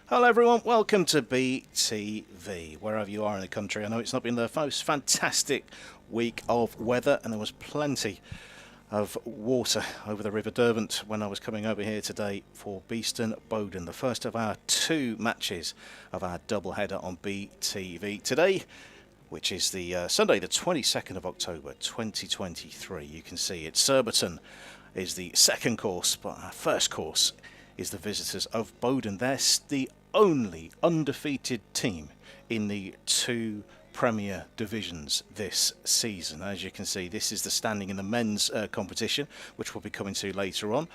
Hello everyone, welcome to BTV, wherever you are in the country. I know it's not been the most fantastic week of weather, and there was plenty of water over the River Derwent when I was coming over here today for Beeston Bowdon, the first of our two matches of our double-header on BTV today, which is the Sunday the 22nd of October 2023. You can see it's Surbiton is the second course, but our first course is the visitors of Bowdon. They're the only undefeated team in the two Premier divisions this season. As you can see, this is the standing in the men's competition, which we'll be coming to later on.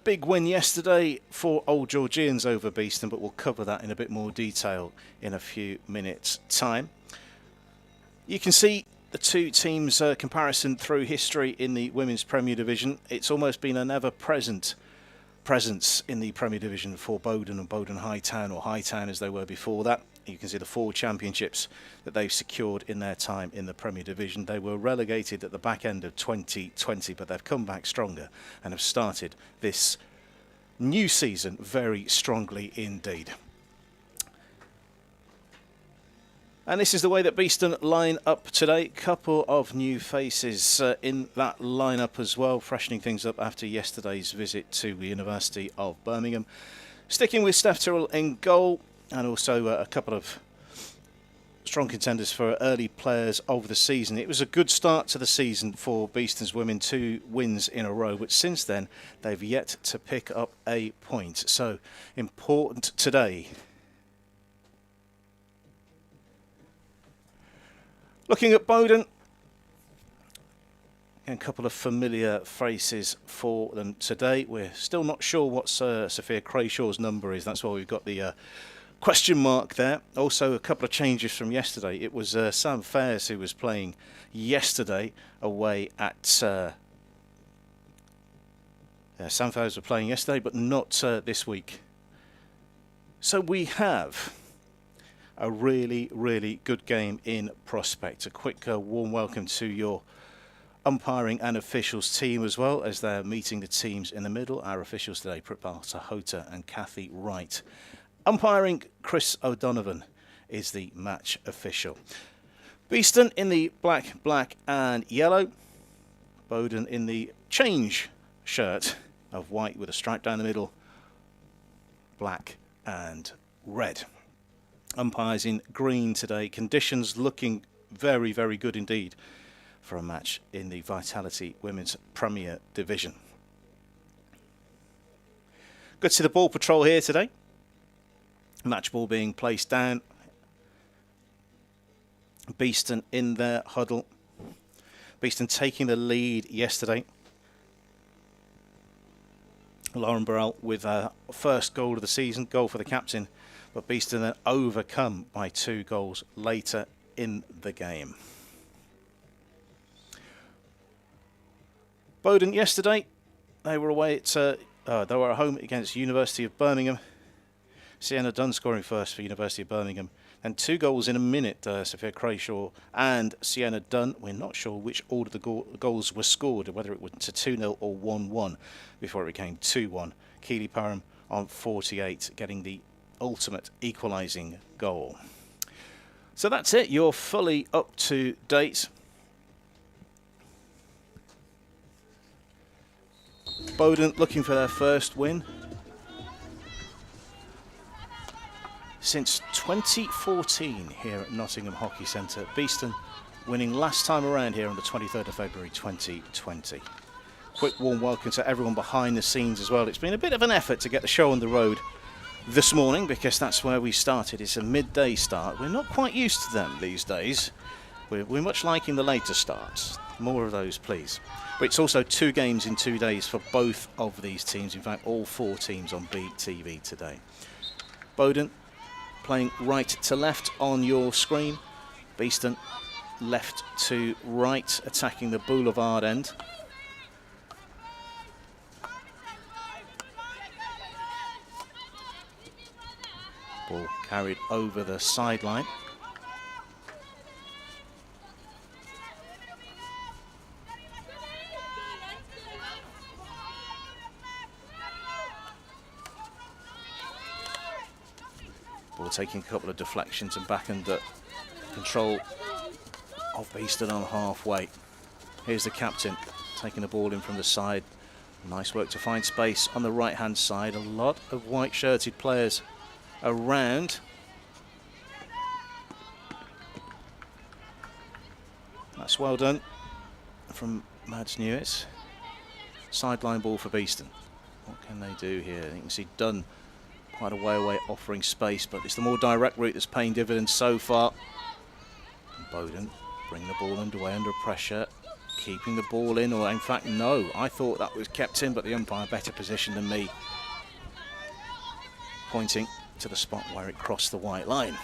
Big win yesterday for Old Georgians over Beeston, but we'll cover that in a bit more detail in a few minutes' time. You can see the two teams' comparison through history in the Women's Premier Division. It's almost been an ever-present presence in the Premier Division for Bowdon and Bowdon Hightown, or Hightown as they were before that. You can see the 4 championships that they've secured in their time in the Premier Division. They were relegated at the back end of 2020, but they've come back stronger and have started this new season very strongly indeed. And this is the way that Beeston line up today. Couple of new faces in that lineup as well, freshening things up after yesterday's visit to the University of Birmingham. Sticking with Steph Tyrrell in goal, and also a couple of strong contenders for early players of the season. It was a good start to the season for Beeston's women, 2 wins in a row, but since then they've yet to pick up a point. So important today. Looking at Bowdon, a couple of familiar faces for them today. We're still not sure what Sophia Crayshaw's number is. That's why we've got the question mark there. Also, a couple of changes from yesterday. It was Sam Fairs who was playing yesterday away at... Sam Fairs were playing yesterday, but not this week. So we have a really, really good game in prospect. A quick warm welcome to your umpiring and officials team as well, as they're meeting the teams in the middle. Our officials today, Pripalta Hota and Kathy Wright. Umpiring, Chris O'Donovan is the match official. Beeston in the black and yellow. Bowdon in the change shirt of white with a stripe down the middle, black and red. Umpires in green today. Conditions looking very, very good indeed for a match in the Vitality Women's Premier Division. Good to see the ball patrol here today. Match ball being placed down. Beeston in their huddle. Beeston taking the lead yesterday. Lauren Burrell with her first goal of the season, goal for the captain. But Beeston then overcome by 2 goals later in the game. Bowdon yesterday, they were away at they were at home against University of Birmingham. Sienna Dunn scoring first for University of Birmingham, and 2 goals in a minute. Sophia Crayshaw and Sienna Dunn. We're not sure which order the goals were scored, whether it went to 2-0 or 1-1 before it became 2-1. Keely Parham on 48, getting the ultimate equalising goal. So that's it. You're fully up to date. Bowdon looking for their first win since 2014 here at Nottingham Hockey Centre. Beeston winning last time around here on the 23rd of February 2020. Quick warm welcome to everyone behind the scenes as well. It's been a bit of an effort to get the show on the road this morning, because that's where we started. It's a midday start. We're not quite used to them these days. We're much liking the later starts. More of those, please. But it's also 2 games in 2 days for both of these teams. In fact, all 4 teams on BTV today. Bowdon playing right to left on your screen. Beeston left to right, attacking the boulevard end. Ball carried over the sideline. Ball taking a couple of deflections and back under control of Beeston on halfway. Here's the captain taking the ball in from the side. Nice work to find space on the right hand side. A lot of white shirted players around. That's well done from Mads Newitz. Sideline ball for Beeston. What can they do here? You can see Dunn quite a way away, offering space, but it's the more direct route that's paying dividends so far. And Bowdon bring the ball underway under pressure, keeping the ball in, or in fact no, I thought that was kept in, but the umpire better positioned than me, pointing to the spot where it crossed the white line.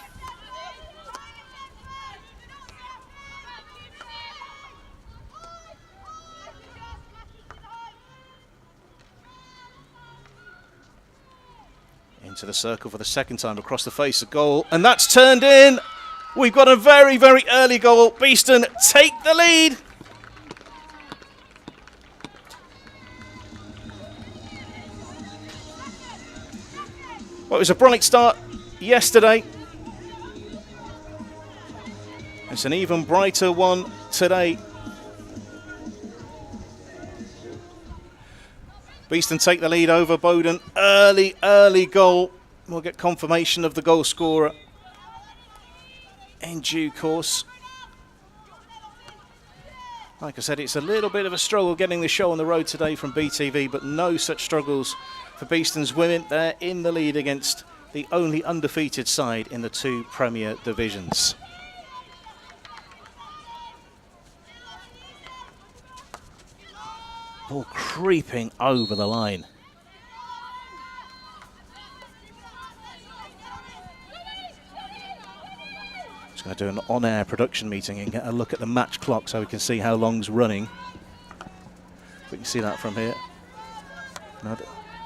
Into the circle for the second time, across the face of goal, and that's turned in. We've got a very, very early goal. Beeston take the lead. Well, it was a bright start yesterday. It's an even brighter one today. Beeston take the lead over Bowdon. Early goal. We'll get confirmation of the goal scorer in due course. Like I said, it's a little bit of a struggle getting the show on the road today from BTV, but no such struggles for Beeston's women. They're in the lead against the only undefeated side in the two Premier divisions. Ball creeping over the line. Just going to do an on-air production meeting and get a look at the match clock so we can see how long's running. We can see that from here. No,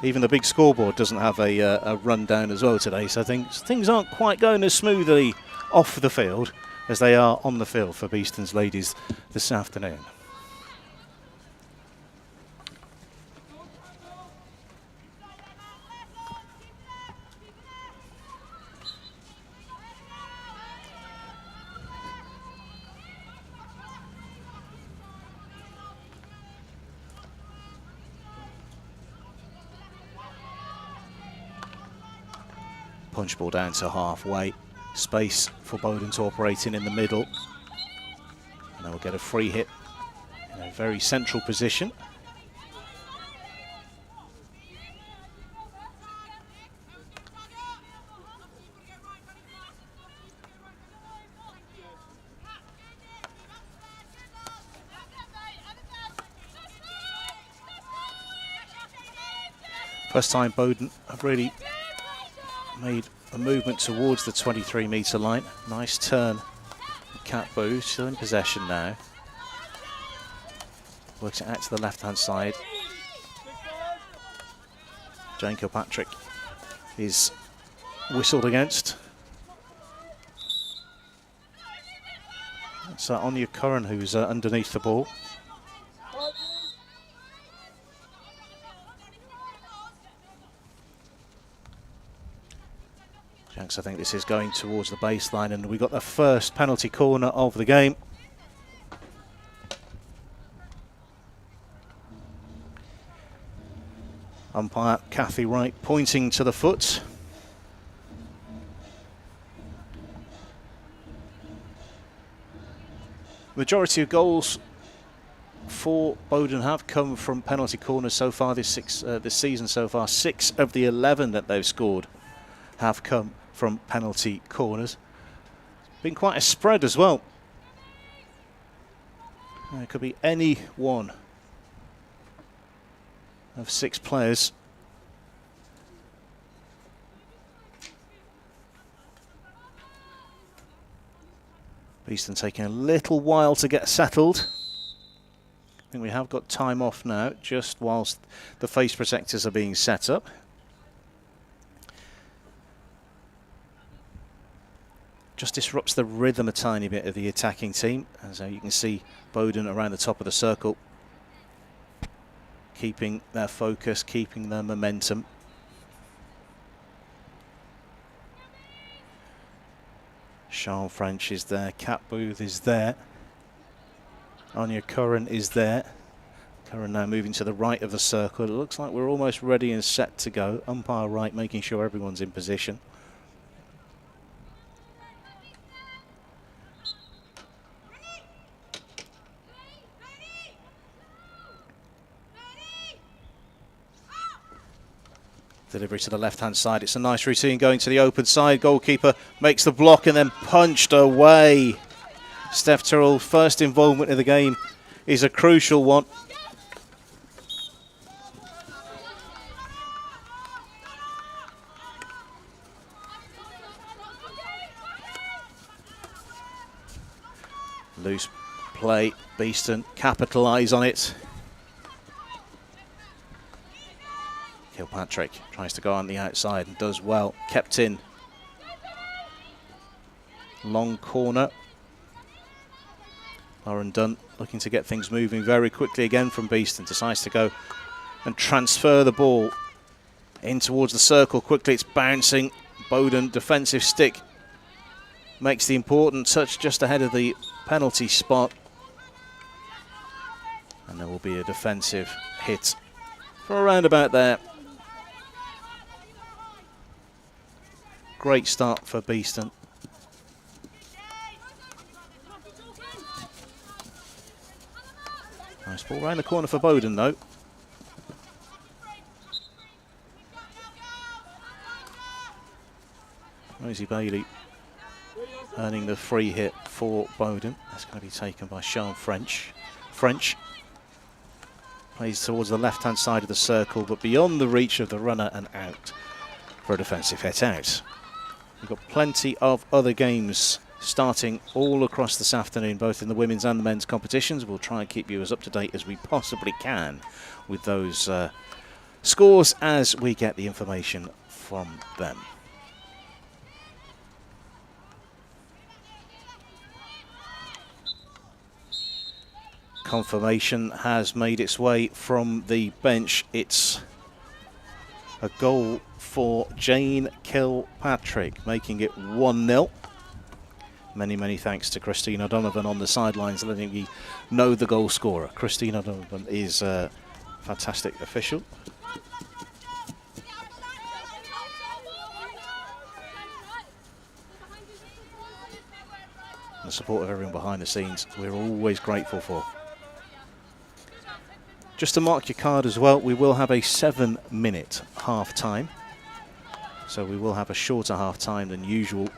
even the big scoreboard doesn't have a rundown as well today, so things aren't quite going as smoothly off the field as they are on the field for Beeston's ladies this afternoon. Punch ball down to halfway. Space for Bowdon to operate in the middle. And they will get a free hit in a very central position. First time Bowdon have really made a movement towards the 23-metre line. Nice turn. Cat Boo still in possession now. Works it out to the left-hand side. Jane Kilpatrick is whistled against. It's Anya Curran who's underneath the ball. Janks, I think this is going towards the baseline, and we got the first penalty corner of the game. Umpire Kathy Wright pointing to the foot. Majority of goals for Bowdon have come from penalty corners so far this season. So far, 6 of the 11 that they've scored have come from penalty corners. It's been quite a spread as well. It could be any one of 6 players. Beeston taking a little while to get settled. I think we have got time off now, just whilst the face protectors are being set up. Just disrupts the rhythm a tiny bit of the attacking team. As you can see, Bowdon around the top of the circle, keeping their focus, keeping their momentum. Sean French is there. Cat Booth is there. Anya Curran is there. Curran now moving to the right of the circle. It looks like we're almost ready and set to go. Umpire right, making sure everyone's in position. Delivery to the left-hand side. It's a nice routine going to the open side. Goalkeeper makes the block and then punched away. Steph Tyrrell, first involvement in the game is a crucial one. Loose play. Beeston capitalise on it. Kilpatrick tries to go on the outside and does well. Kept in. Long corner. Lauren Dunn looking to get things moving very quickly again from Beeston. Decides to go and transfer the ball in towards the circle quickly. It's bouncing. Bowdon, defensive stick. Makes the important touch just ahead of the penalty spot. And there will be a defensive hit from around about there. Great start for Beeston. Nice ball round the corner for Bowdon though. Rosie Bailey earning the free hit for Bowdon. That's going to be taken by Sean French. French plays towards the left-hand side of the circle, but beyond the reach of the runner and out for a defensive hit out. We've got plenty of other games starting all across this afternoon, both in the women's and the men's competitions. We'll try and keep you as up to date as we possibly can with those scores as we get the information from them. Confirmation has made its way from the bench. It's a goal for Jane Kilpatrick, making it 1-0. Many thanks to Christina Donovan on the sidelines, letting me know the goal scorer. Christina Donovan is a fantastic official. The support of everyone behind the scenes, we're always grateful for. Just to mark your card as well, we will have a 7-minute half time. So we will have a shorter half time than usual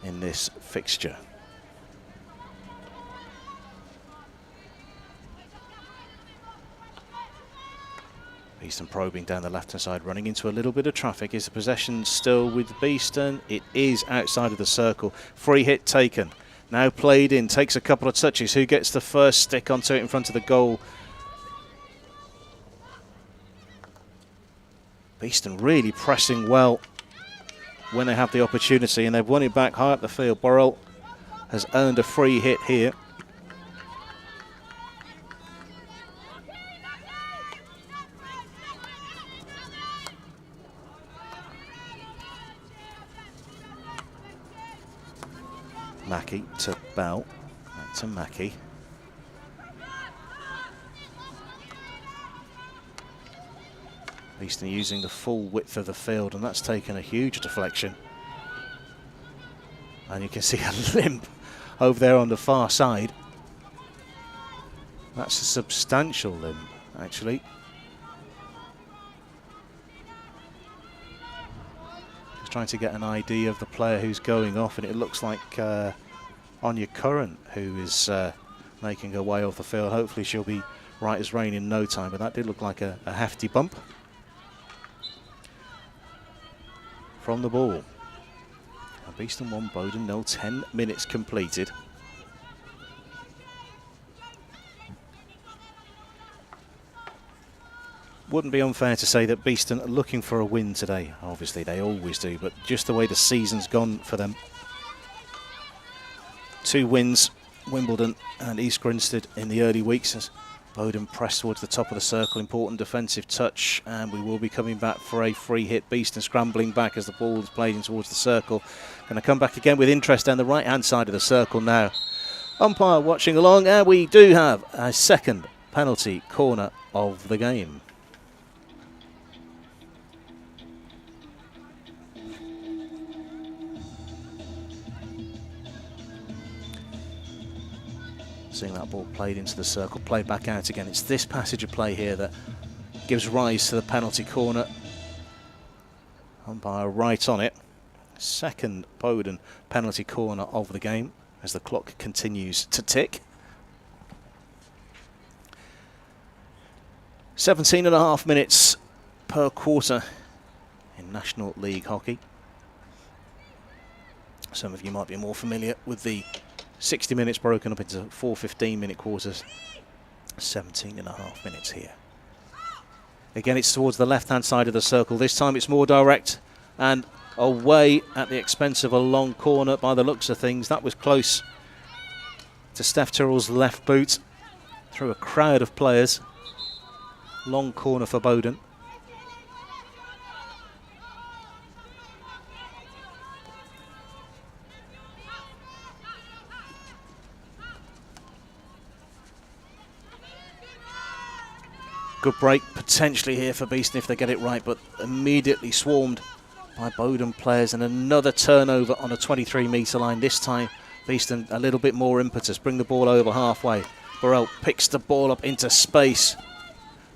in this fixture. Beeston probing down the left-hand side, running into a little bit of traffic. Is the possession still with Beeston? It is outside of the circle. Free hit taken. Now played in, takes a couple of touches. Who gets the first stick onto it in front of the goal? Beeston really pressing well when they have the opportunity, and they've won it back high up the field. Burrell has earned a free hit here. Mackie to Bell, back to Mackie. Beeston using the full width of the field, and that's taken a huge deflection. And you can see a limp over there on the far side. That's a substantial limp, actually. Just trying to get an idea of the player who's going off, and it looks like Anya Curran who is making her way off the field. Hopefully she'll be right as rain in no time, but that did look like a hefty bump from the ball. Beeston 1, Bowdon 0, 10 minutes completed. Wouldn't be unfair to say that Beeston are looking for a win today. Obviously they always do, but just the way the season's gone for them. 2 wins, Wimbledon and East Grinstead in the early weeks, has Bowdon pressed towards the top of the circle, important defensive touch, and we will be coming back for a free hit. Beeston scrambling back as the ball is played in towards the circle. Going to come back again with interest down the right-hand side of the circle now. Umpire watching along, and we do have a second penalty corner of the game. Seeing that ball played into the circle, played back out again. It's this passage of play here that gives rise to the penalty corner. Umpire right on it. Second Bowdon penalty corner of the game as the clock continues to tick. 17.5 minutes per quarter in National League hockey. Some of you might be more familiar with the 60 minutes broken up into 4 15-minute quarters. 17.5 minutes here. Again, it's towards the left-hand side of the circle. This time it's more direct and away at the expense of a long corner by the looks of things. That was close to Steph Tyrrell's left boot through a crowd of players. Long corner for Bowdon. Good break potentially here for Beeston if they get it right, but immediately swarmed by Bowdon players, and another turnover on a 23-metre line. This time Beeston a little bit more impetus, bring the ball over halfway. Burrell picks the ball up into space.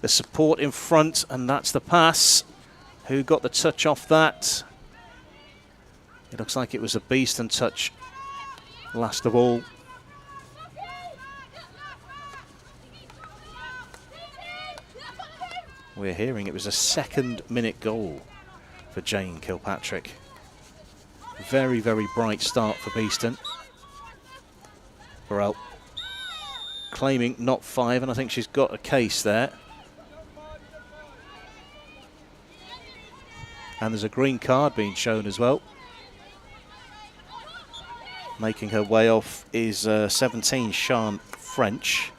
The support in front, and that's the pass. Who got the touch off that? It looks like it was a Beeston touch last of all. We're hearing it was a second-minute goal for Jane Kilpatrick. Very, very bright start for Beeston. Burrell claiming not 5, and I think she's got a case there. And there's a green card being shown as well. Making her way off is 17, Sian French.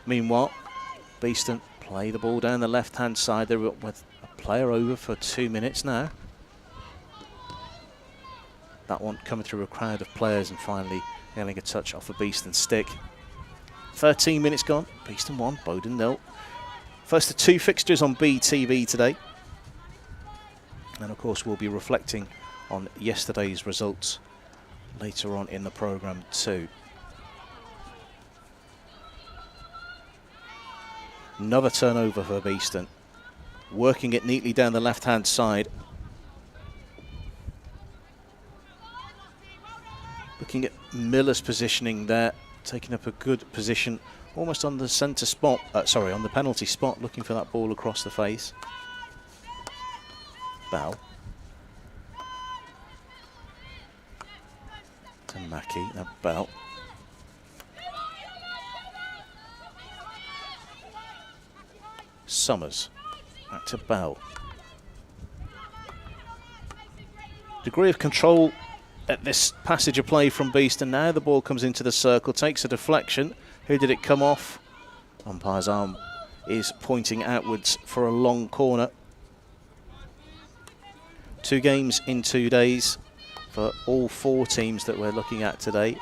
Meanwhile, Beeston play the ball down the left-hand side. They're with a player over for 2 minutes now. That one coming through a crowd of players and finally getting a touch off a Beeston stick. 13 minutes gone. Beeston 1, Bowdon 0. First of 2 fixtures on BTV today. And of course we'll be reflecting on yesterday's results later on in the programme too. Another turnover for Beeston. Working it neatly down the left-hand side. Looking at Miller's positioning there. Taking up a good position. Almost on the centre spot. On the penalty spot. Looking for that ball across the face. Bell. To Mackie. Now Bell. Summers. Back to Bell. Degree of control at this passage of play from Beeston. Now the ball comes into the circle, takes a deflection. Who did it come off? Umpire's arm is pointing outwards for a long corner. 2 games in 2 days for all 4 teams that we're looking at today.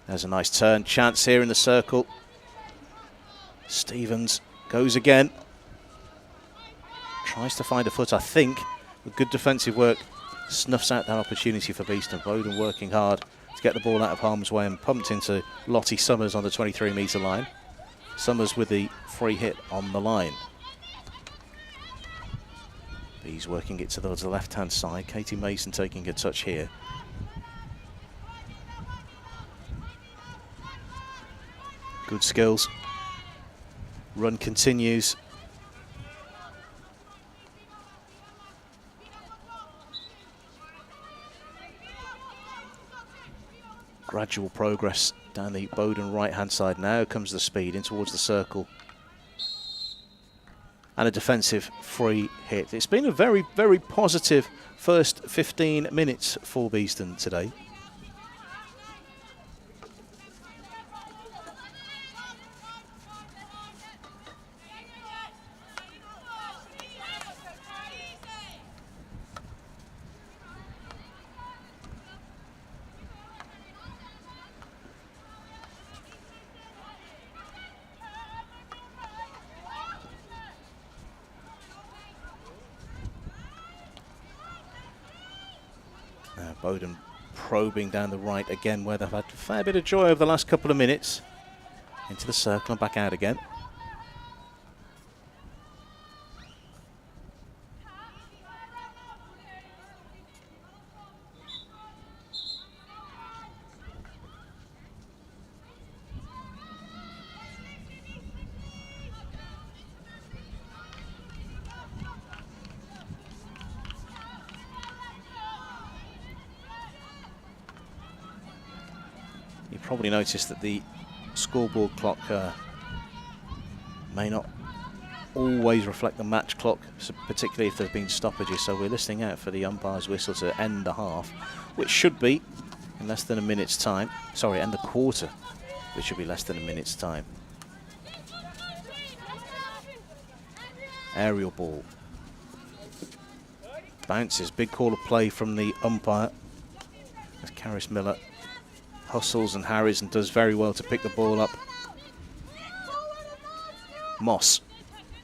There's a nice turn chance here in the circle. Stevens goes again. Tries to find a foot, I think. With good defensive work, snuffs out that opportunity for Beeston. Bowdon working hard to get the ball out of harm's way and pumped into Lottie Summers on the 23-metre line. Summers with the free hit on the line. He's working it towards the left-hand side. Katie Mason taking a touch here. Good skills. Run continues. Gradual progress down the Bowdon right-hand side. Now comes the speed in towards the circle. and a defensive free hit. It's been a very, very positive first 15 minutes for Beeston today. Bowdon probing down the right again, where they've had a fair bit of joy over the last couple of minutes. Into the circle and back out again. You probably noticed that the scoreboard clock may not always reflect the match clock, particularly if there have been stoppages, so we're listening out for the umpire's whistle to end the half, which should be in less than a minute's time. Sorry, end the quarter, which should be less than a minute's time. Aerial ball. Bounces, big call of play from the umpire as Caris Miller hustles and harries and does very well to pick the ball up. Moss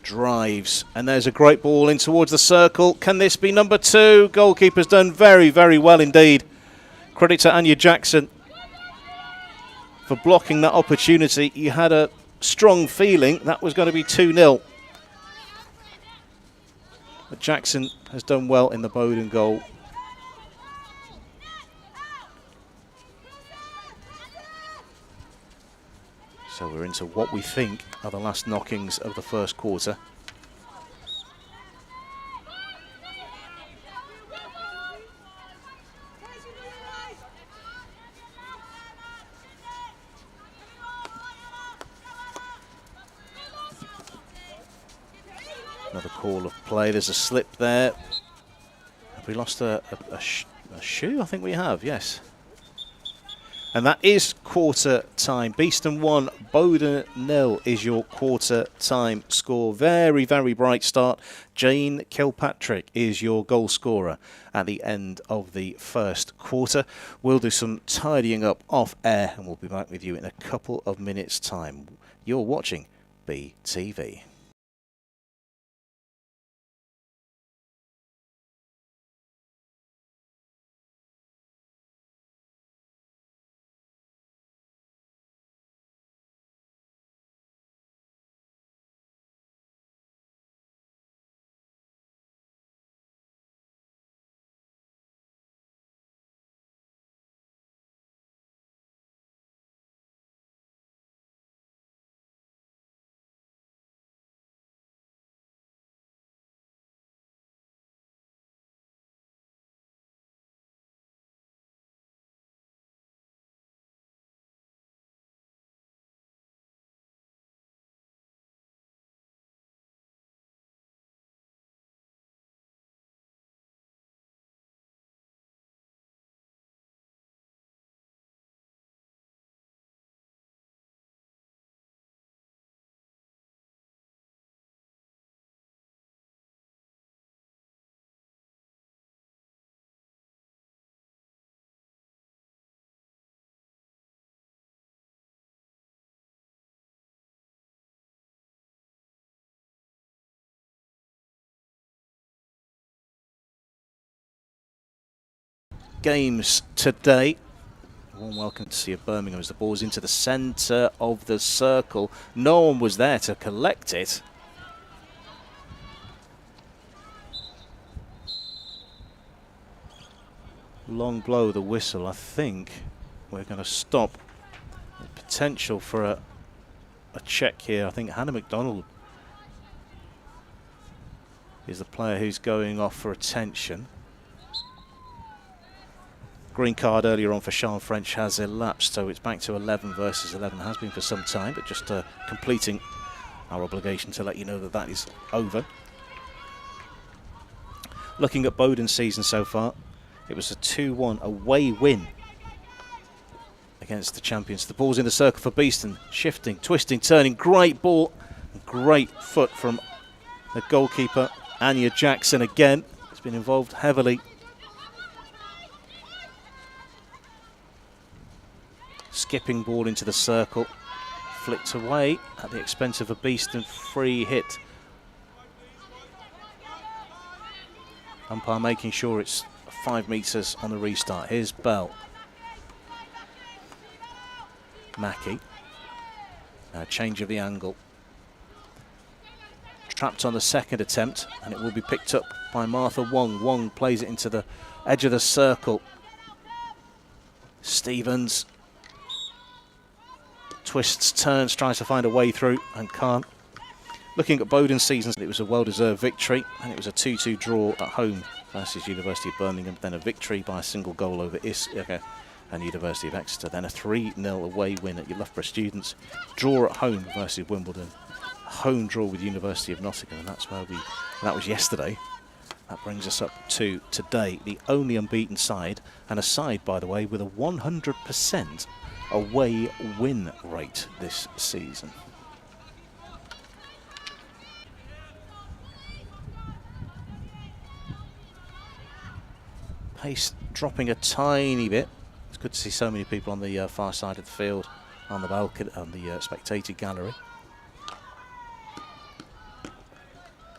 drives, and there's a great ball in towards the circle. Can this be number 2? Goalkeeper's done very, very well indeed. Credit to Anya Jackson for blocking that opportunity. You had a strong feeling that was going to be 2-0. But Jackson has done well in the Bowdon goal. So we're into what we think are the last knockings of the first quarter. Another call of play. There's a slip there. Have we lost a shoe? I think we have, yes. And that is quarter time. Beeston 1, Bowdon 0 is your quarter time score. Very, very bright start. Jane Kilpatrick is your goal scorer at the end of the first quarter. We'll do some tidying up off air and we'll be back with you in a couple of minutes' time. You're watching BTV. Games today. Warm welcome to see Birmingham as the ball's into the centre of the circle. No one was there to collect it. Long blow the whistle. I think we're going to stop. Potential for a check here. I think Hannah McDonald is the player who's going off for attention. Green card earlier on for Sean French has elapsed, so it's back to 11 versus 11. Has been for some time, but just completing our obligation to let you know that that is over. Looking at Bowdon's season so far, it was a 2-1 away win against the champions. The ball's in the circle for Beeston, shifting, twisting, turning, great ball, great foot from the goalkeeper, Anya Jackson again. Has been involved heavily. Skipping ball into the circle, flicked away at the expense of a Beeston free hit. Umpire making sure it's 5 metres on the restart. Here's Bell. Mackie. Now change of the angle. Trapped on the second attempt, and it will be picked up by Martha Wong. Wong plays it into the edge of the circle. Stevens twists, turns, tries to find a way through and can't. Looking at Bowdon's season, it was a well-deserved victory, and it was a 2-2 draw at home versus University of Birmingham, then a victory by a single goal over Ithaca and University of Exeter, then a 3-0 away win at Loughborough Students, draw at home versus Wimbledon, home draw with University of Nottingham, and that's where that was yesterday. That brings us up to today, the only unbeaten side, and a side, by the way, with a 100% away win rate this season. Pace dropping a tiny bit. It's good to see so many people on the far side of the field, on the balcony, on the spectator gallery.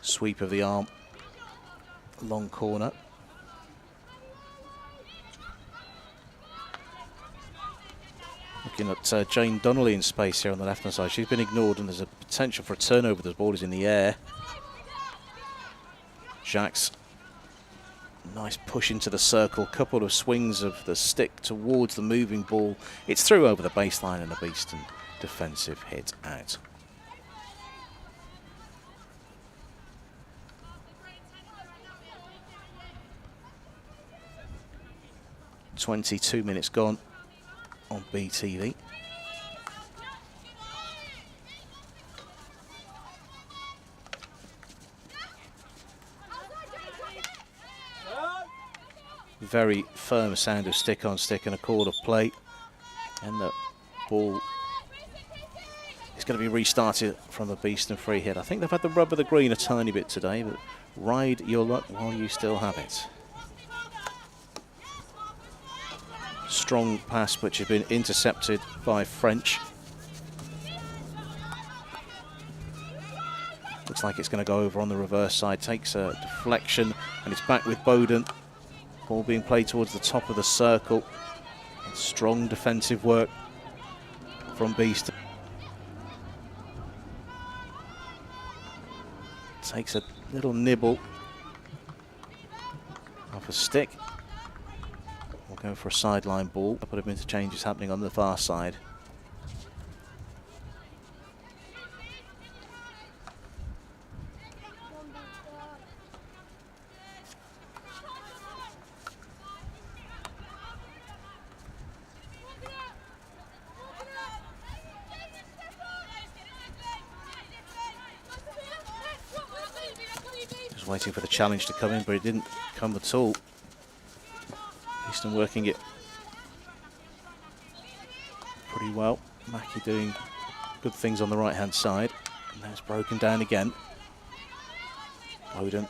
Sweep of the arm, long corner. Looking at Jane Donnelly in space here on the left-hand side. She's been ignored, and there's a potential for a turnover. The ball is in the air. Jacks. Nice push into the circle, couple of swings of the stick towards the moving ball. It's through over the baseline and a Beeston defensive hit out. "22 minutes gone on BTV. Very firm sound of stick on stick and a call of play, and the ball is going to be restarted from the Beeston free hit. I think they've had the rub of the green a tiny bit today, but ride your luck while you still have it. Strong pass which has been intercepted by French. Looks like it's going to go over on the reverse side, takes a deflection, and it's back with Bowdon. Ball being played towards the top of the circle. Strong defensive work from Beeston. Takes a little nibble off a stick. We'll go for a sideline ball. A couple of interchanges happening on the far side. Waiting for the challenge to come in, but it didn't come at all. Beeston working it pretty well. Mackie doing good things on the right-hand side. And now it's broken down again. Bowdon,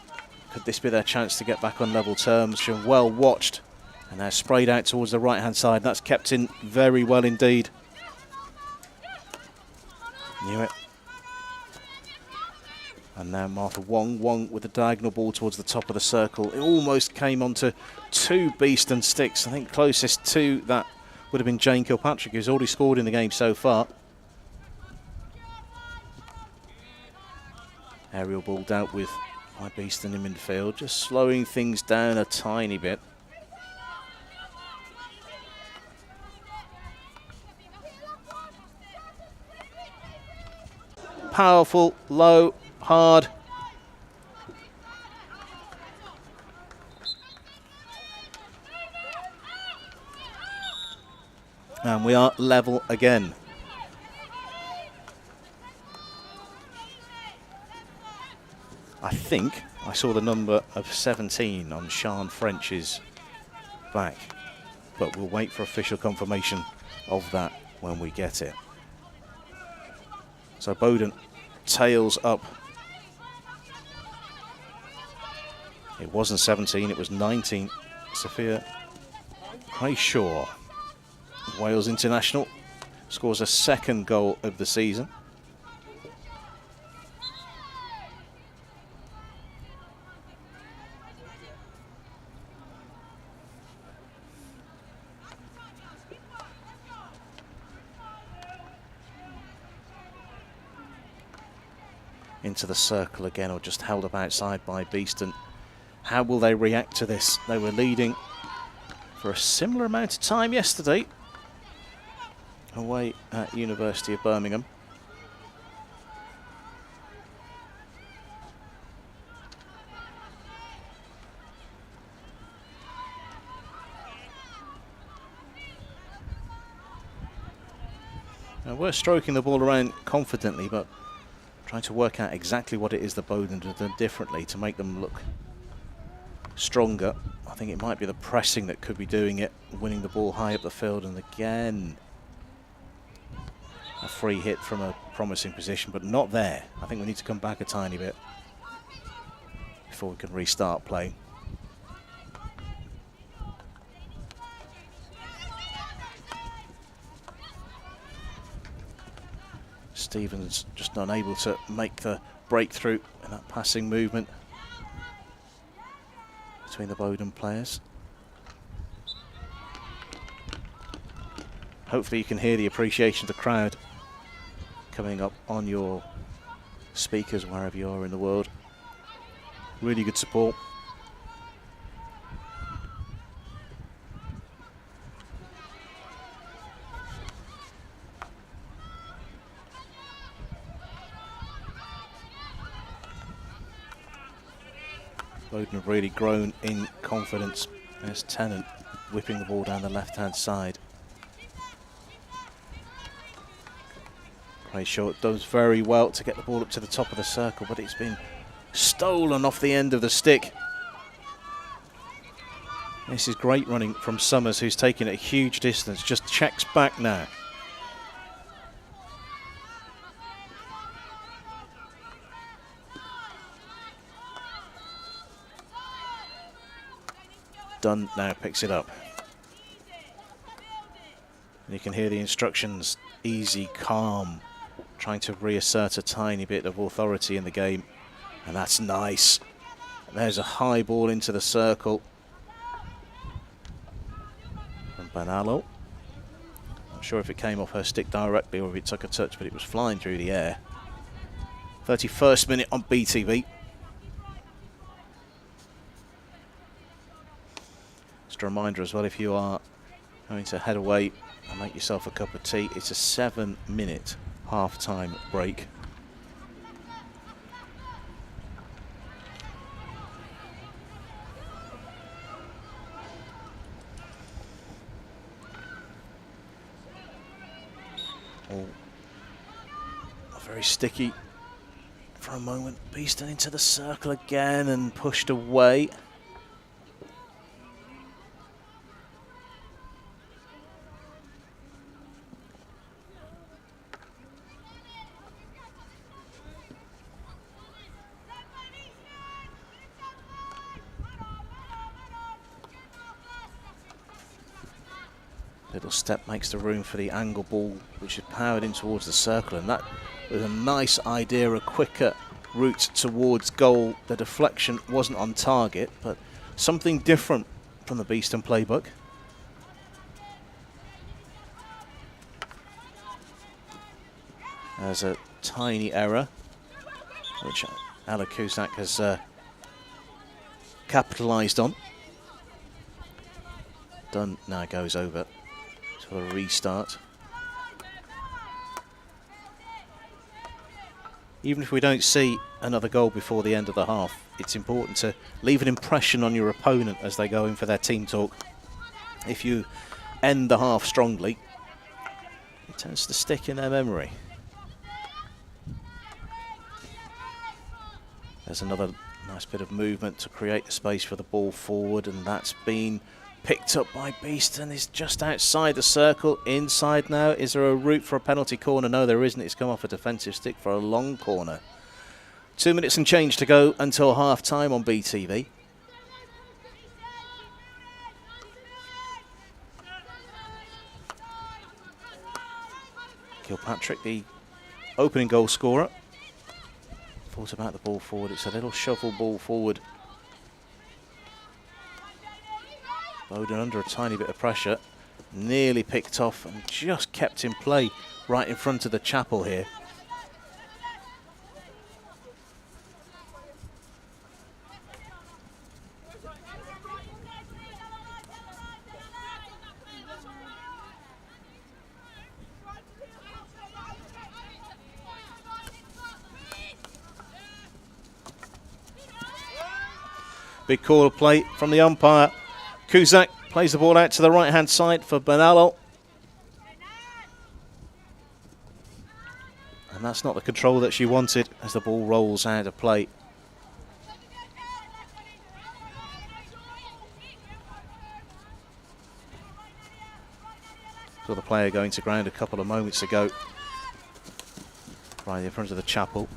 could this be their chance to get back on level terms? She's well watched. And now sprayed out towards the right-hand side. That's kept in very well indeed. Knew it. And now Martha Wong. Wong with the diagonal ball towards the top of the circle. It almost came onto 2 Beeston sticks. I think closest to that would have been Jane Kilpatrick, who's already scored in the game so far. Aerial ball dealt with by Beeston in midfield, just slowing things down a tiny bit. Powerful, low, hard. And we are level again. think I saw the number of 17 on Sean French's back, but we'll wait for official confirmation of that when we get it. So Bowdon tails up. It wasn't 17, it was 19. Sophia Crayshaw, Wales international, scores a second goal of the season. Into the circle again, or just held up outside by Beeston. How will they react to this? They were leading for a similar amount of time yesterday away at University of Birmingham. Now we're stroking the ball around confidently, but trying to work out exactly what it is that Bowdon have done differently to make them look stronger. I think it might be the pressing that could be doing it, winning the ball high up the field, and again a free hit from a promising position, but not there. I think we need to come back a tiny bit before we can restart playing. Stevens just unable to make the breakthrough in that passing movement between the Bowdon players. Hopefully you can hear the appreciation of the crowd coming up on your speakers wherever you are in the world. Really good support. Bowdon have really grown in confidence. There's Tennant whipping the ball down the left-hand side. Crayshaw does very well to get the ball up to the top of the circle, but it's been stolen off the end of the stick. This is great running from Summers, who's taking it a huge distance, just checks back now. Dunn now picks it up. And you can hear the instructions, easy, calm, trying to reassert a tiny bit of authority in the game. And that's nice. There's a high ball into the circle from Banalo. Not sure if it came off her stick directly or if it took a touch, but it was flying through the air. 31st minute on BTV. Just a reminder as well, if you are going to head away and make yourself a cup of tea, it's a 7-minute half-time break. Oh, very sticky for a moment. Beeston into the circle again and pushed away. Little step makes the room for the angle ball, which is powered in towards the circle, and that was a nice idea, a quicker route towards goal. The deflection wasn't on target, but something different from the Beeston playbook. There's a tiny error, which Ella Cusack has capitalised on. Dunn now goes over for a restart. Even if we don't see another goal before the end of the half, it's important to leave an impression on your opponent as they go in for their team talk. If you end the half strongly, it tends to stick in their memory. There's another Nice bit of movement to create the space for the ball forward, and that's been picked up by Beeston. Is just outside the circle, inside now. Is there a route for a penalty corner? No, there isn't. It's come off a defensive stick for a long corner. 2 minutes and change to go until half time on BTV. Kilpatrick, the opening goal scorer, thought about the ball forward. It's a little shuffle ball forward. Bowdon under a tiny bit of pressure, nearly picked off and just kept in play right in front of the chapel here. Big call of play from the umpire. Cusack plays the ball out to the right-hand side for Benalo. And that's not the control that she wanted as the ball rolls out of play. Saw the player going to ground a couple of moments ago, right in front of the chapel.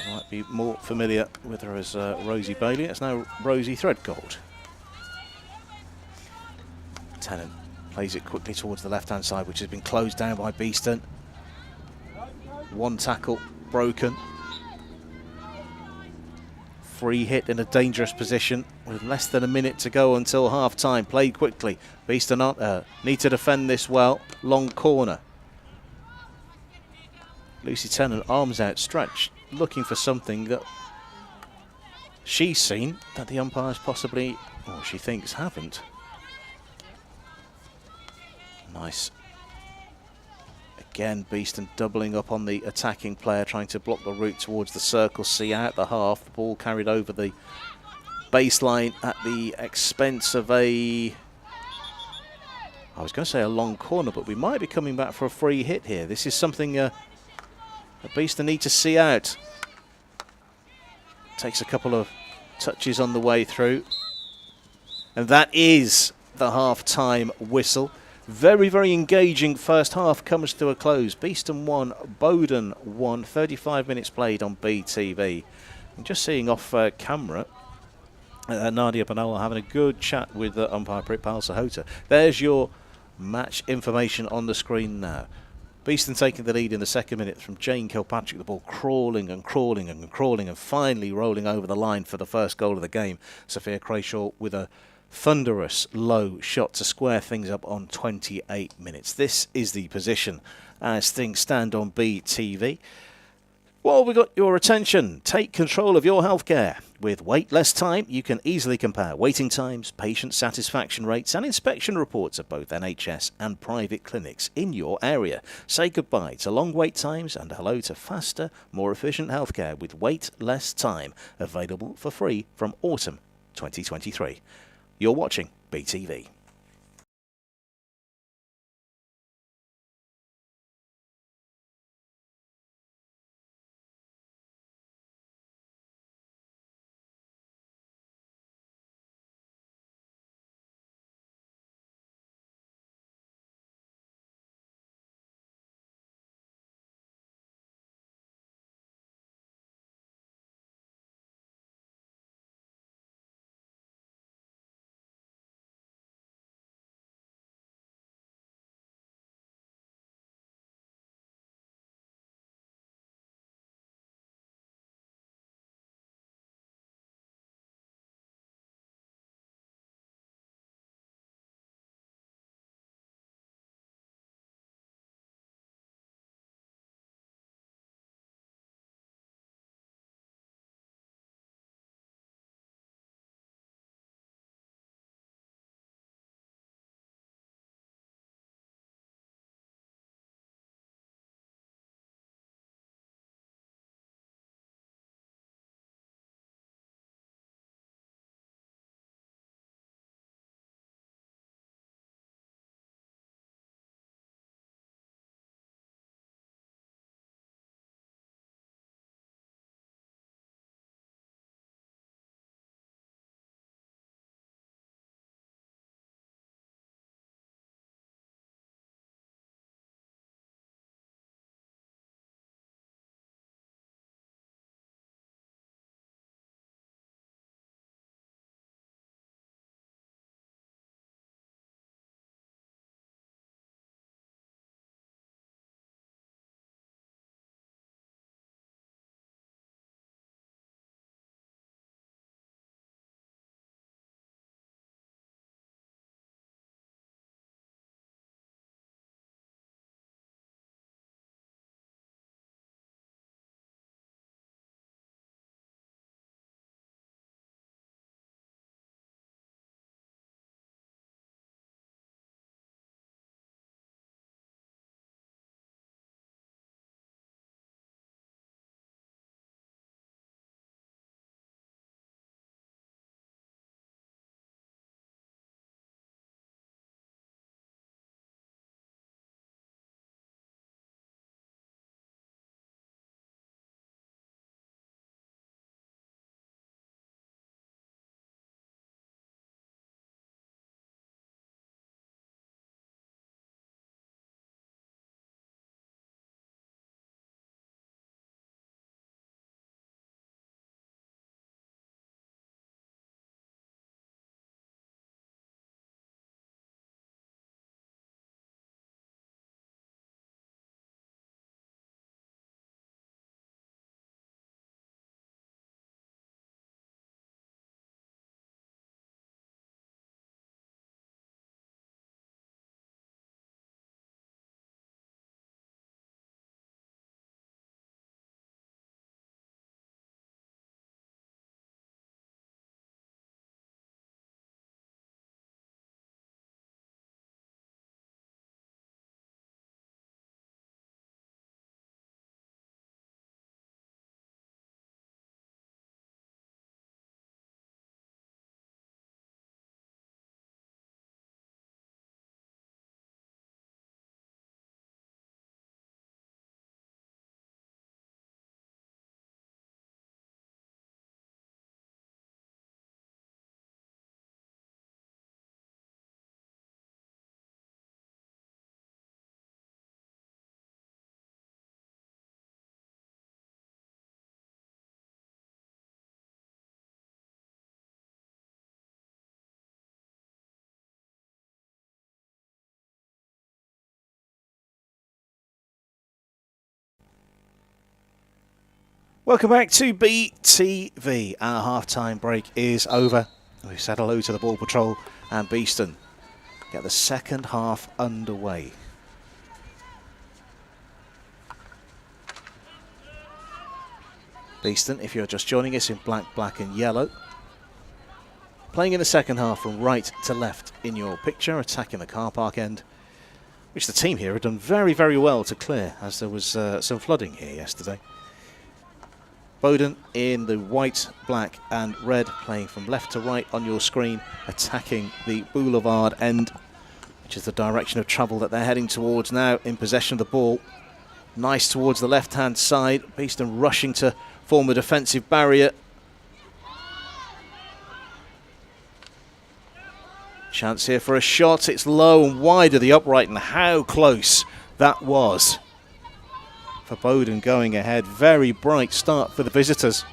Might be more familiar with her as Rosie Bailey. It's now Rosie Threadgold. Tennant plays it quickly towards the left-hand side, which has been closed down by Beeston. One tackle broken. Free hit in a dangerous position with less than a minute to go until half-time. Played quickly. Beeston need to defend this well. Long corner. Lucy Tennant, arms outstretched, looking for something that she's seen that the umpires possibly, or she thinks, haven't. Nice. Again, Beeston doubling up on the attacking player, trying to block the route towards the circle, see out the half. The ball carried over the baseline at the expense of I was going to say a long corner, but we might be coming back for a free hit here. This is something that Beeston need to see out. Takes a couple of touches on the way through. And that is the half-time whistle. Very, very engaging first half comes to a close. Beeston 1, Bowdon 1, 35 minutes played on BTV. And just seeing off camera, Nadia Benalo having a good chat with umpire Pritpal Sahota. There's your match information on the screen now. Beeston taking the lead in the second minute from Jane Kilpatrick, the ball crawling and crawling and crawling and finally rolling over the line for the first goal of the game. Sophia Crayshaw with a thunderous low shot to square things up on 28 minutes. This is the position as things stand on BTV. Well, we got your attention. Take control of your healthcare. With Wait Less Time, you can easily compare waiting times, patient satisfaction rates and inspection reports at both NHS and private clinics in your area. Say goodbye to long wait times and hello to faster, more efficient healthcare with Wait Less Time. Available for free from autumn 2023. You're watching BTV. Welcome back to BTV. Our half-time break is over. We've said hello to the Ball Patrol and Beeston. Get the second half underway. Beeston, if you're just joining us, in black, black and yellow. Playing in the second half from right to left in your picture, attacking the car park end, which the team here have done very, very well to clear, as there was some flooding here yesterday. Bowdon in the white, black and red, playing from left to right on your screen, attacking the boulevard end, which is the direction of travel that they're heading towards now, in possession of the ball. Nice towards the left-hand side. Beeston rushing to form a defensive barrier. Chance here for a shot. It's low and wide of the upright, and how close that was. For Bowdon going ahead. Very bright start for the visitors.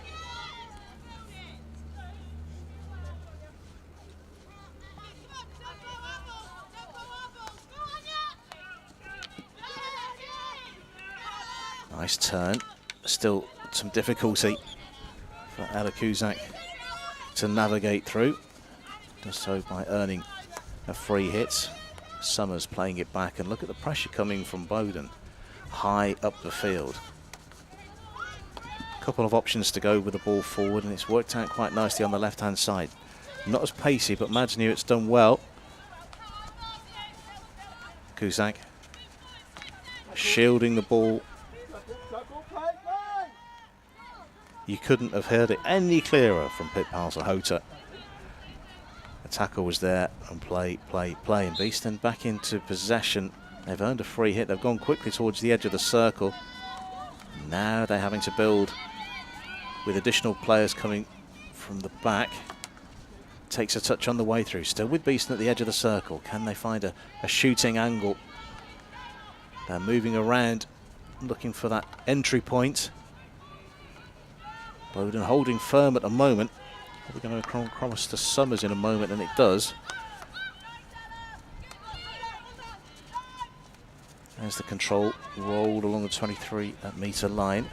Nice turn. Still some difficulty for Ella Cusack to navigate through. Does so by earning a free hit. Summers playing it back, and look at the pressure coming from Bowdon. High up the field. A couple of options to go with the ball forward, and it's worked out quite nicely on the left-hand side. Not as pacey, but Mads knew it's done well. Cusack shielding the ball. You couldn't have heard it any clearer from Pit Palser-Hota. The tackle was there, and play. And Beeston back into possession. They've earned a free hit. They've gone quickly towards the edge of the circle. Now they're having to build with additional players coming from the back. Takes a touch on the way through. Still with Beeston at the edge of the circle. Can they find a shooting angle? They're moving around, looking for that entry point. Bowdon holding firm at the moment. We're going to come across to Summers in a moment, and it does. There's the control rolled along the 23-metre line.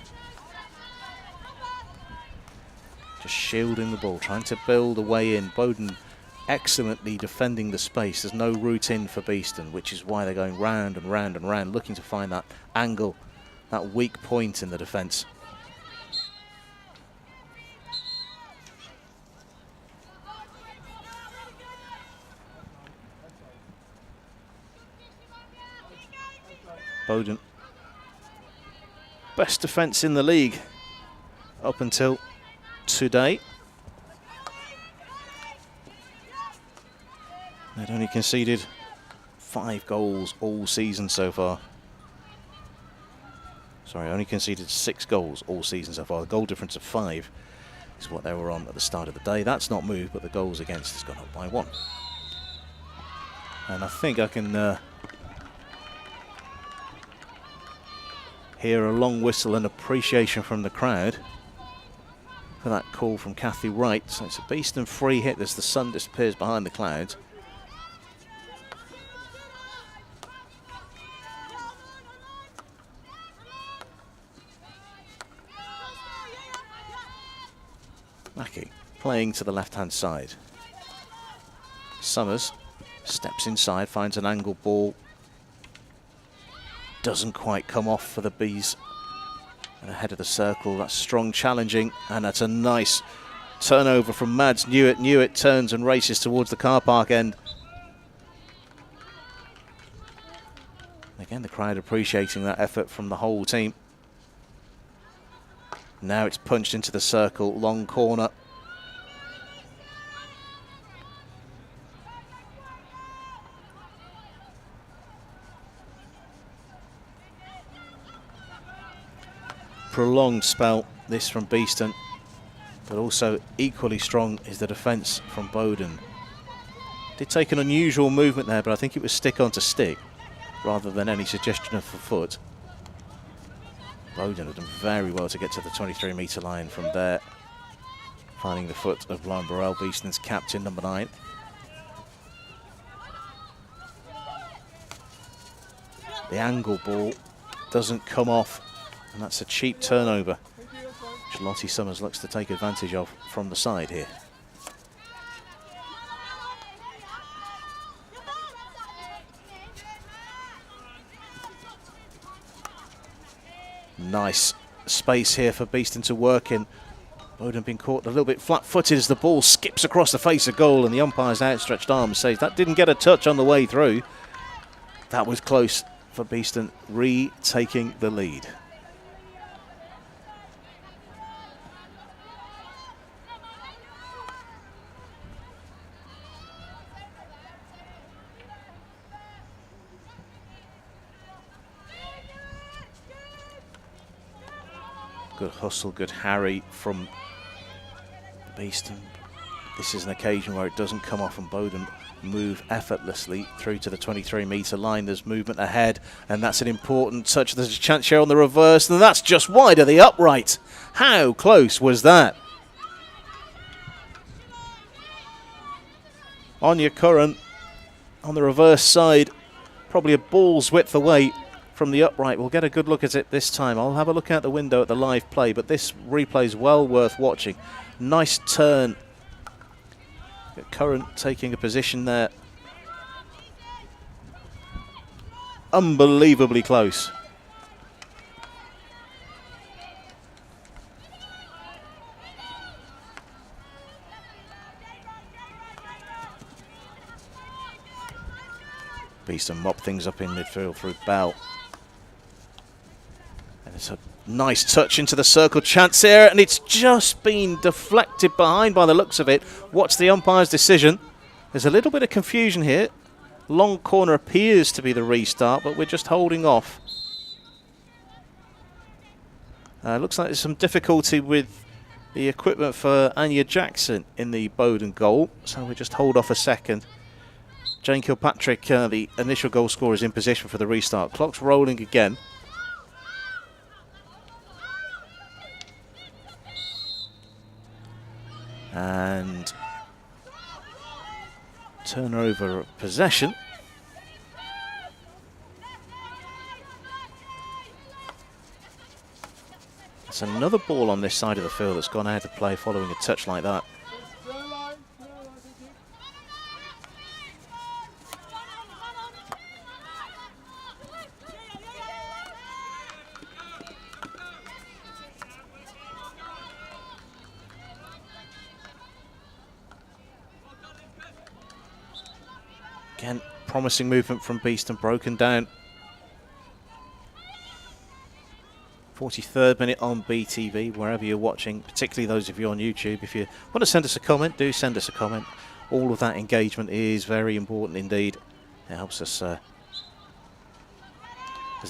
Just shielding the ball, trying to build a way in. Bowdon excellently defending the space. There's no route in for Beeston, which is why they're going round and round and round, looking to find that angle, that weak point in the defence. Bowdon, best defence in the league up until today. They'd only conceded 5 goals all season so far. Sorry, only conceded 6 goals all season so far. The goal difference of 5 is what they were on at the start of the day. That's not moved, but the goals against has gone up by 1. And I think I can hear a long whistle and appreciation from the crowd for that call from Kathy Wright. So it's a Beeston free hit as the sun disappears behind the clouds. Mackie playing to the left-hand side. Summers steps inside, finds an angle ball. Doesn't quite come off for the Bees. And ahead of the circle, that's strong challenging, and that's a nice turnover from Mads. Newitt turns and races towards the car park end. Again, the crowd appreciating that effort from the whole team. Now it's punched into the circle, long corner. Prolonged spell, this from Beeston, but also equally strong is the defence from Bowdon. Did take an unusual movement there, but I think it was stick on to stick rather than any suggestion of a foot. Bowdon have done very well to get to the 23-metre line from there, finding the foot of Lauren Burrell, Beeston's captain, number 9. The angle ball doesn't come off, and that's a cheap turnover, which which Lottie Summers looks to take advantage of from the side here. Nice space here for Beeston to work in. Bowdon been caught a little bit flat-footed as the ball skips across the face of goal, and the umpire's outstretched arm says that didn't get a touch on the way through. That was close for Beeston, retaking the lead. Good hustle, good harry from Beeston. This is an occasion where it doesn't come off and Bowdon move effortlessly through to the 23-metre line. There's movement ahead, and that's an important touch. There's a chance here on the reverse, and that's just wide of the upright. How close was that? Anya Curran on the reverse side, probably a ball's width away from the upright. We'll get a good look at it this time. I'll have a look out the window at the live play, but this replay is well worth watching. Nice turn. Curran taking a position there. Unbelievably close. Beeston mop things up in midfield through Bell. And it's a nice touch into the circle, chance here, and it's just been deflected behind by the looks of it. What's the umpire's decision? There's a little bit of confusion here. Long corner appears to be the restart, but we're just holding off. Looks like there's some difficulty with the equipment for Anya Jackson in the Bowdon goal, so we just hold off a second. Jane Kilpatrick, the initial goal scorer, is in position for the restart. Clock's rolling again. And turnover of possession. It's another ball on this side of the field that's gone out of play following a touch like that. Again, promising movement from Beeston, broken down. 43rd minute on BTV, wherever you're watching, particularly those of you on YouTube. If you want to send us a comment, do send us a comment. All of that engagement is very important indeed. It helps us as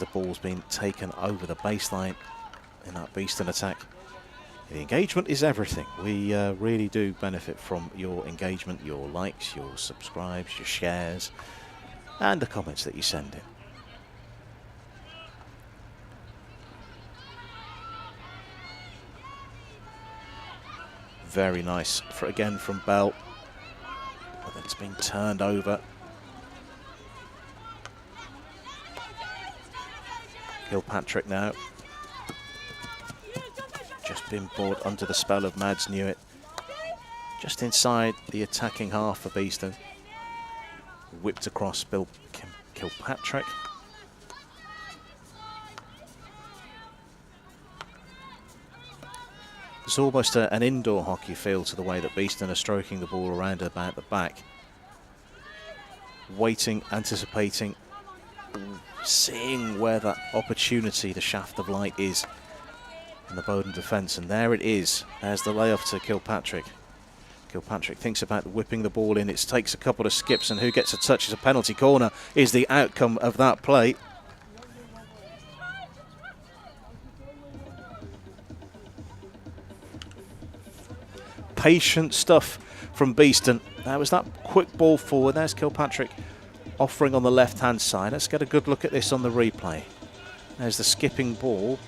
the ball's been taken over the baseline in that Beeston attack. The engagement is everything. We really do benefit from your engagement, your likes, your subscribes, your shares, and the comments that you send in. Very nice, again from Bell. But it's been turned over. Kilpatrick now. Just been brought under the spell of Mads Newitt. Just inside the attacking half for Beeston. Whipped across Bill Kilpatrick. It's almost an indoor hockey feel to the way that Beeston are stroking the ball around about the back. Waiting, anticipating, seeing where that opportunity, the shaft of light is in the Bowdon defence, and there it is. There's the layoff to Kilpatrick. Kilpatrick thinks about whipping the ball in. It takes a couple of skips, and who gets a touch is a penalty corner is the outcome of that play. Patient stuff from Beeston. That was that quick ball forward. There's Kilpatrick offering on the left-hand side. Let's get a good look at this on the replay. There's the skipping ball.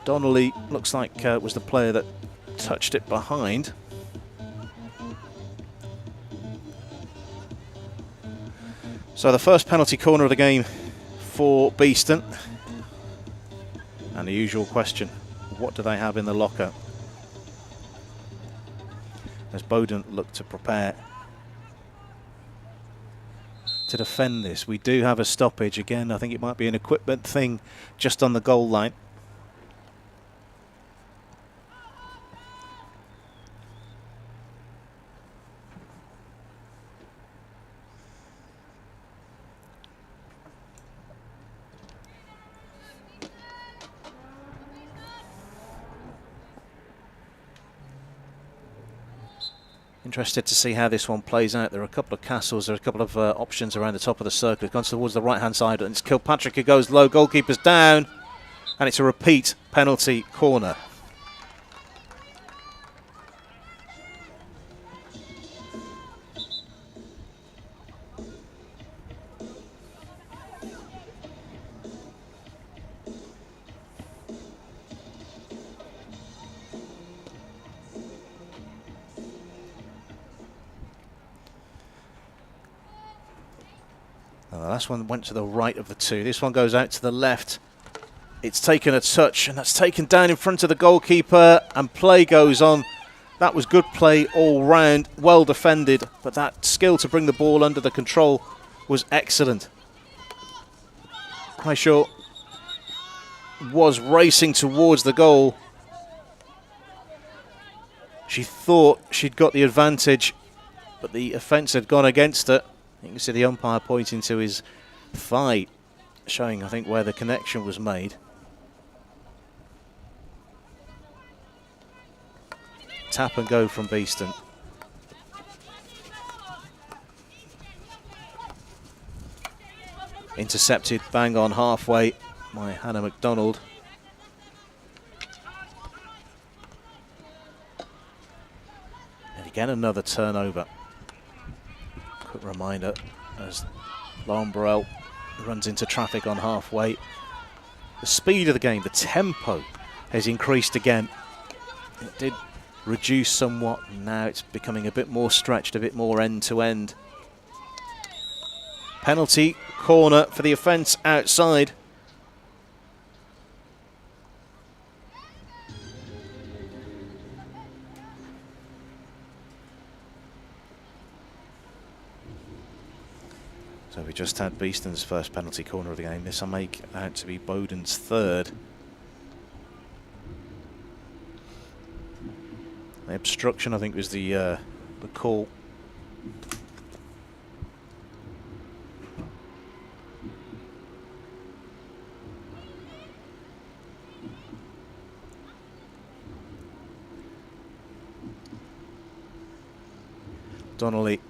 Donnelly looks like was the player that touched it behind. So the first penalty corner of the game for Beeston. And the usual question, What do they have in the locker? As Bowdon look to prepare to defend this. We do have a stoppage again. I think it might be an equipment thing just on the goal line. Interested to see how this one plays out. There are a couple of castles, there are a couple of options around the top of the circle. It's gone towards the right-hand side, and it's Kilpatrick who goes low. Goalkeeper's down, and it's a repeat penalty corner. The last one went to the right of the two. This one goes out to the left. It's taken a touch, and that's taken down in front of the goalkeeper, and play goes on. That was good play all round, well defended, but that skill to bring the ball under the control was excellent. Highshaw was racing towards the goal. She thought she'd got the advantage, but the offence had gone against her. You can see the umpire pointing to his thigh, showing, I think, where the connection was made. Tap and go from Beeston. Intercepted bang on halfway by Hannah MacDonald. And again another turnover. Quick reminder as Lauren Burrell runs into traffic on halfway. The speed of the game, the tempo has increased again. It did reduce somewhat, and now it's becoming a bit more stretched, a bit more end-to-end. Penalty corner for the offence outside. So we just had Beeston's first penalty corner of the game. This will make out to be Bowdon's third. The obstruction, I think, was the call. Donnelly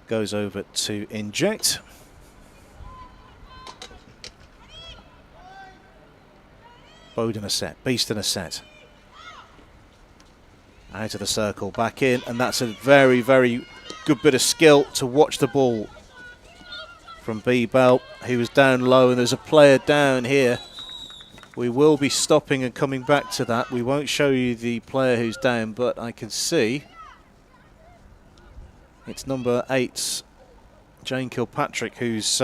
goes over to inject. Bowdon a set, Beeston a set. Out of the circle, back in, and that's a very, very good bit of skill to watch the ball from B. Bell, who was down low, and there's a player down here. We will be stopping and coming back to that. We won't show you the player who's down, but I can see it's number 8, Jane Kilpatrick, who's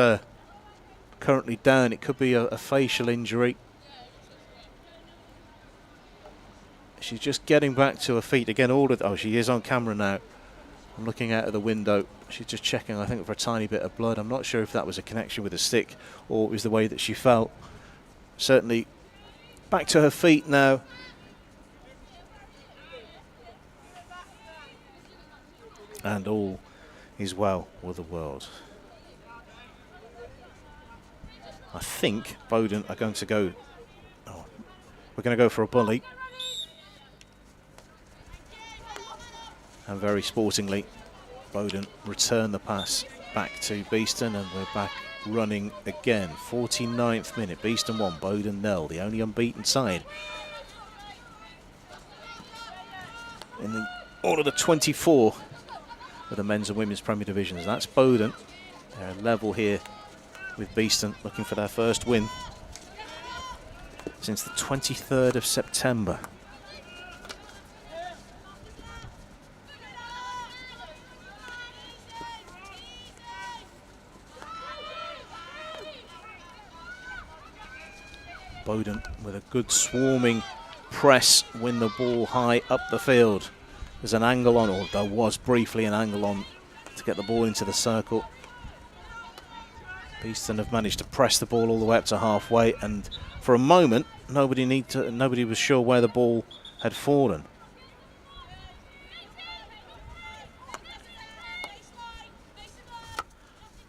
currently down. It could be a facial injury. She's just getting back to her feet again. Oh, she is on camera now. I'm looking out of the window. She's just checking, I think, for a tiny bit of blood. I'm not sure if that was a connection with a stick or it was the way that she felt. Certainly back to her feet now. And all is well with the world. I think Bowdon are going to go. Oh, we're going to go for a bully. And very sportingly, Bowdon return the pass back to Beeston, and we're back running again. 49th minute, Beeston 1, Bowdon 0, the only unbeaten side in all of the 24 of the men's and women's Premier Divisions. That's Bowdon. They're level here with Beeston, looking for their first win since the 23rd of September. Bowdon with a good swarming press, win the ball high up the field. There's an angle on, or there was briefly an angle on to get the ball into the circle. Beeston have managed to press the ball all the way up to halfway, and for a moment nobody was sure where the ball had fallen.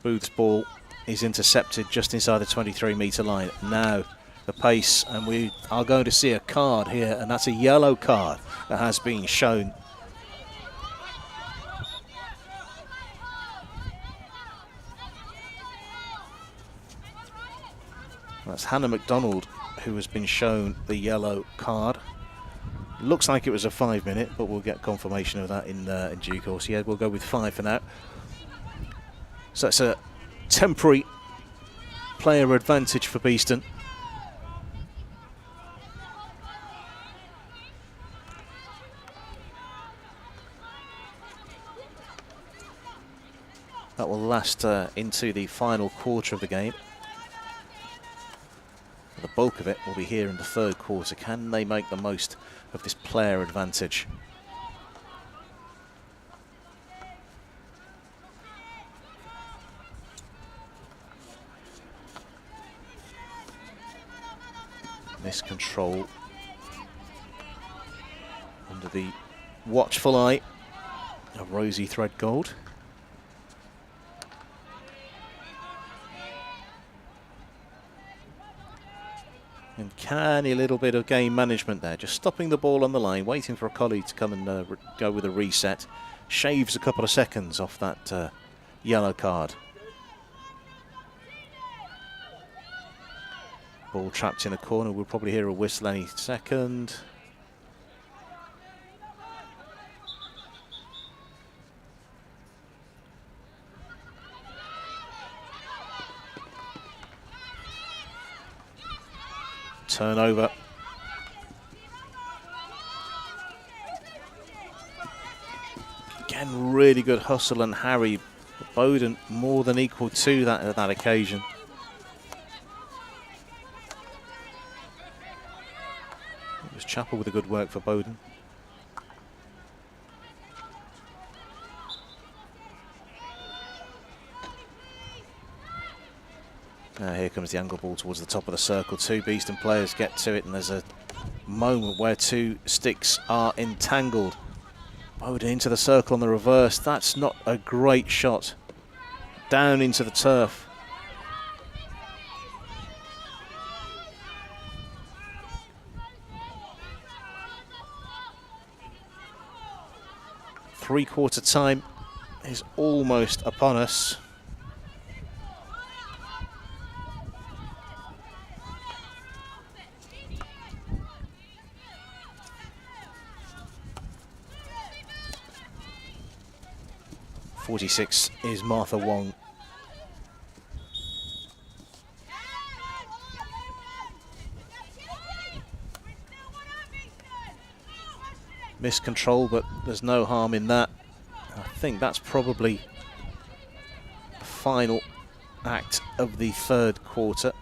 Booth's ball is intercepted just inside the 23-metre line. Now the pace, and we are going to see a card here, and that's a yellow card that has been shown. That's Hannah MacDonald who has been shown the yellow card. Looks like it was a 5-minute, but we'll get confirmation of that in due course. Yeah, we'll go with 5 for now. So it's a temporary player advantage for Beeston. That will last into the final quarter of the game. The bulk of it will be here in the third quarter. Can they make the most of this player advantage? Miscontrol under the watchful eye of Rosie Threadgold. And canny little bit of game management there, just stopping the ball on the line, waiting for a colleague to come and go with a reset. Shaves a couple of seconds off that yellow card. Ball trapped in a corner, we'll probably hear a whistle any second. Turnover. Again, really good hustle and harry. Bowdon more than equal to that at that occasion. It was Chappell with a good work for Bowdon. Here comes the angle ball towards the top of the circle. Two Beeston players get to it, and there's a moment where two sticks are entangled. Bowdon into the circle on the reverse. That's not a great shot. Down into the turf. Three-quarter time is almost upon us. .46 is Martha Wong. Miscontrol, but there's no harm in that. I think that's probably the final act of the third quarter.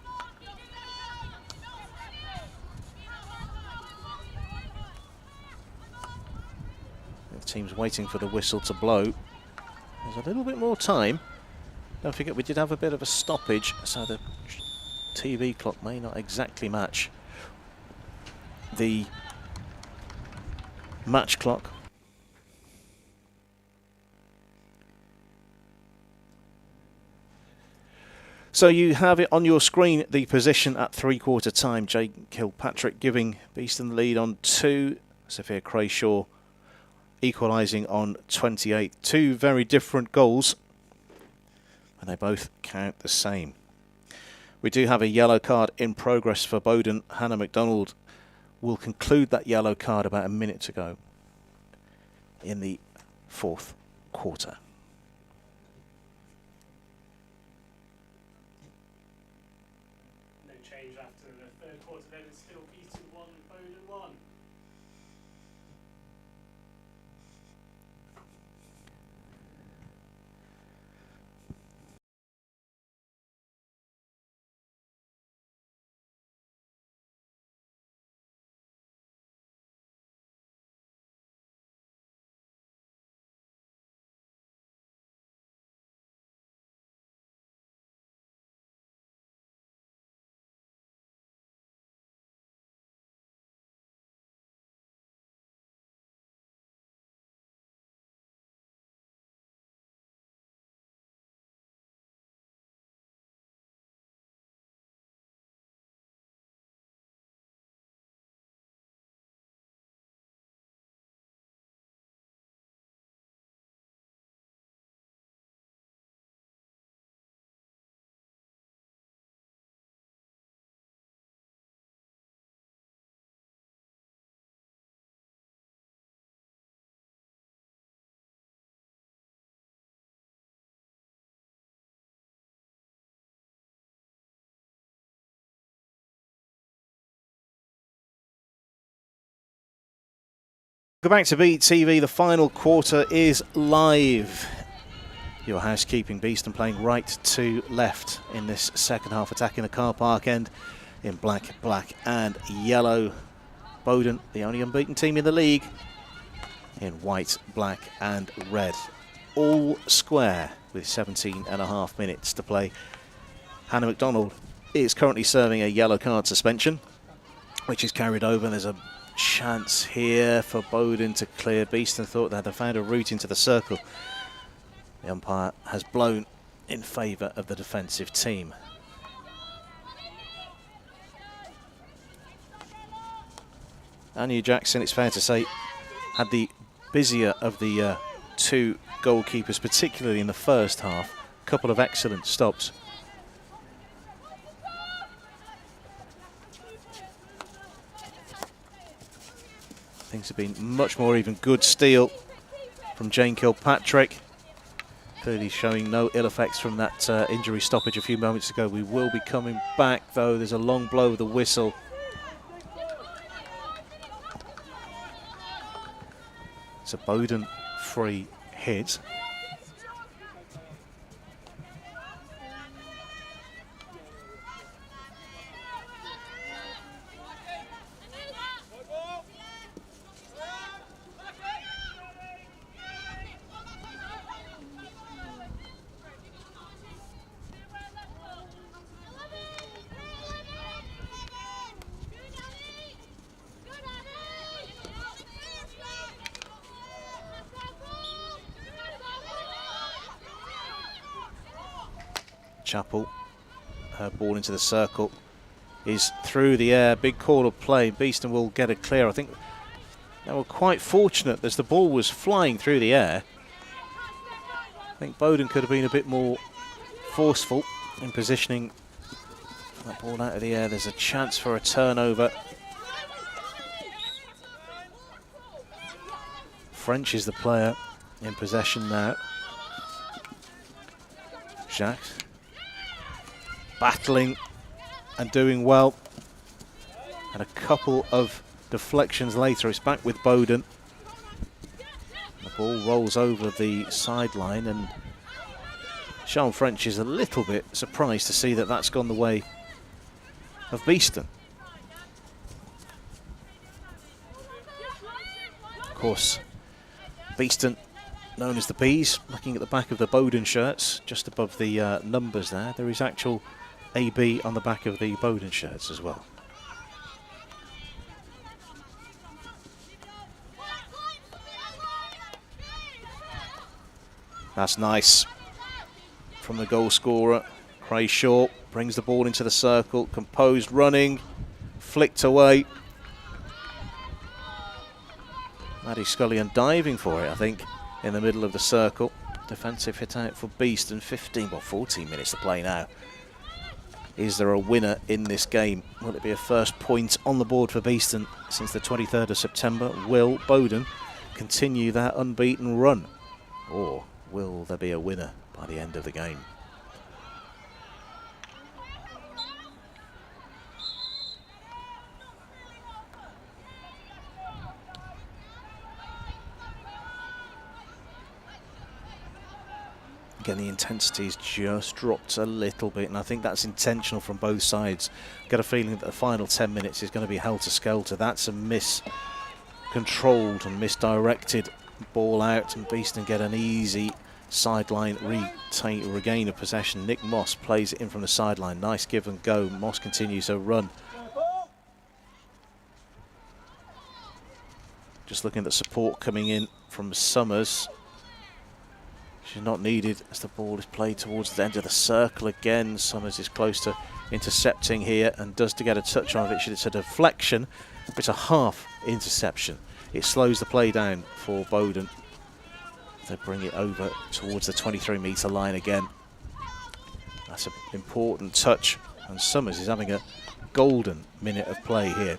The team's waiting for the whistle to blow. There's a little bit more time. Don't forget we did have a bit of a stoppage, so the TV clock may not exactly match the match clock. So you have it on your screen, the position at three-quarter time. Jake Kilpatrick giving Beeston the lead on 2. Sophia Crayshaw equalising on 28. Two very different goals, and they both count the same. We do have a yellow card in progress for Bowdon. Hannah MacDonald will conclude that yellow card about a minute to go in the fourth quarter. No change after the third quarter, then it's still Beeston 1, Bowdon 1. Go back to Beat TV. The final quarter is live. Your housekeeping Beeston playing right to left in this second half, attacking the car park end in black, black and yellow. Bowdon, the only unbeaten team in the league, in white, black and red. All square with 17.5 minutes to play. Hannah McDonald is currently serving a yellow card suspension, which is carried over. There's a chance here for Bowdon to clear. Beeston thought they had found a route into the circle. The umpire has blown in favour of the defensive team. Anya Jackson, it's fair to say, had the busier of the two goalkeepers, particularly in the first half. A couple of excellent stops. Things have been much more even. Good steal from Jane Kilpatrick. Clearly showing no ill effects from that injury stoppage a few moments ago. We will be coming back though. There's a long blow of the whistle. It's a Bowdon free hit. Chappell, her ball into the circle, is through the air. Big call of play. Beeston will get it clear. I think they were quite fortunate as the ball was flying through the air. I think Bowdon could have been a bit more forceful in positioning that ball out of the air. There's a chance for a turnover. French is the player in possession now. Jacques battling and doing well, and a couple of deflections later it's back with Bowdon. The ball rolls over the sideline and Sian French is a little bit surprised to see that that's gone the way of Beeston. Of course, Beeston, known as the Bees, looking at the back of the Bowdon shirts, just above the numbers there is actual AB on the back of the Bowdon shirts as well. That's nice from the goal scorer. Cray Shaw brings the ball into the circle, composed running, flicked away. Maddie Scullion diving for it, I think, in the middle of the circle. Defensive hit out for Beeston. 14 minutes to play now. Is there a winner in this game? Will it be a first point on the board for Beeston since the 23rd of September? Will Bowdon continue that unbeaten run? Or will there be a winner by the end of the game? Again, the intensity's just dropped a little bit, and I think that's intentional from both sides. Got a feeling that the final 10 minutes is going to be helter-skelter. That's a miscontrolled and misdirected ball out, and Beeston get an easy sideline regain of possession. Nick Moss plays it in from the sideline. Nice give and go. Moss continues her run. Just looking at the support coming in from Summers. She's not needed as the ball is played towards the end of the circle again. Summers is close to intercepting here and does to get a touch on it. It's a deflection. It's a half interception. It slows the play down for Bowdon. They bring it over towards the 23-metre line again. That's an important touch, and Summers is having a golden minute of play here.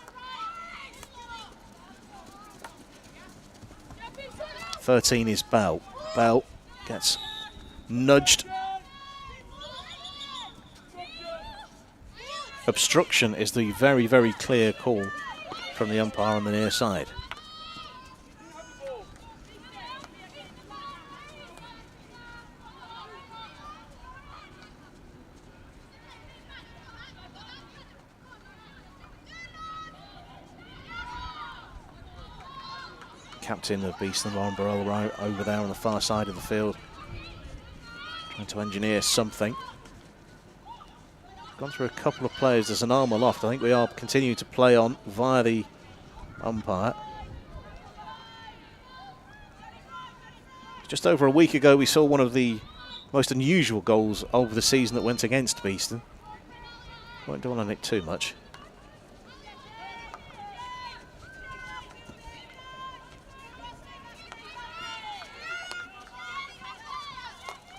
13 is Bell. Bell gets nudged. Obstruction is the very, very clear call from the umpire on the near side. captain of Beeston, Lauren Burrell, right over there on the far side of the field, trying to engineer something. Gone through a couple of players. There's an arm aloft. I think we are continuing to play on via the umpire. Just over a week ago, we saw one of the most unusual goals of the season that went against Beeston. Won't dwell on it too much.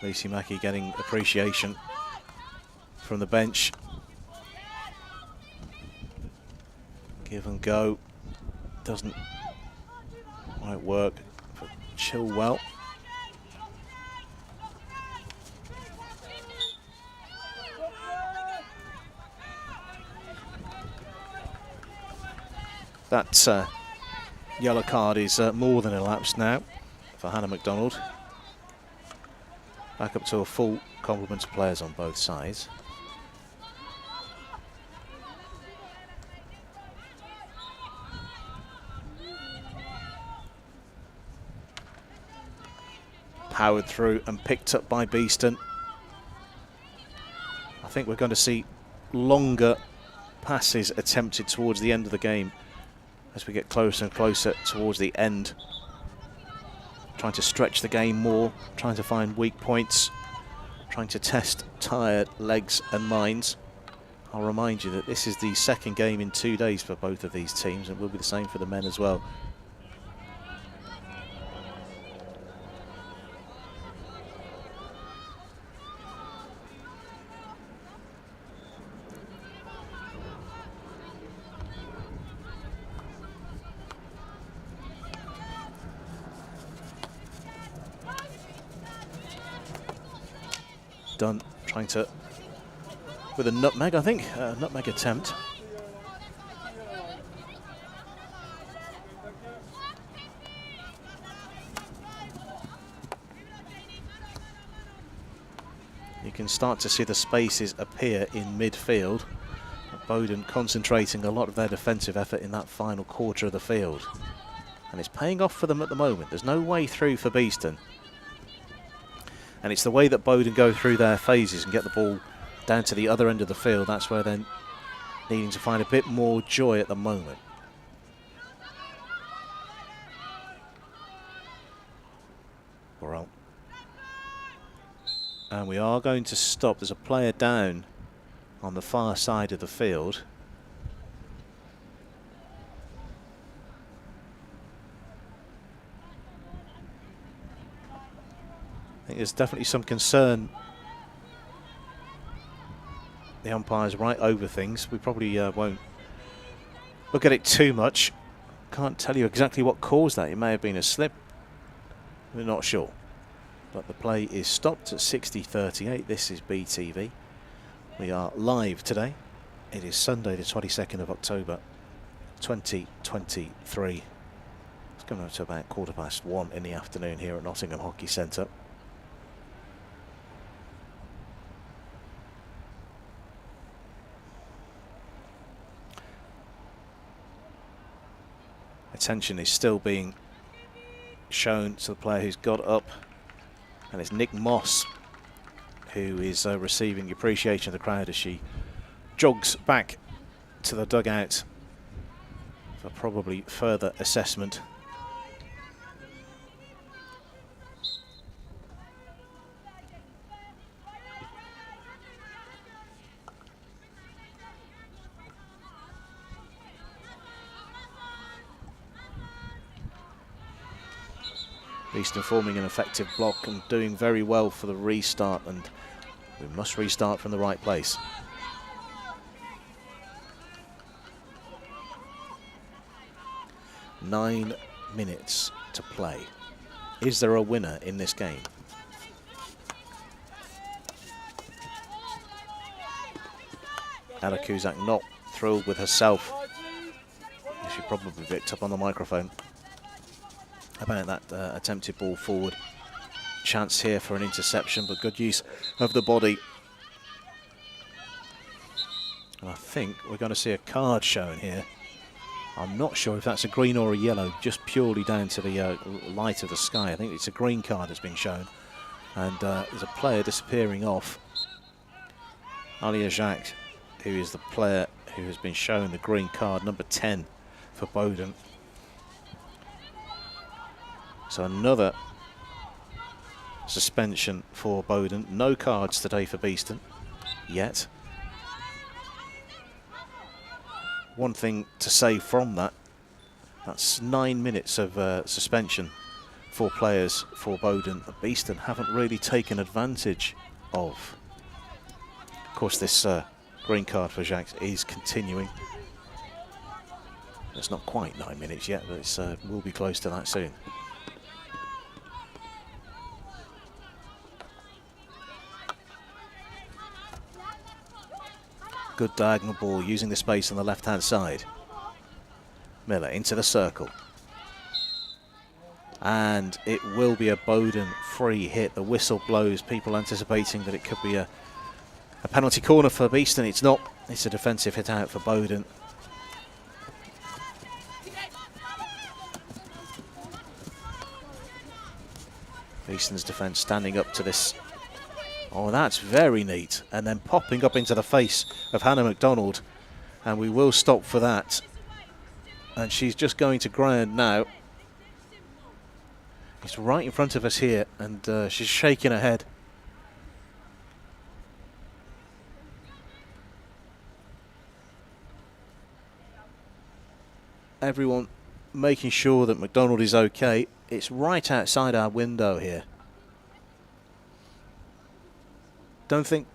Lucy Mackey getting appreciation from the bench. Give and go. Doesn't quite work for Chilwell. That yellow card is more than elapsed now for Hannah MacDonald. Back up to a full complement of players on both sides. Powered through and picked up by Beeston. I think we're going to see longer passes attempted towards the end of the game as we get closer and closer towards the end. Trying to stretch the game more, trying to find weak points, trying to test tired legs and minds. I'll remind you that this is the second game in 2 days for both of these teams, and will be the same for the men as well. Dunn trying to, with a nutmeg, I think, nutmeg attempt. You can start to see the spaces appear in midfield. Bowdon concentrating a lot of their defensive effort in that final quarter of the field. And it's paying off for them at the moment. There's no way through for Beeston. And it's the way that Bowdon go through their phases and get the ball down to the other end of the field. That's where they're needing to find a bit more joy at the moment. Burrell. And we are going to stop. There's a player down on the far side of the field. I think there's definitely some concern. The umpire's right over things. We probably won't look at it too much. Can't tell you exactly what caused that. It may have been a slip. We're not sure. But the play is stopped at 60:38. This is BTV. We are live today. It is Sunday the 22nd of October 2023. It's coming up to about 1:15 in the afternoon here at Nottingham Hockey Centre. Attention is still being shown to the player who's got up, and it's Nick Moss who is receiving the appreciation of the crowd as she jogs back to the dugout for probably further assessment. Beeston forming an effective block and doing very well for the restart, and we must restart from the right place. Nine minutes to play. Is there a winner in this game? Anna Cusack not thrilled with herself. She probably picked up on the microphone about that attempted ball forward. Chance here for an interception, but good use of the body. And I think we're going to see a card shown here. I'm not sure if that's a green or a yellow, just purely down to the light of the sky. I think it's a green card that's been shown. And there's a player disappearing off. Alia Jacques, who is the player who has been shown the green card, number 10 for Bowdon. So another suspension for Bowdon. No cards today for Beeston yet. One thing to say from that, that's 9 minutes of suspension for players for Bowdon that Beeston haven't really taken advantage of. Of course, this green card for Jacques is continuing. It's not quite 9 minutes yet, but it's will be close to that soon. Good diagonal ball using the space on the left-hand side. Miller into the circle. And it will be a Bowdon free hit. The whistle blows, people anticipating that it could be a penalty corner for Beeston. It's not. It's a defensive hit out for Bowdon. Beeston's defence standing up to this. Oh, that's very neat. And then popping up into the face of Hannah MacDonald. And we will stop for that. And she's just going to ground now. It's right in front of us here, and she's shaking her head. Everyone making sure that MacDonald is okay. It's right outside our window here. Don't think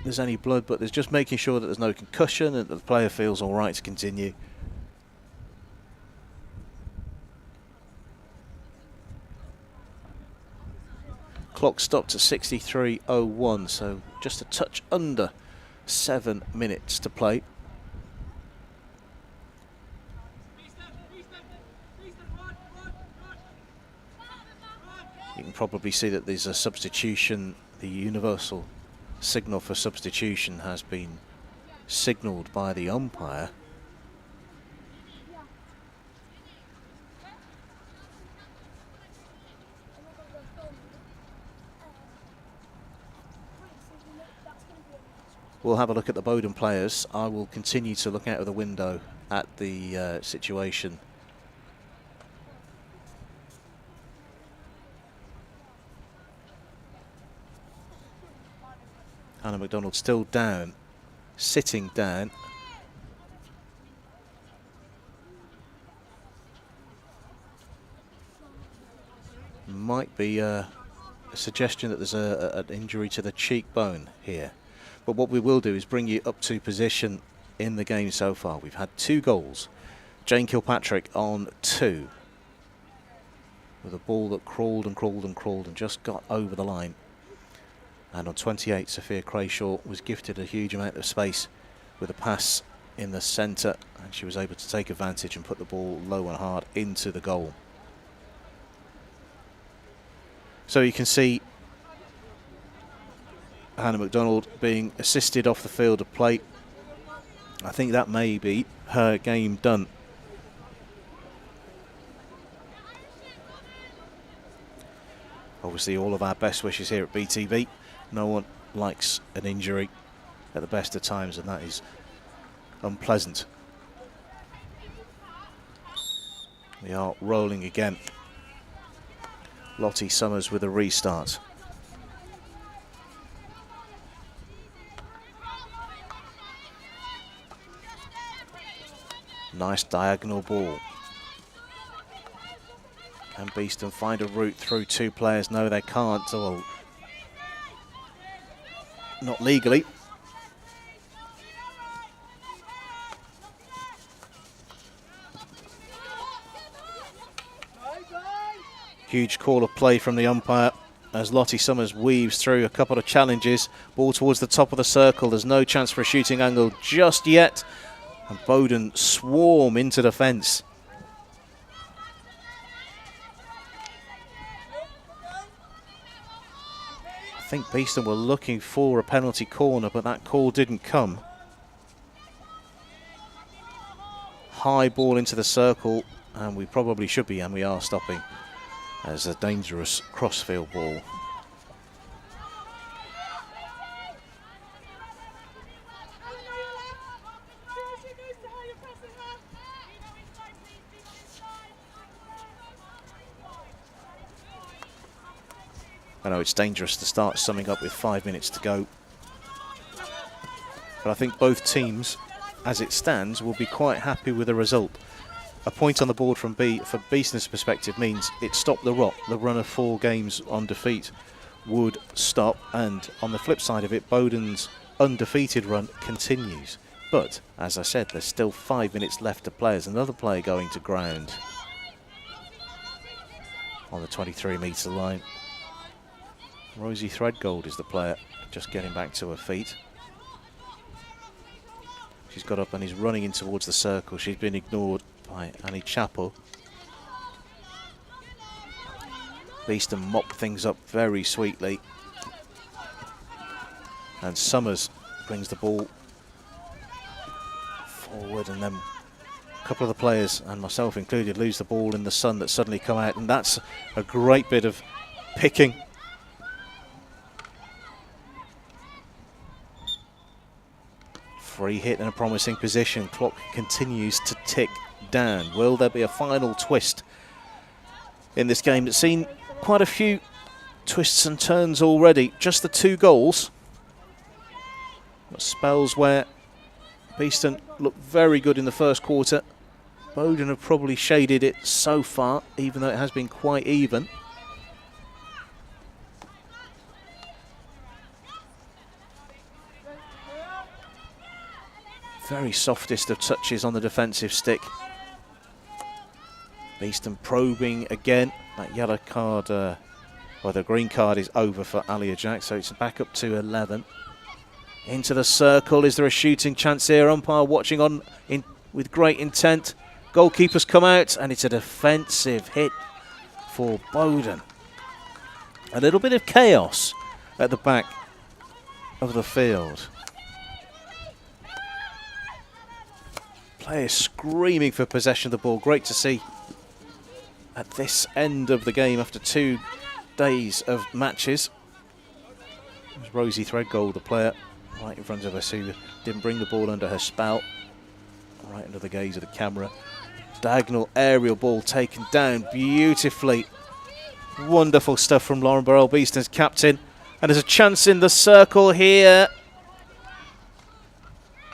there's any blood, but there's just making sure that there's no concussion and that the player feels all right to continue. Clock stopped at 63:01, so just a touch under 7 minutes to play. You can probably see that there's a substitution. The universal signal for substitution has been signalled by the umpire. We'll have a look at the Bowdon players. I will continue to look out of the window at the situation. Hannah MacDonald still down, sitting down. Might be a suggestion that there's an injury to the cheekbone here. But what we will do is bring you up to position in the game so far. We've had 2 goals. Jane Kilpatrick on 2. With a ball that crawled and crawled and crawled and just got over the line. And on 28, Sophia Crayshaw was gifted a huge amount of space with a pass in the centre, and she was able to take advantage and put the ball low and hard into the goal. So you can see Hannah MacDonald being assisted off the field of play. I think that may be her game done. Obviously, all of our best wishes here at BTV. No one likes an injury at the best of times, and that is unpleasant. We are rolling again. Lottie Summers with a restart. Nice diagonal ball. Can Beeston find a route through 2 players? No, they can't. Well, not legally. Huge call of play from the umpire as Lottie Summers weaves through a couple of challenges. Ball towards the top of the circle. There's no chance for a shooting angle just yet. And Bowdon swarm into the fence. I think Beeston were looking for a penalty corner, but that call didn't come. high ball into the circle, and we probably should be, and we are stopping as a dangerous crossfield ball. I know it's dangerous to start summing up with 5 minutes to go, but I think both teams, as it stands, will be quite happy with the result. A point on the board from for Beeston's perspective means it stopped the rot. The run of 4 games on defeat would stop, and on the flip side of it, Bowdon's undefeated run continues. But, as I said, there's still 5 minutes left to play. There's another player going to ground on the 23-metre line. Rosie Threadgold is the player, just getting back to her feet. She's got up and is running in towards the circle. She's been ignored by Annie Chappell. Beeston mopped things up very sweetly. And Summers brings the ball forward, and then a couple of the players, and myself included, lose the ball in the sun that suddenly come out, and that's a great bit of picking. Free hit in a promising position. Clock continues to tick down. Will there be a final twist in this game? It's seen quite a few twists and turns already. Just the 2 goals. Spells where Beeston looked very good in the first quarter. Bowdon have probably shaded it so far, even though it has been quite even. Very softest of touches on the defensive stick. Beeston probing again. That yellow card, well, the green card is over for Alia Jack, so it's back up to 11. Into the circle. Is there a shooting chance here? Umpire watching on with great intent. Goalkeepers come out, and it's a defensive hit for Bowdon. A little bit of chaos at the back of the field. Players screaming for possession of the ball. Great to see at this end of the game after 2 days of matches. There's Rosie Threadgold, the player right in front of us, who didn't bring the ball under her spout. Right under the gaze of the camera. Diagonal aerial ball taken down beautifully. Wonderful stuff from Lauren Burrell, Beeston's captain. And there's a chance in the circle here.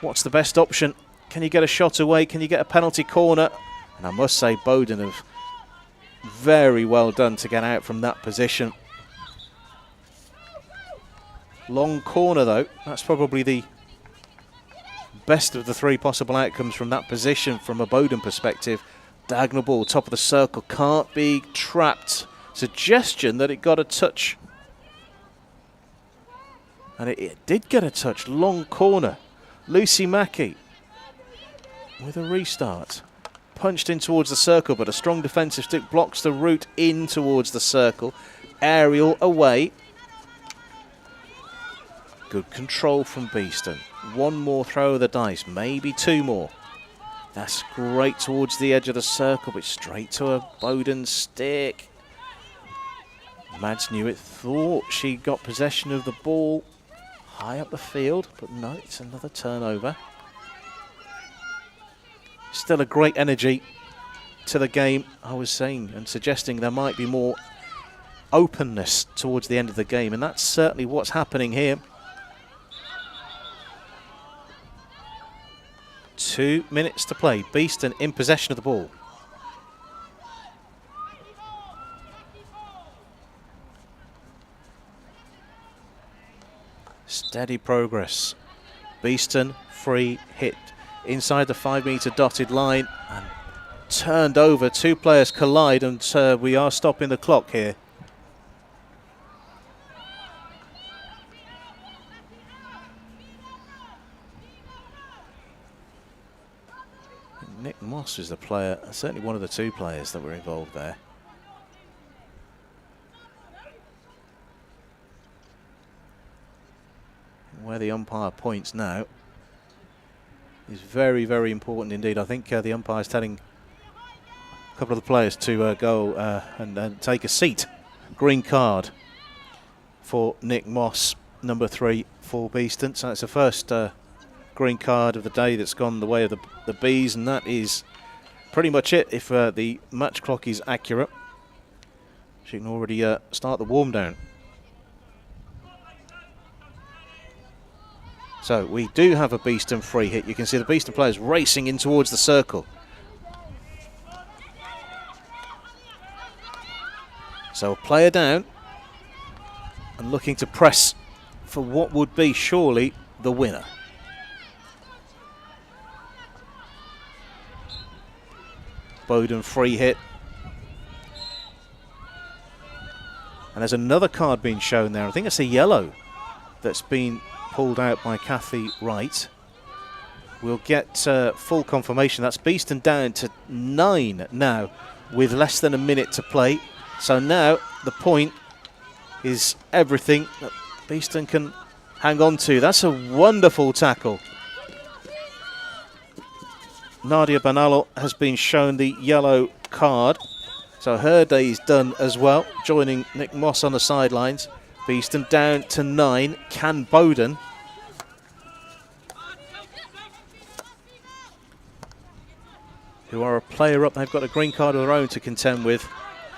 What's the best option? Can you get a shot away? Can you get a penalty corner? And I must say, Bowdon have very well done to get out from that position. Long corner, though. That's probably the best of the 3 possible outcomes from that position from a Bowdon perspective. Diagonal ball, top of the circle, can't be trapped. Suggestion that it got a touch. And it did get a touch. Long corner. Lucy Mackey with a restart. Punched in towards the circle, but a strong defensive stick blocks the route in towards the circle. Aerial away. Good control from Beeston. 1 more throw of the dice, maybe 2 more. That's great towards the edge of the circle, but straight to a Bowdon stick. Mads knew it, thought she got possession of the ball high up the field, but no, it's another turnover. Still a great energy to the game, I was saying, and suggesting there might be more openness towards the end of the game, and that's certainly what's happening here. 2 minutes to play. Beeston in possession of the ball. Steady progress. Beeston free hit inside the 5-metre dotted line and turned over. 2 players collide, and we are stopping the clock here. Nick Moss is the player, certainly one of the 2 players that were involved there. Where the umpire points now is very, very important indeed. I think the umpire's telling a couple of the players to go and take a seat. Green card for Nick Moss, number 3 for Beeston. So it's the first green card of the day that's gone the way of the Bees, and that is pretty much it if the match clock is accurate. She can already start the warm down. So we do have a Beeston free hit. You can see the Beeston players racing in towards the circle. So a player down and looking to press for what would be surely the winner. Bowdon free hit. And there's another card being shown there. I think it's a yellow that's been pulled out by Kathy Wright. We'll get full confirmation. That's Beeston down to 9 now with less than a minute to play. So now the point is everything that Beeston can hang on to. That's a wonderful tackle. Nadia Banalo has been shown the yellow card. So her day's done as well, joining Nick Moss on the sidelines. Beeston down to 9. Can Bowdon? Who are a player up. They've got a green card of their own to contend with.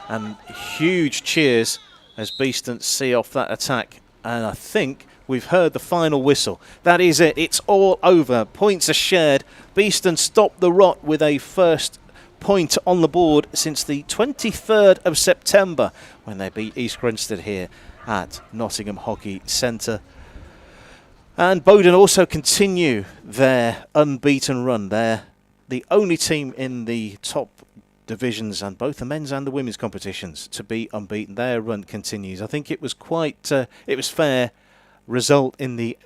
And huge cheers as Beeston see off that attack. And I think we've heard the final whistle. That is it. It's all over. Points are shared. Beeston stopped the rot with a first point on the board since the 23rd of September when they beat East Grinstead here at Nottingham Hockey Centre. And Bowdon also continue their unbeaten run. They're the only team in the top divisions and both the men's and the women's competitions to be unbeaten. Their run continues. I think it was quite it was fair result in the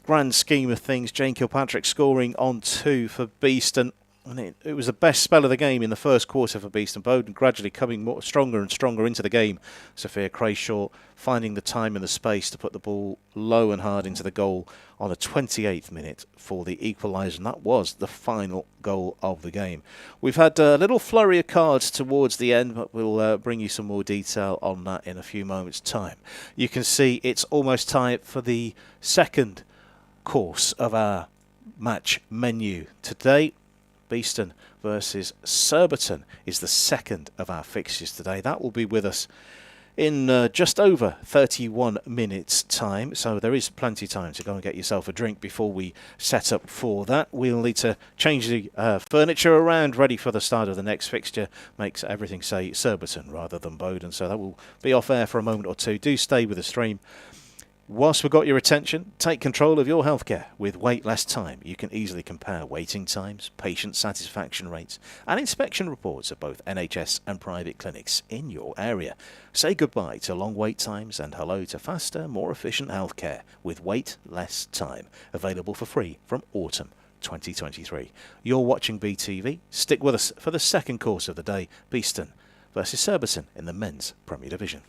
grand scheme of things. Jane Kilpatrick scoring on 2 for Beeston. And it was the best spell of the game in the first quarter for Beeston. Bowdon gradually coming more stronger and stronger into the game. Sophia Crayshaw finding the time and the space to put the ball low and hard into the goal on the 28th minute for the equaliser. And that was the final goal of the game. We've had a little flurry of cards towards the end, but we'll bring you some more detail on that in a few moments' time. You can see it's almost time for the second course of our match menu today. Beeston versus Surbiton is the second of our fixtures today. That will be with us in just over 31 minutes time, so there is plenty of time to go and get yourself a drink before we set up for that. We'll need to change the furniture around ready for the start of the next fixture. Makes everything say Surbiton rather than Bowdon, so that will be off air for a moment or two. Do stay with the stream. Whilst we've got your attention, take control of your healthcare with Wait Less Time. You can easily compare waiting times, patient satisfaction rates and inspection reports of both NHS and private clinics in your area. Say goodbye to long wait times and hello to faster, more efficient healthcare with Wait Less Time. Available for free from autumn 2023. You're watching BTV. Stick with us for the second course of the day. Beeston versus Surbiton in the Men's Premier Division.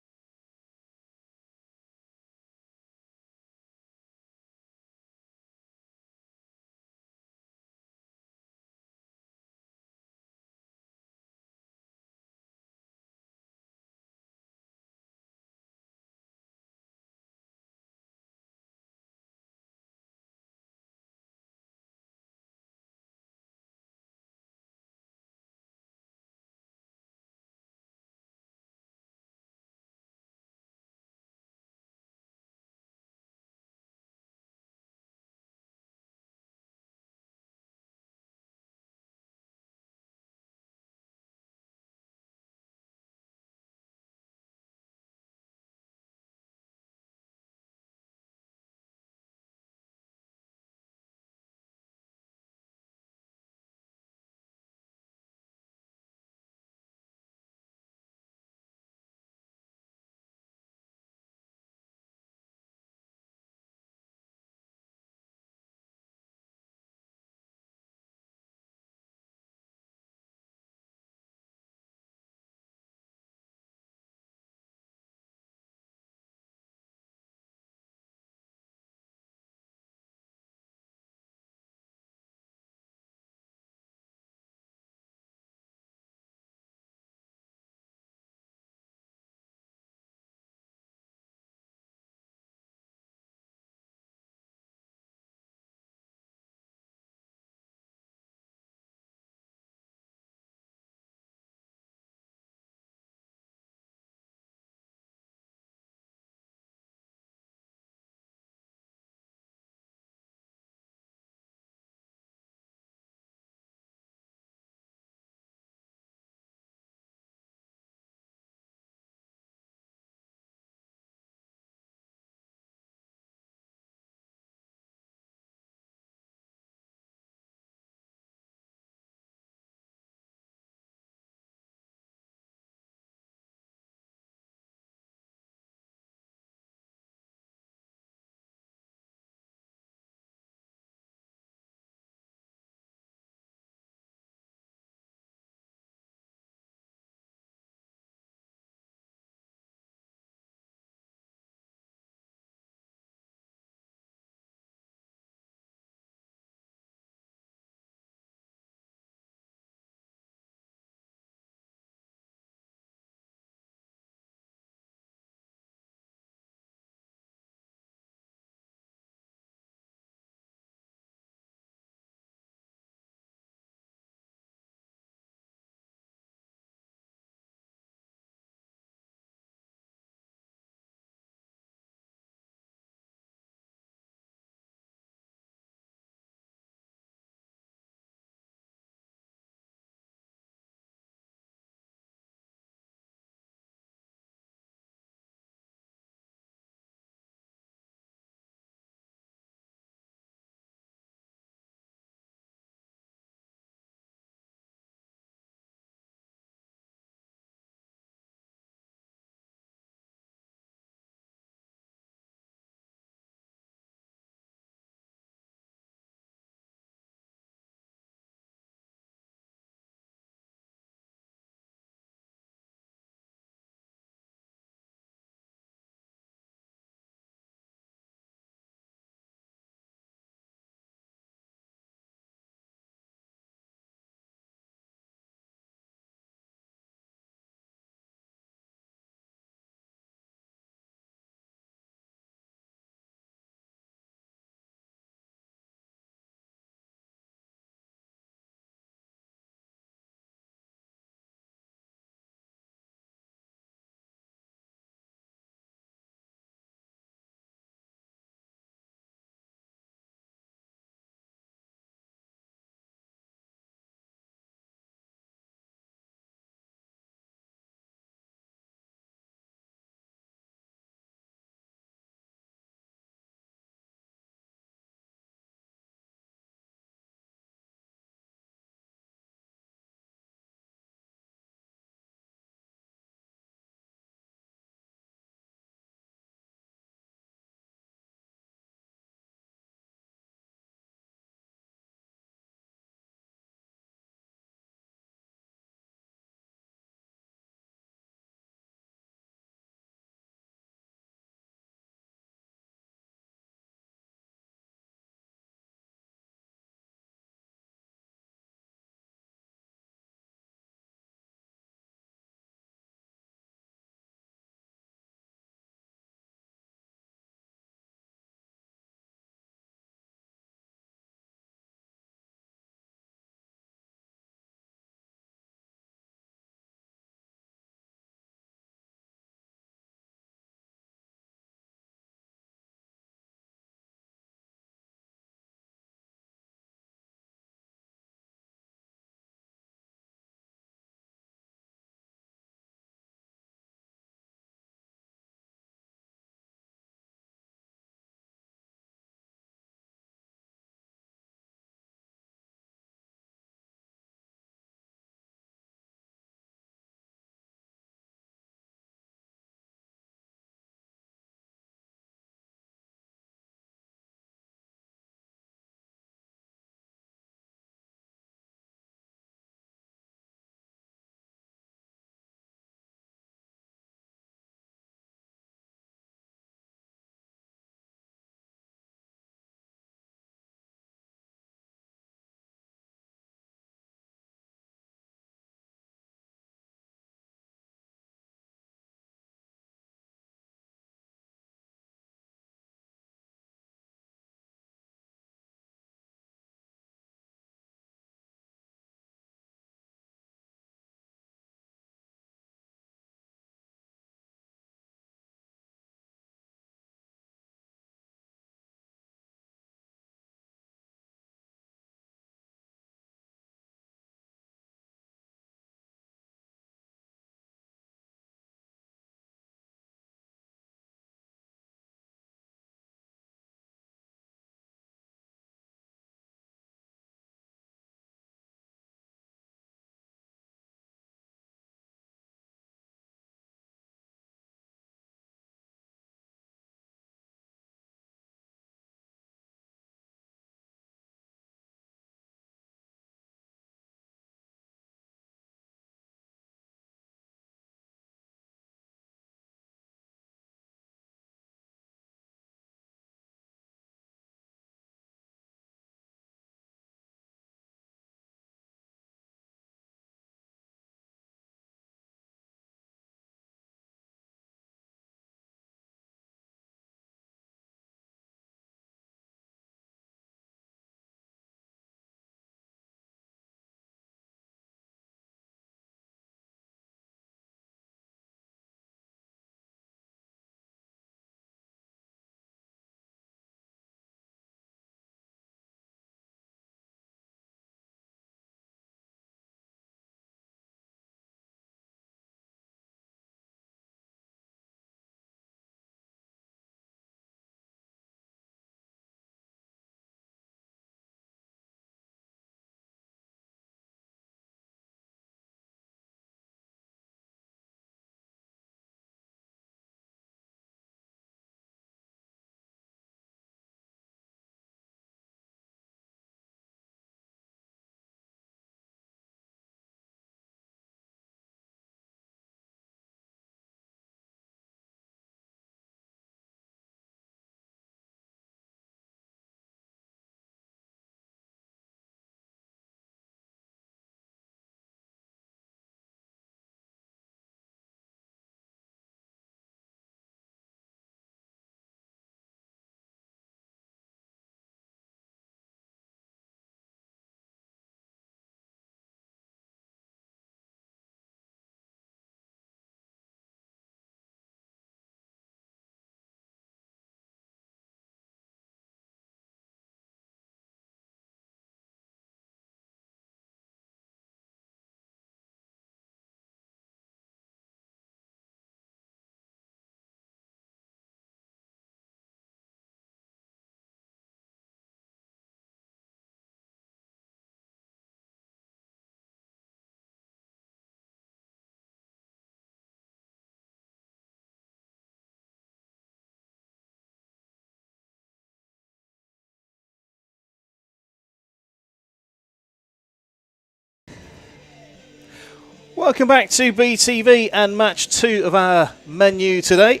Welcome back to BTV and match 2 of our menu today.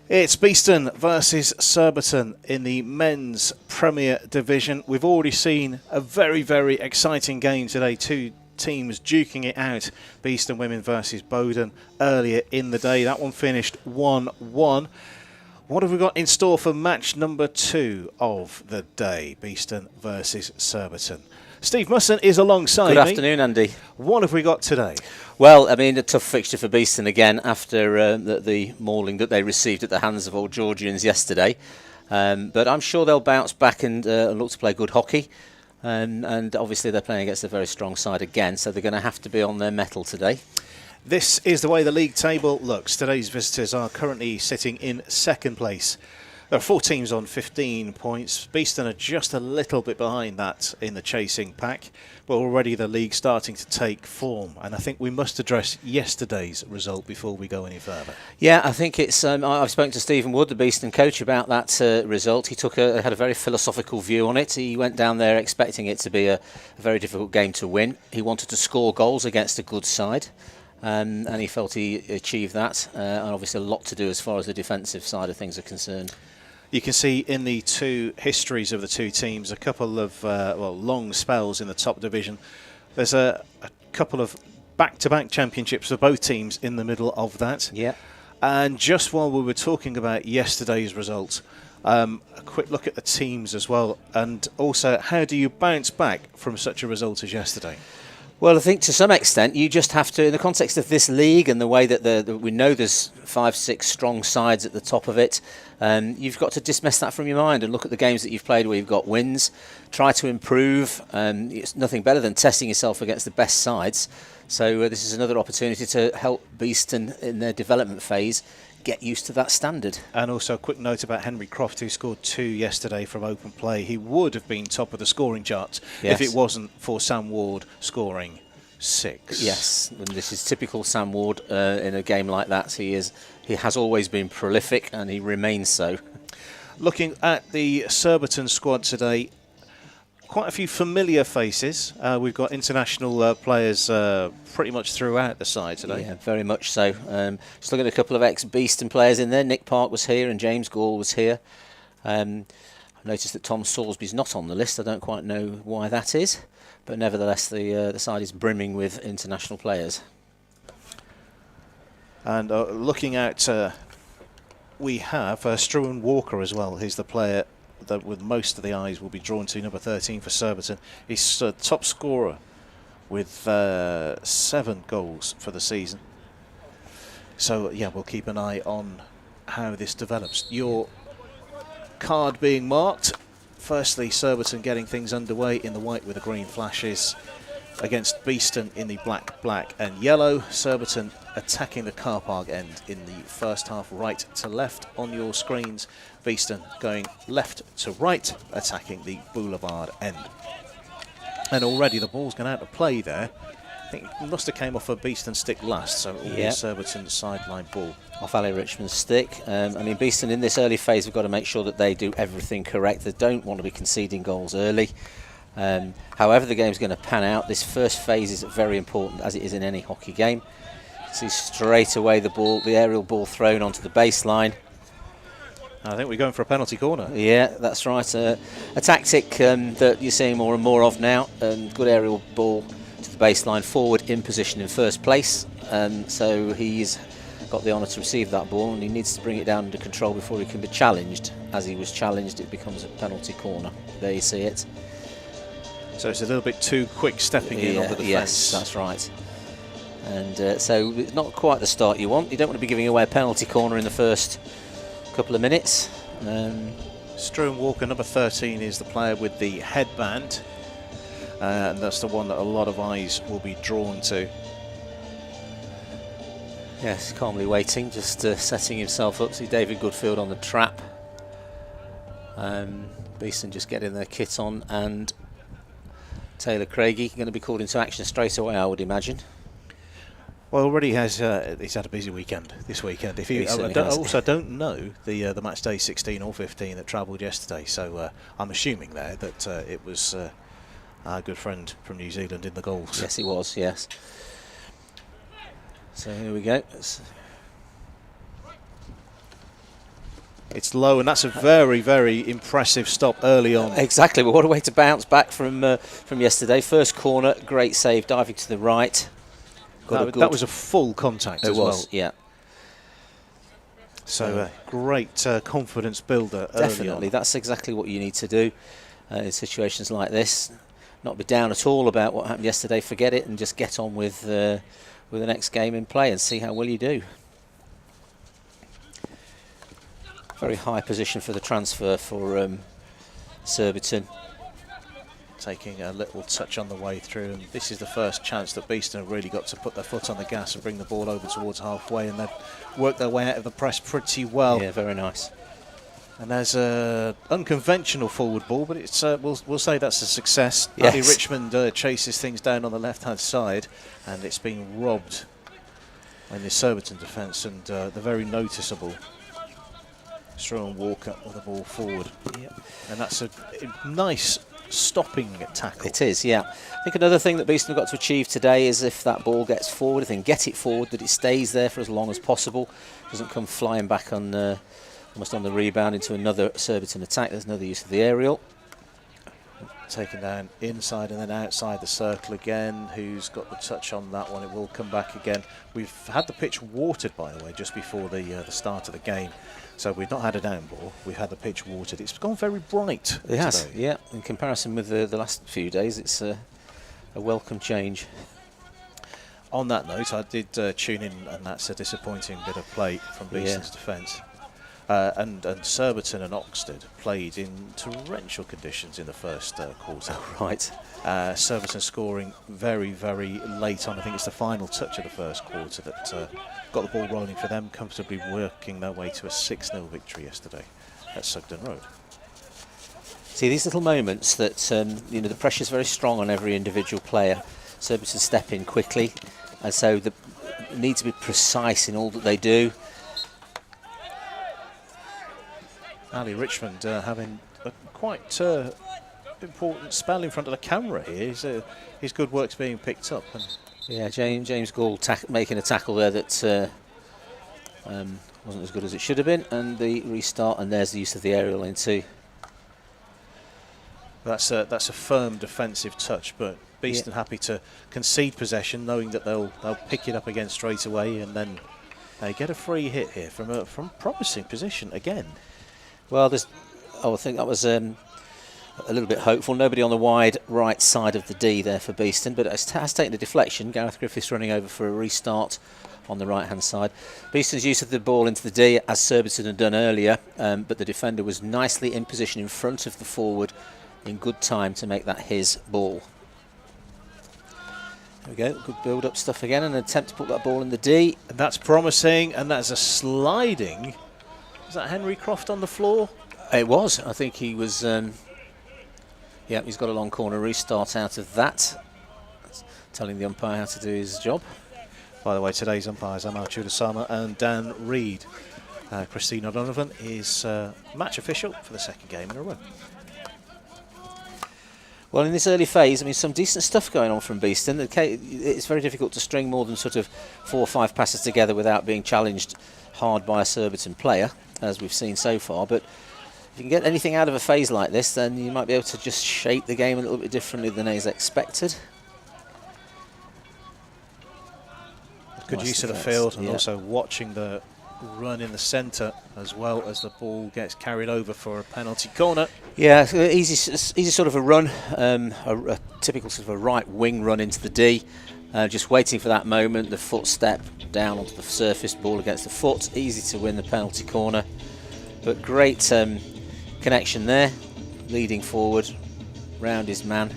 It's Beeston versus Surbiton in the men's Premier Division. We've already seen a very, very exciting game today. 2 teams duking it out. Beeston women versus Bowdon earlier in the day. That one finished 1-1. What have we got in store for match number 2 of the day? Beeston versus Surbiton. Steve Musson is alongside me. Good afternoon, Andy. What have we got today? Well, I mean, a tough fixture for Beeston again after the mauling that they received at the hands of Old Georgians yesterday. But I'm sure they'll bounce back and look to play good hockey. And obviously they're playing against a very strong side again, so they're going to have to be on their mettle today. This is the way the league table looks. Today's visitors are currently sitting in second place. There are 4 teams on 15 points. Beeston are just a little bit behind that in the chasing pack, but already the league's starting to take form. And I think we must address yesterday's result before we go any further. Yeah, I think it's. I've spoken to Stephen Wood, the Beeston coach, about that result. He had a very philosophical view on it. He went down there expecting it to be a very difficult game to win. He wanted to score goals against a good side. And he felt he achieved that. And obviously a lot to do as far as the defensive side of things are concerned. You can see in the 2 histories of the 2 teams a couple of long spells in the top division. There's a couple of back-to-back championships for both teams in the middle of that. Yeah. And just while we were talking about yesterday's result, a quick look at the teams as well, and also how do you bounce back from such a result as yesterday? Well, I think to some extent you just have to, in the context of this league and the way that we know there's 5-6 strong sides at the top of it, you've got to dismiss that from your mind and look at the games that you've played where you've got wins, try to improve. It's nothing better than testing yourself against the best sides. So this is another opportunity to help Beeston in their development phase get used to that standard. And also a quick note about Henry Croft, who scored 2 yesterday from open play. He would have been top of the scoring charts if it wasn't for Sam Ward scoring 6. Yes, and this is typical Sam Ward in a game like that. He has always been prolific and he remains so. Looking at the Surbiton squad today, quite a few familiar faces. We've got international players pretty much throughout the side today. Yeah, very much so. Just looking at a couple of ex-Beeston players in there. Nick Park was here and James Gall was here. I've noticed that Tom Salisbury's not on the list. I don't quite know why that is. But nevertheless, the side is brimming with international players. And looking at, we have Struan Walker as well. He's the player that with most of the eyes will be drawn to, number 13 for Surbiton. He's top scorer with 7 goals for the season. So yeah, we'll keep an eye on how this develops. Your card being marked. Firstly, Surbiton getting things underway in the white with the green flashes against Beeston in the black and yellow. Surbiton attacking the car park end in the first half, right to left on your screens. Beeston going left to right, attacking the boulevard end. And already the ball's gone out of play there. I think it must have came off a Beeston stick last, so all Surbiton's sideline ball. Off Ali Richmond's stick. I mean, Beeston in this early phase, we've got to make sure that they do everything correct. They don't want to be conceding goals early. However the game's going to pan out, this first phase is very important, as it is in any hockey game. You see straight away the aerial ball thrown onto the baseline. I think we're going for a penalty corner. Yeah, that's right. A tactic that you're seeing more and more of now. Good aerial ball to the baseline, forward in position in first place. So he's got the honour to receive that ball, and he needs to bring it down under control before he can be challenged. As he was challenged, it becomes a penalty corner. There you see it. So it's a little bit too quick stepping in on the defence. Yes, that's right. And so it's not quite the start you want. You don't want to be giving away a penalty corner in the first couple of minutes. Struan Walker, number 13, is the player with the headband. And that's the one that a lot of eyes will be drawn to. Yes, calmly waiting, just setting himself up. See David Goodfield on the trap. Beeston just getting their kit on, and Taylor Craigie going to be called into action straight away, I would imagine. Well, already he's had a busy weekend this weekend. I don't know the match day 16 or 15 that travelled yesterday, so I'm assuming there that it was our good friend from New Zealand in the goals. Yes, he was, yes. So here we go. It's low, and that's a very, very impressive stop early on. Exactly. Well, what a way to bounce back from yesterday. First corner, great save, diving to the right. That was a full contact as well. Yeah. So great confidence builder Definitely. early on. That's exactly what you need to do in situations like this. Not be down at all about what happened yesterday. Forget it and just get on with the next game in play and see how well you do. Very high position for the transfer for Surbiton. Taking a little touch on the way through, and this is the first chance that Beeston have really got to put their foot on the gas and bring the ball over towards halfway, and they've worked their way out of the press pretty well. Yeah, very nice. And there's a unconventional forward ball, but it's we'll say that's a success. Yes. Ali Richmond chases things down on the left-hand side, and it's been robbed in the Surbiton defence, and the very noticeable Straw and Walker with the ball forward. Yep. And that's a nice stopping tackle. It is, yeah. I think another thing that Beeston have got to achieve today is if that ball gets forward, if they can get it forward, that it stays there for as long as possible, doesn't come flying back on almost on the rebound into another Surbiton attack. There's another use of the aerial. Taken down inside and then outside the circle again. Who's got the touch on that one? It will come back again. We've had the pitch watered, by the way, just before the start of the game. So we've not had a down ball. We've had the pitch watered. It's gone very bright. It has, today. yeah. In comparison with the last few days, it's a welcome change. On that note, I did tune in, and that's a disappointing bit of play from Beeston's defence. And Surbiton and Oxted played in torrential conditions in the first quarter. Right. Surbiton scoring very, very late on. I think it's the final touch of the first quarter that got the ball rolling for them, comfortably working their way to a 6-0 victory yesterday at Sugden Road. See, these little moments that, the pressure's very strong on every individual player. Surbiton step in quickly, and so they need to be precise in all that they do. Ali Richmond having a quite important spell in front of the camera here. His good work's being picked up. And yeah, James Gould making a tackle there that wasn't as good as it should have been, and the restart, and there's the use of the aerial in too. that's a firm defensive touch, but Beeston happy to concede possession, knowing that they'll pick it up again straight away, and then they get a free hit here from promising position again. Well, I think that was a little bit hopeful. Nobody on the wide right side of the D there for Beeston, but it has taken a deflection. Gareth Griffiths running over for a restart on the right-hand side. Beeston's use of the ball into the D, as Surbiton had done earlier, but the defender was nicely in position in front of the forward in good time to make that his ball. There we go, good build-up stuff again, and an attempt to put that ball in the D. And that's promising, and that's a sliding. Is that Henry Croft on the floor? It was. I think he was. Yeah, he's got a long corner restart out of that. That's telling the umpire how to do his job. By the way, today's umpires are Amal Chudasama and Dan Reed. Christine O'Donovan is match official for the second game in a row. Well, in this early phase, I mean, some decent stuff going on from Beeston. It's very difficult to string more than sort of 4 or 5 passes together without being challenged hard by a Surbiton player, as we've seen so far. But if you can get anything out of a phase like this, then you might be able to just shape the game a little bit differently than is expected. Good use of the field, and also watching the run in the centre as well as the ball gets carried over for a penalty corner. Yeah, easy sort of a run, a typical sort of a right wing run into the D. Just waiting for that moment, the footstep down onto the surface, ball against the foot, easy to win the penalty corner. But great connection there, leading forward, round his man,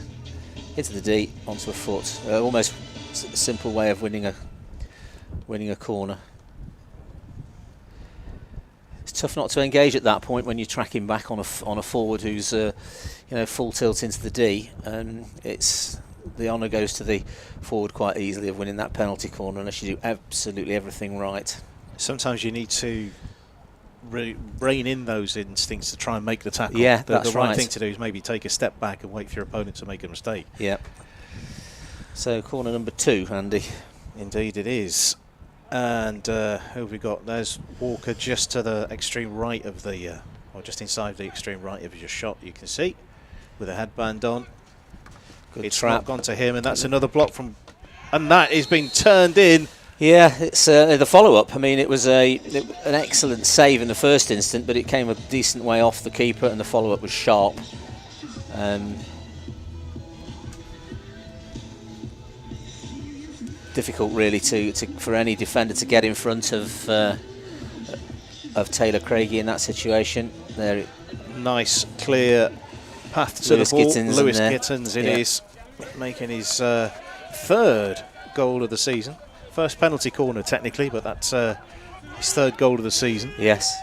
into the D, onto a foot. Almost a simple way of winning a corner. It's tough not to engage at that point when you're tracking back on a forward who's full tilt into the D, and the honour goes to the forward quite easily of winning that penalty corner unless you do absolutely everything right. Sometimes you need to rein in those instincts to try and make the tackle. Yeah, the that's right right. thing to do is maybe take a step back and wait for your opponent to make a mistake. Yeah. So corner number 2, Andy. Indeed it is. And who have we got? There's Walker just to the extreme right of the, or just inside the extreme right of your shot, you can see, with a headband on. Good It's trap. not gone to him, and that's another block from, and that is being turned in. Yeah, it's the follow-up. I mean, it was an excellent save in the first instant, but it came a decent way off the keeper, and the follow-up was sharp. Difficult, really, for any defender to get in front of Taylor Craigie in that situation. There, Nice, clear path to Lewis the ball. Gittins Lewis in there. Gittins, it is, making his third goal of the season. First penalty corner, technically, but that's his third goal of the season. Yes.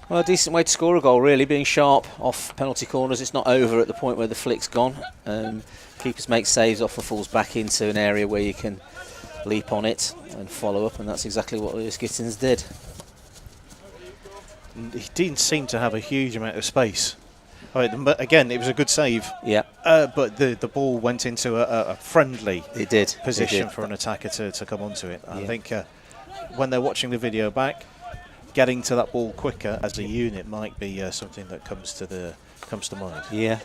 Well, a decent way to score a goal, really, being sharp off penalty corners. It's not over at the point where the flick's gone. Keepers make saves, often falls back into an area where you can leap on it and follow up, and that's exactly what Lewis Gittins did. He didn't seem to have a huge amount of space. But again, it was a good save. Yeah. But the ball went into a friendly position for an attacker to come onto it. I think when they're watching the video back, getting to that ball quicker as a unit might be something that comes to mind. Yeah.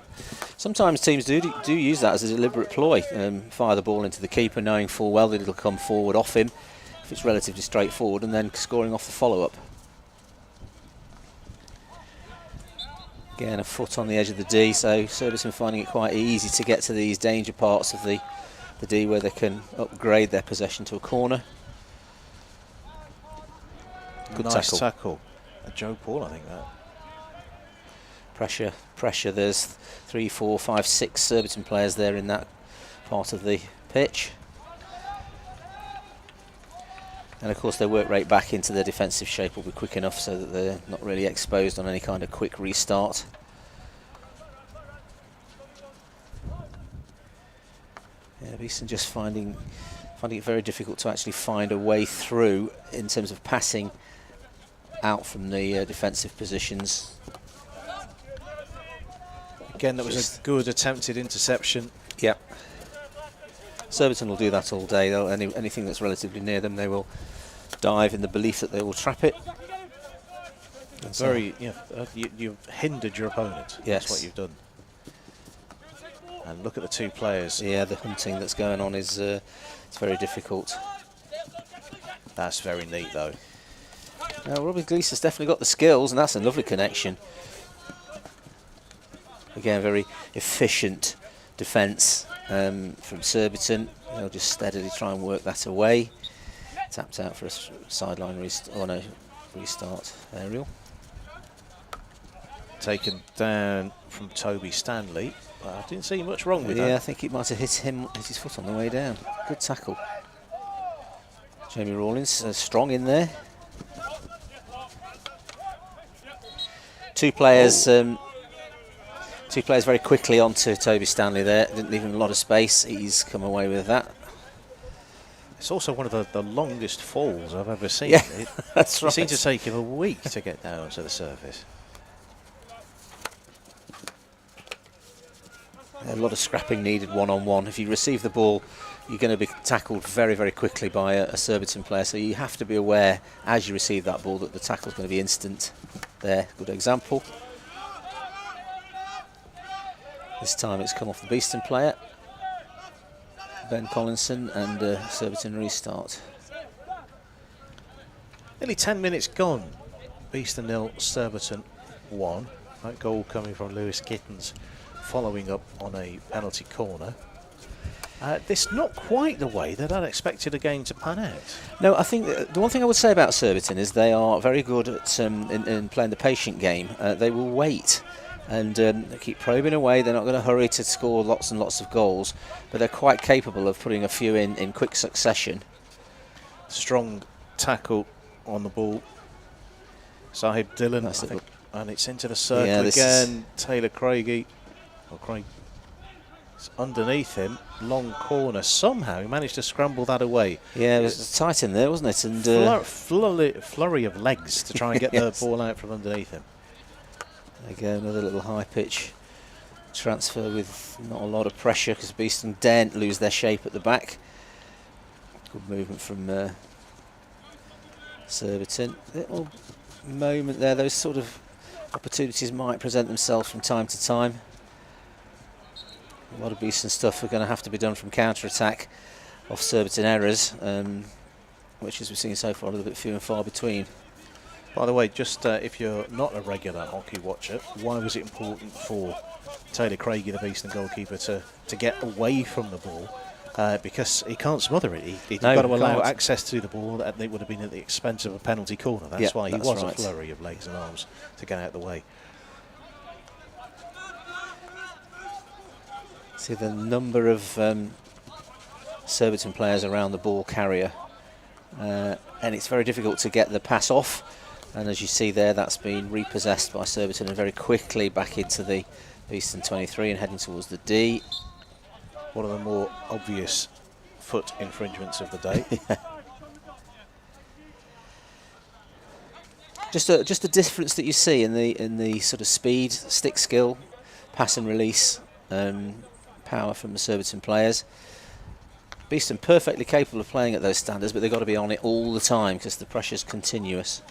Sometimes teams do use that as a deliberate ploy. Fire the ball into the keeper, knowing full well that it'll come forward off him if it's relatively straightforward, and then scoring off the follow-up. Again, a foot on the edge of the D, so Surbiton finding it quite easy to get to these danger parts of the D where they can upgrade their possession to a corner. Good Nice tackle. Joe Paul, I think that. Pressure. There's 3, 4, 5, 6 Surbiton players there in that part of the pitch. And of course their work rate back into their defensive shape will be quick enough so that they're not really exposed on any kind of quick restart. Yeah, Beeston just finding it very difficult to actually find a way through in terms of passing out from the defensive positions. Again, that was a good attempted interception. Yep. Surbiton will do that all day. Anything that's relatively near them, they will dive in the belief that they will trap it. You've hindered your opponent. Yes. That's what you've done. And look at the two players. Yeah, the hunting that's going on is it's very difficult. That's very neat, though. Now, Robbie Gleeson's definitely got the skills, and that's a lovely connection. Again, very efficient defence from Surbiton. They'll just steadily try and work that away. Tapped out for a sideline restart aerial. Taken down from Toby Stanley. I didn't see much wrong with that. Yeah, I think it might have hit his foot on the way down. Good tackle. Jamie Rawlins strong in there. Two players very quickly onto Toby Stanley there. Didn't leave him a lot of space. He's come away with that. It's also one of the longest falls I've ever seen. Yeah, that's right. It seemed to take him a week to get down to the surface. A lot of scrapping needed one-on-one. If you receive the ball, you're going to be tackled very, very quickly by a Surbiton player. So you have to be aware as you receive that ball that the tackle's going to be instant. There, good example. This time it's come off the Beeston player, Ben Collinson, and Surbiton restart. Nearly 10 minutes gone. Beeston 0, Surbiton 1. That goal coming from Lewis Gittins, following up on a penalty corner. This not quite the way that I'd expected a game to pan out. No, I think the one thing I would say about Surbiton is they are very good at in playing the patient game. They will wait and they keep probing away. They're not going to hurry to score lots and lots of goals, but they're quite capable of putting a few in quick succession. Strong tackle on the ball. Sahib Dillon, I think, and it's into the circle again. Taylor Craigie. Or Craig. It's underneath him, long corner. Somehow he managed to scramble that away. Yeah, it was tight in there, wasn't it? And Flurry of legs to try and get Yes. the ball out from underneath him. there you go, another little high pitch transfer with not a lot of pressure because Beeston daren't lose their shape at the back. Good movement from Surbiton. Little moment there, those sort of opportunities might present themselves from time to time. A lot of Beeston stuff are going to have to be done from counter-attack off Surbiton errors, which as we've seen so far a little bit few and far between. By the way, just if you're not a regular hockey watcher, why was it important for Taylor Craigie, the Beeston goalkeeper, to get away from the ball? Because he can't smother it. He's got to allow access to the ball. That it would have been at the expense of a penalty corner. That's why he was right. A flurry of legs and arms to get out of the way. See the number of Surbiton players around the ball carrier, and it's very difficult to get the pass off. And as you see there, that's been repossessed by Surbiton and very quickly back into the Beeston 23 and heading towards the D. One of the more obvious foot infringements of the day. Just a difference that you see in the sort of speed, stick skill, pass and release, power from the Surbiton players. Beeston perfectly capable of playing at those standards, but they've got to be on it all the time because the pressure's continuous.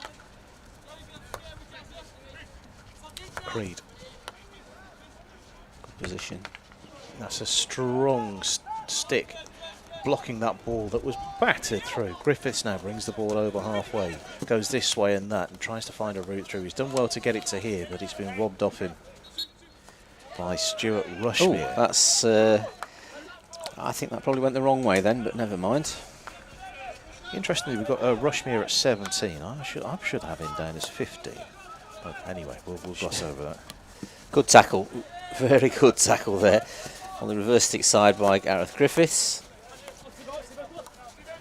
Creed. Good position. That's a strong stick blocking that ball that was battered through. Griffiths now brings the ball over halfway, goes this way and that and tries to find a route through. He's done well to get it to here, but he's been robbed off him by Stuart Rushmere. Oh, that's I think that probably went the wrong way then, but never mind. Interestingly, we've got Rushmere at 17. I should have him down as 15. But anyway, we'll gloss over that. Good tackle, very good tackle there on the reverse stick side by Gareth Griffiths.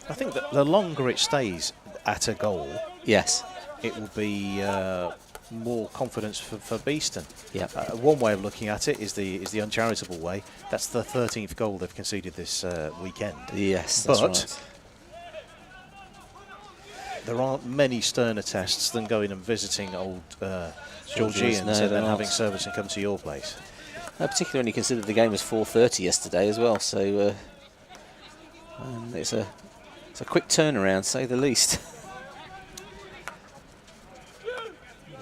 I think that the longer it stays at a goal, yes, it will be more confidence for Beeston. Yeah. One way of looking at it is the uncharitable way. That's the 13th goal they've conceded this weekend. Yes, that's right. There aren't many sterner tests than going and visiting old Georgians and then having Surbiton come to your place. Particularly when you consider the game was 4:30 yesterday as well, so it's a quick turnaround, say the least.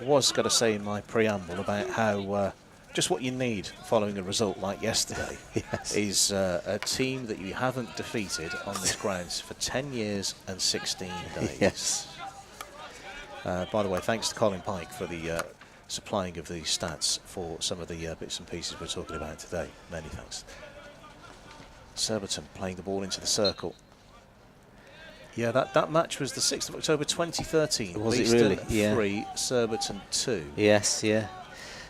Was going to say in my preamble about how just what you need following a result like yesterday is a team that you haven't defeated on this grounds for 10 years and 16 days. Yes. By the way, thanks to Colin Pike for the supplying of these stats for some of the bits and pieces we're talking about today. Many thanks. Surbiton playing the ball into the circle. Yeah, that match was the 6th of October 2013. Was Beeston it really? Yeah. 3, Surbiton 2. Yes, yeah.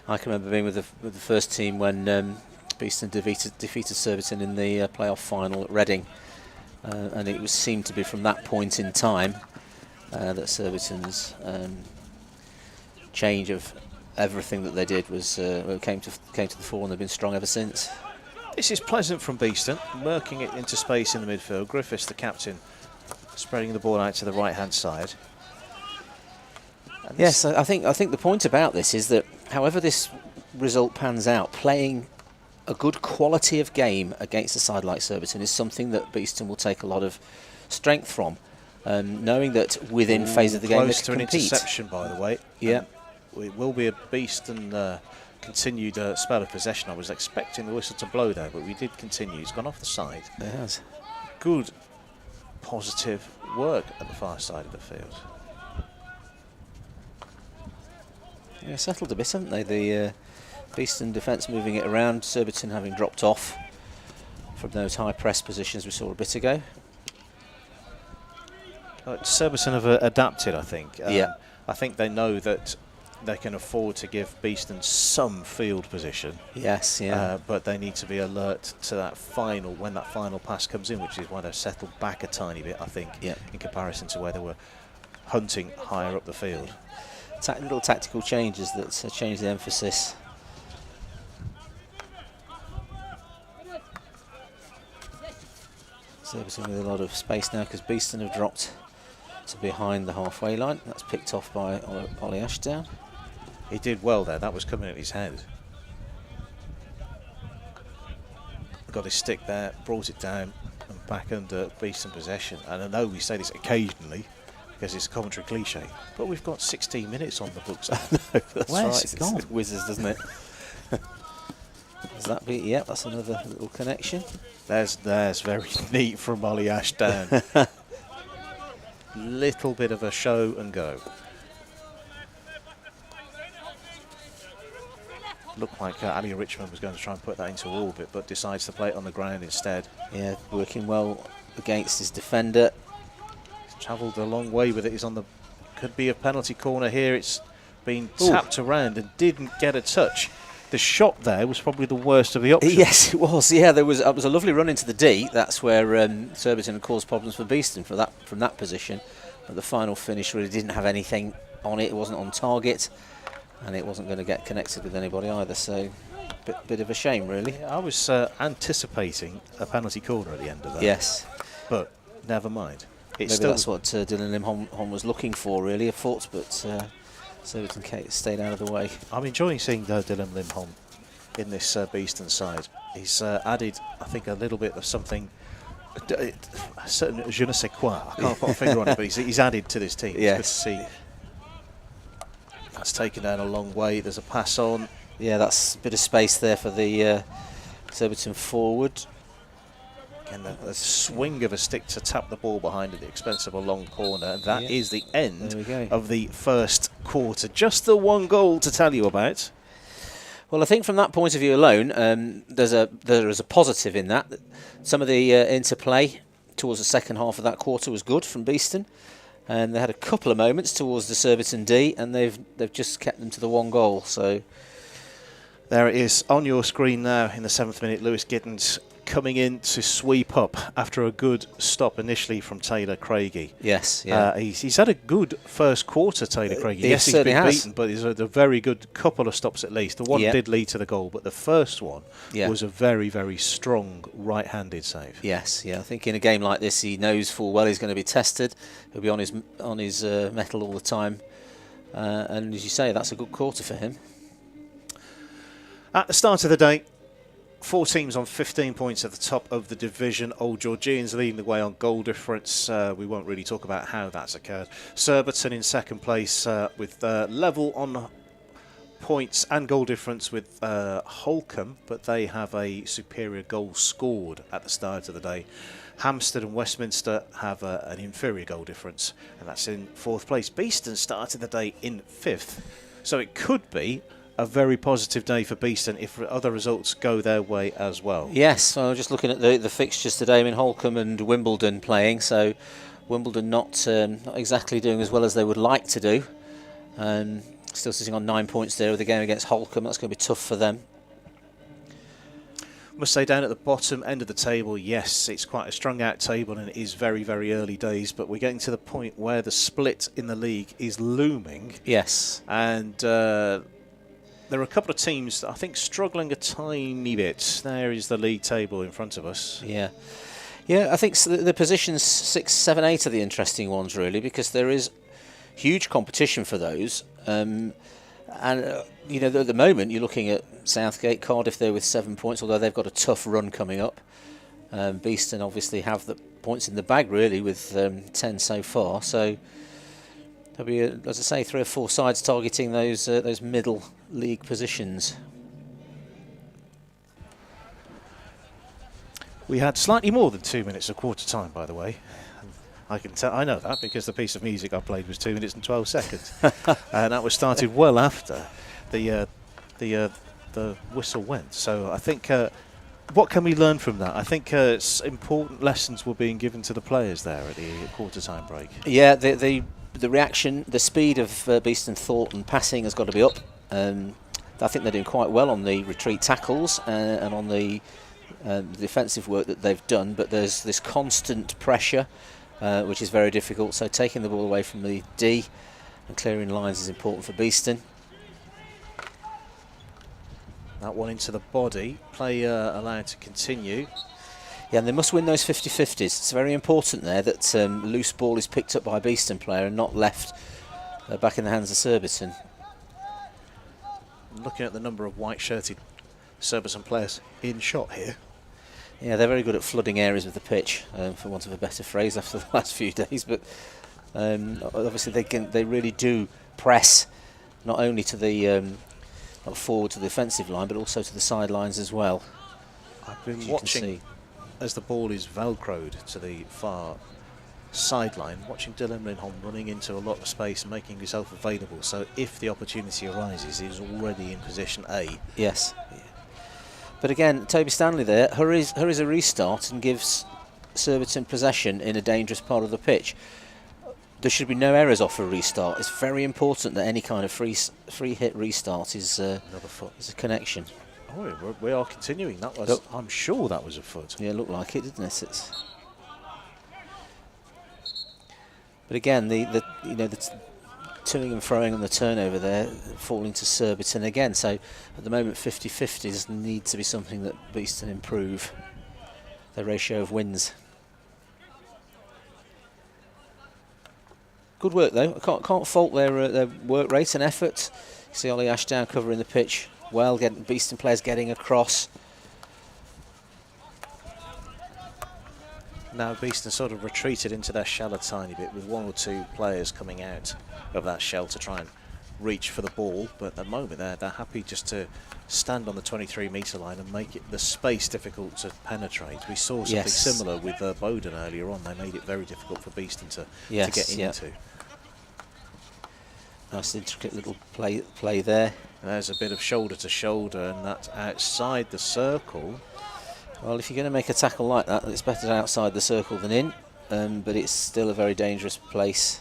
I can remember being with the first team when Beeston defeated Surbiton in the playoff final at Reading, and it seemed to be from that point in time that Surbiton's change of everything that they did was came to the fore, and they've been strong ever since. This is pleasant from Beeston, working it into space in the midfield. Griffiths, the captain, spreading the ball out to the right-hand side. Yes, I think the point about this is that however this result pans out, playing a good quality of game against a side like Surbiton is something that Beeston will take a lot of strength from, knowing that within phase of the game they can compete. Close to an interception, by the way. Yeah. It will be a Beeston continued spell of possession. I was expecting the whistle to blow there, but we did continue. It's gone off the side. It has. Good, positive work at the far side of the field. Yeah, settled a bit, haven't they? The Beeston defence moving it around, Surbiton having dropped off from those high press positions we saw a bit ago. Surbiton have adapted, I think. Yeah. I think they know that they can afford to give Beeston some field position. Yes, yeah. But they need to be alert to that when that final pass comes in, which is why they've settled back a tiny bit, I think, in comparison to where they were hunting higher up the field. Little tactical changes that change the emphasis. Surbiton with a lot of space now because Beeston have dropped to behind the halfway line. That's picked off by Ollie Ashdown. He did well there. That was coming at his head. Got his stick there, brought it down and back under Beeston possession. And I know we say this occasionally because it's a commentary cliche, but we've got 16 minutes on the books. That's Where's right. it gone? It whizzes, doesn't it? Does that be? Yeah, that's another little connection. There's very neat from Ollie Ashdown. Little bit of a show and go. Looked like Ali Richmond was going to try and put that into orbit, but decides to play it on the ground instead. Yeah, working well against his defender. He's travelled a long way with it. He's on the, could be a penalty corner here. It's been tapped around and didn't get a touch. The shot there was probably the worst of the options. Yes, it was. Yeah, it was a lovely run into the D. That's where Surbiton had caused problems for Beeston from that position. But the final finish really didn't have anything on it. It wasn't on target, and it wasn't going to get connected with anybody either. So, bit of a shame, really. Yeah, I was anticipating a penalty corner at the end of that. Yes, but never mind. Maybe that's what Dylan Limholm was looking for, really. I thought, but Surbiton stayed out of the way. I'm enjoying seeing Dylan Limholm in this Beeston side. He's added, I think, a little bit of something, a certain je ne sais quoi. I can't put a finger on it, but he's added to this team. Yes. It's good to see. That's taken down a long way. There's a pass on. Yeah, that's a bit of space there for the Surbiton forward. And a swing of a stick to tap the ball behind at the expense of a long corner. And that is the end of the first quarter. Just the one goal to tell you about. Well, I think from that point of view alone, there is a positive in that. Some of the interplay towards the second half of that quarter was good from Beeston. And they had a couple of moments towards the Surbiton D, and they've just kept them to the one goal. So there it is on your screen now in the 7th minute. Lewis Giddens coming in to sweep up after a good stop initially from Taylor Craigie. Yes, yeah. He's had a good first quarter, Taylor Craigie. Yes, he's been beaten, but he's had a very good couple of stops at least. The one did lead to the goal, but the first one was a very, very strong right-handed save. Yes, yeah. I think in a game like this, he knows full well he's going to be tested. He'll be on his mettle all the time. And as you say, that's a good quarter for him. At the start of the day, 4 teams on 15 points at the top of the division. Old Georgians leading the way on goal difference. We won't really talk about how that's occurred. Surbiton in second place with level on points and goal difference with Holcombe, but they have a superior goal scored at the start of the day. Hampstead and Westminster have an inferior goal difference, and that's in 4th place. Beeston started the day in 5th, so it could be a very positive day for Beeston if other results go their way as well. Yes, so just looking at the fixtures today, I mean, Holcombe and Wimbledon playing, so Wimbledon not exactly doing as well as they would like to do. Still sitting on 9 points there with the game against Holcombe. That's going to be tough for them. Must say down at the bottom end of the table, yes, it's quite a strung out table and it is very, very early days, but we're getting to the point where the split in the league is looming. Yes. And there are a couple of teams that I think struggling a tiny bit. There is the league table in front of us. Yeah. Yeah, I think the positions 6, 7, 8 are the interesting ones, really, because there is huge competition for those. You know, at the moment, you're looking at Southgate, Cardiff there with 7 points, although they've got a tough run coming up. Beeston obviously have the points in the bag, really, with 10 so far. So there'll be, as I say, 3 or 4 sides targeting those middle league positions. We had slightly more than 2 minutes of quarter time, by the way. I can tell. I know that because the piece of music I played was 2 minutes and 12 seconds, and that was started well after the whistle went. So I think what can we learn from that? I think it's important lessons were being given to the players there at the quarter time break. Yeah, the reaction, the speed of Beeston thought and passing has got to be up. I think they're doing quite well on the retreat tackles and on the defensive work that they've done, but there's this constant pressure, which is very difficult. So taking the ball away from the D and clearing lines is important for Beeston. That one into the body. Play allowed to continue. Yeah, and they must win those 50-50s. It's very important there that loose ball is picked up by a Beeston player and not left back in the hands of Surbiton. Looking at the number of white-shirted Surbiton players in shot here. Yeah, they're very good at flooding areas of the pitch, for want of a better phrase, after the last few days. But obviously they really do press, not only to the not forward to the offensive line, but also to the sidelines as well. I've been watching as the ball is velcroed to the far sideline, watching Dylan Lindholm running into a lot of space and making himself available. So if the opportunity arises, he's already in position A. Yes. But again, Toby Stanley there hurries a restart and gives Surbiton possession in a dangerous part of the pitch. There should be no errors off a restart. It's very important that any kind of free hit restart is Another foot. Is a connection. Oh, we are continuing. That was, Look. I'm sure that was a foot. Yeah, it looked like it, didn't it? But again, the toing and froing on the turnover there, falling to Surbiton again. So at the moment, 50-50s need to be something that Beeston improve their ratio of wins. Good work though. I can't fault their work rate and effort. You see Ollie Ashdown covering the pitch well, getting Beeston players getting across. Now Beeston sort of retreated into their shell a tiny bit with one or two players coming out of that shell to try and reach for the ball, but at the moment they're happy just to stand on the 23-metre line and make the space difficult to penetrate. We saw something similar with Bowdon earlier on. They made it very difficult for Beeston to get into. Nice intricate little play there. There's a bit of shoulder to shoulder, and that's outside the circle. Well, if you're going to make a tackle like that, it's better outside the circle than in, but it's still a very dangerous place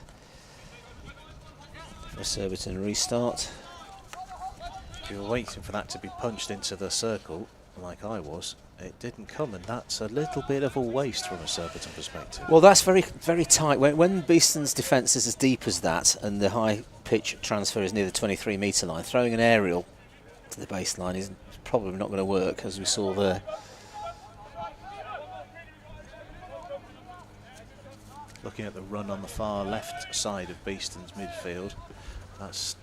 for a Surbiton restart. If you were waiting for that to be punched into the circle, like I was, it didn't come, and that's a little bit of a waste from a Surbiton perspective. Well, that's very, very tight. When Beeston's defence is as deep as that, and the high pitch transfer is near the 23-metre line, throwing an aerial to the baseline is probably not going to work, as we saw there. Looking at the run on the far left side of Beeston's midfield, that's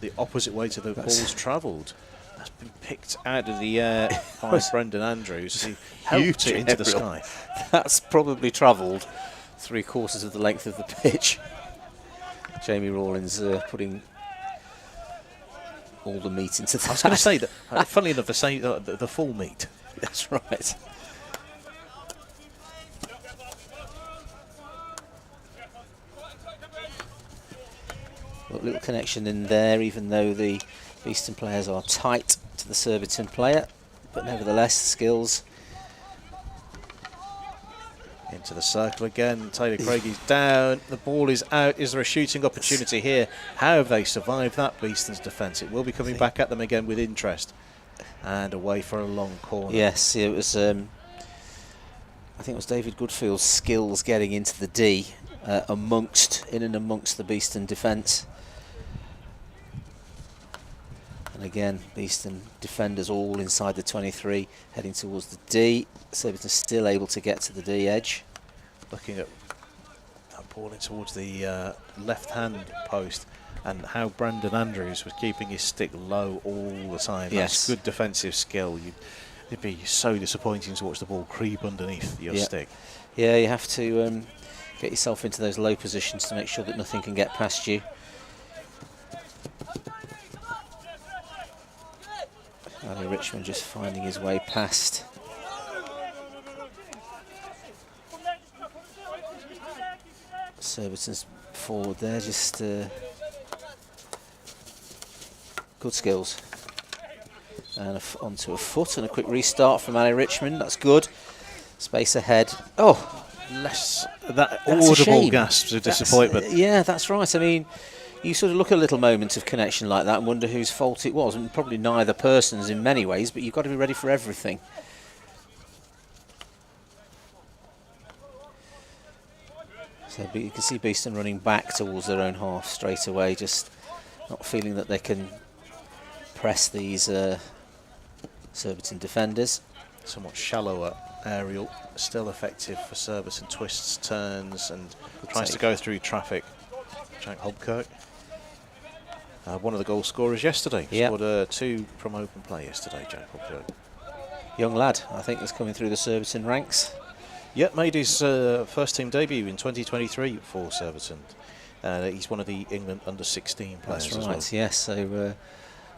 the opposite way to the ball's travelled. That's been picked out of the air by Brendan Andrews. He helped it into the sky. That's probably travelled 3/4 of the length of the pitch. Jamie Rawlins putting all the meat into that. I was going to say that, funnily enough, the full meat. That's right. Little connection in there, even though the Beeston players are tight to the Surbiton player, but nevertheless, skills. Into the circle again. Taylor Craigie's down. The ball is out. Is there a shooting opportunity here? How have they survived that, Beeston's defence? It will be coming back at them again with interest. And away for a long corner. Yes, it was. I think it was David Goodfield's skills getting into the D in and amongst the Beeston defence. And again, Beeston defenders all inside the 23, heading towards the D. Surbiton still able to get to the D edge. Looking at that ball in towards the left-hand post, and how Brendan Andrews was keeping his stick low all the time. Yes. That's good defensive skill. It'd be so disappointing to watch the ball creep underneath your stick. Yeah, you have to get yourself into those low positions to make sure that nothing can get past you. Ali Richmond just finding his way past. Surbiton's forward there, just good skills. And onto a foot and a quick restart from Ali Richmond. That's good. Space ahead. Oh, Less that that's a audible shame. gasps of disappointment. Yeah, that's right. I mean, you sort of look at a little moment of connection like that and wonder whose fault it was, and probably neither person's in many ways, but you've got to be ready for everything. So you can see Beeston running back towards their own half straight away, just not feeling that they can press these Surbiton defenders. somewhat shallower aerial, still effective for Surbiton. Twists, turns, and tries to go through traffic. Jack Hobkirk, one of the goal scorers yesterday. Yep. Scored 2 from open play yesterday, Jack Hobkirk. Young lad, I think, that's coming through the Surbiton ranks. Yep, made his first team debut in 2023 for Surbiton. He's one of the England under-16 players. That's right, as well. yes. So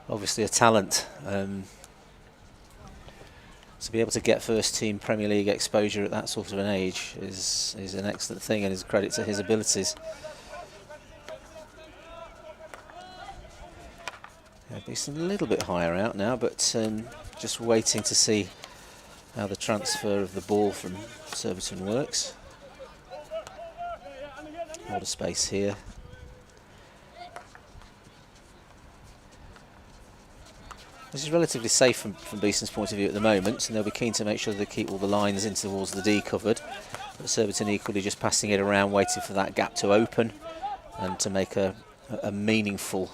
obviously a talent. To be able to get first team Premier League exposure at that sort of an age is an excellent thing, and is a credit to his abilities. Yeah, Beeston a little bit higher out now, but just waiting to see how the transfer of the ball from Surbiton works. A lot of space here. This is relatively safe from Beeston's point of view at the moment, and they'll be keen to make sure they keep all the lines in towards the D covered. But Surbiton equally just passing it around, waiting for that gap to open and to make a meaningful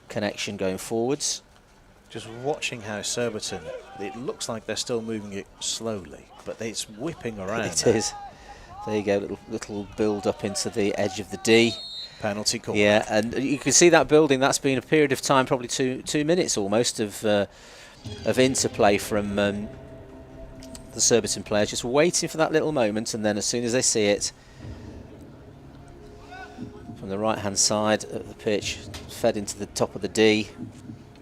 connection going forwards. Just watching how Surbiton, it looks like they're still moving it slowly, but it's whipping around. It is. There you go, little build up into the edge of the D. Penalty corner. Yeah, and you can see that building. That's been a period of time, probably 2 minutes almost, of interplay from the Surbiton players, just waiting for that little moment, and then as soon as they see it, from the right-hand side of the pitch, fed into the top of the D,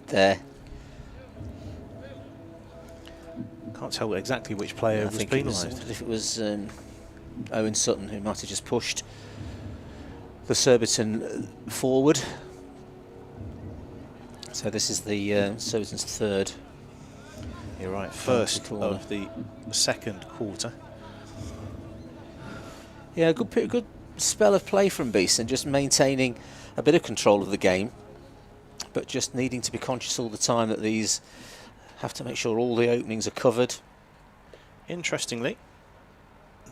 there. Can't tell exactly which player was penalised. If it was Owen Sutton, who might have just pushed the Surbiton forward. So this is the Surbiton's third. You're right, first of the second quarter. Yeah, good spell of play from Beeston, just maintaining a bit of control of the game, but just needing to be conscious all the time that these have to make sure all the openings are covered. Interestingly,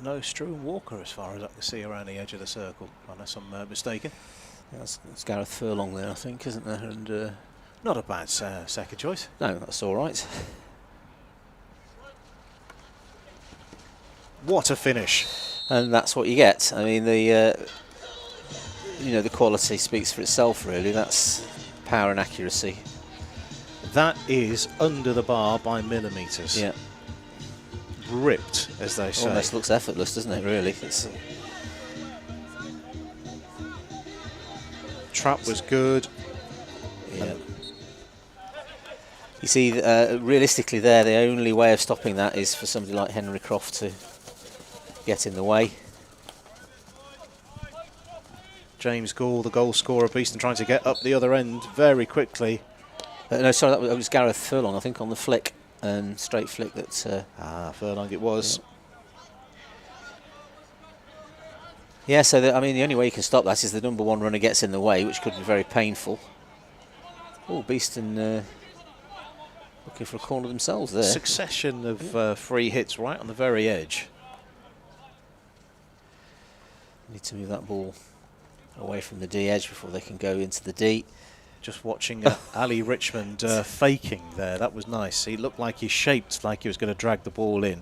no Struan Walker as far as I can see around the edge of the circle, unless I'm mistaken. Yeah, that's Gareth Furlong there, I think, isn't there? And not a bad second choice. No, that's all right. What a finish! And that's what you get. I mean, the quality speaks for itself, really. That's power and accuracy. That is under the bar by millimetres. Yeah. Ripped, as they say. Almost looks effortless, doesn't it, really? Trap was good. Yeah. You see, realistically there, the only way of stopping that is for somebody like Henry Croft to get in the way. James Gall, the goal scorer, Beeston trying to get up the other end very quickly. No, sorry, that was Gareth Furlong, I think, on the flick. Straight flick that... Furlong it was. Yeah, so the only way you can stop that is the number one runner gets in the way, which could be very painful. Oh, Beeston looking for a corner themselves there. Succession of free hits right on the very edge. Need to move that ball away from the D edge before they can go into the D. Just watching Ali Richmond faking there. That was nice. He looked like he shaped like he was going to drag the ball in,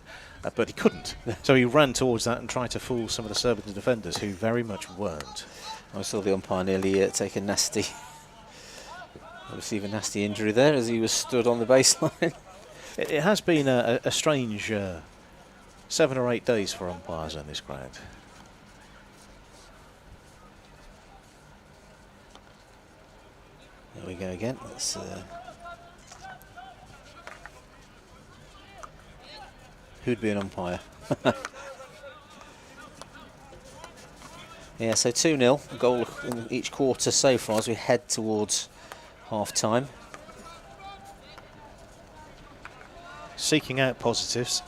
but he couldn't. So he ran towards that and tried to fool some of the Surbiton defenders, who very much weren't. I saw the umpire nearly take a nasty, receive a nasty injury there as he was stood on the baseline. It has been a strange 7 or 8 days for umpires on this ground. There we go again. That's, who'd be an umpire? Yeah, so 2-0, a goal in each quarter so far as we head towards half-time. Seeking out positives.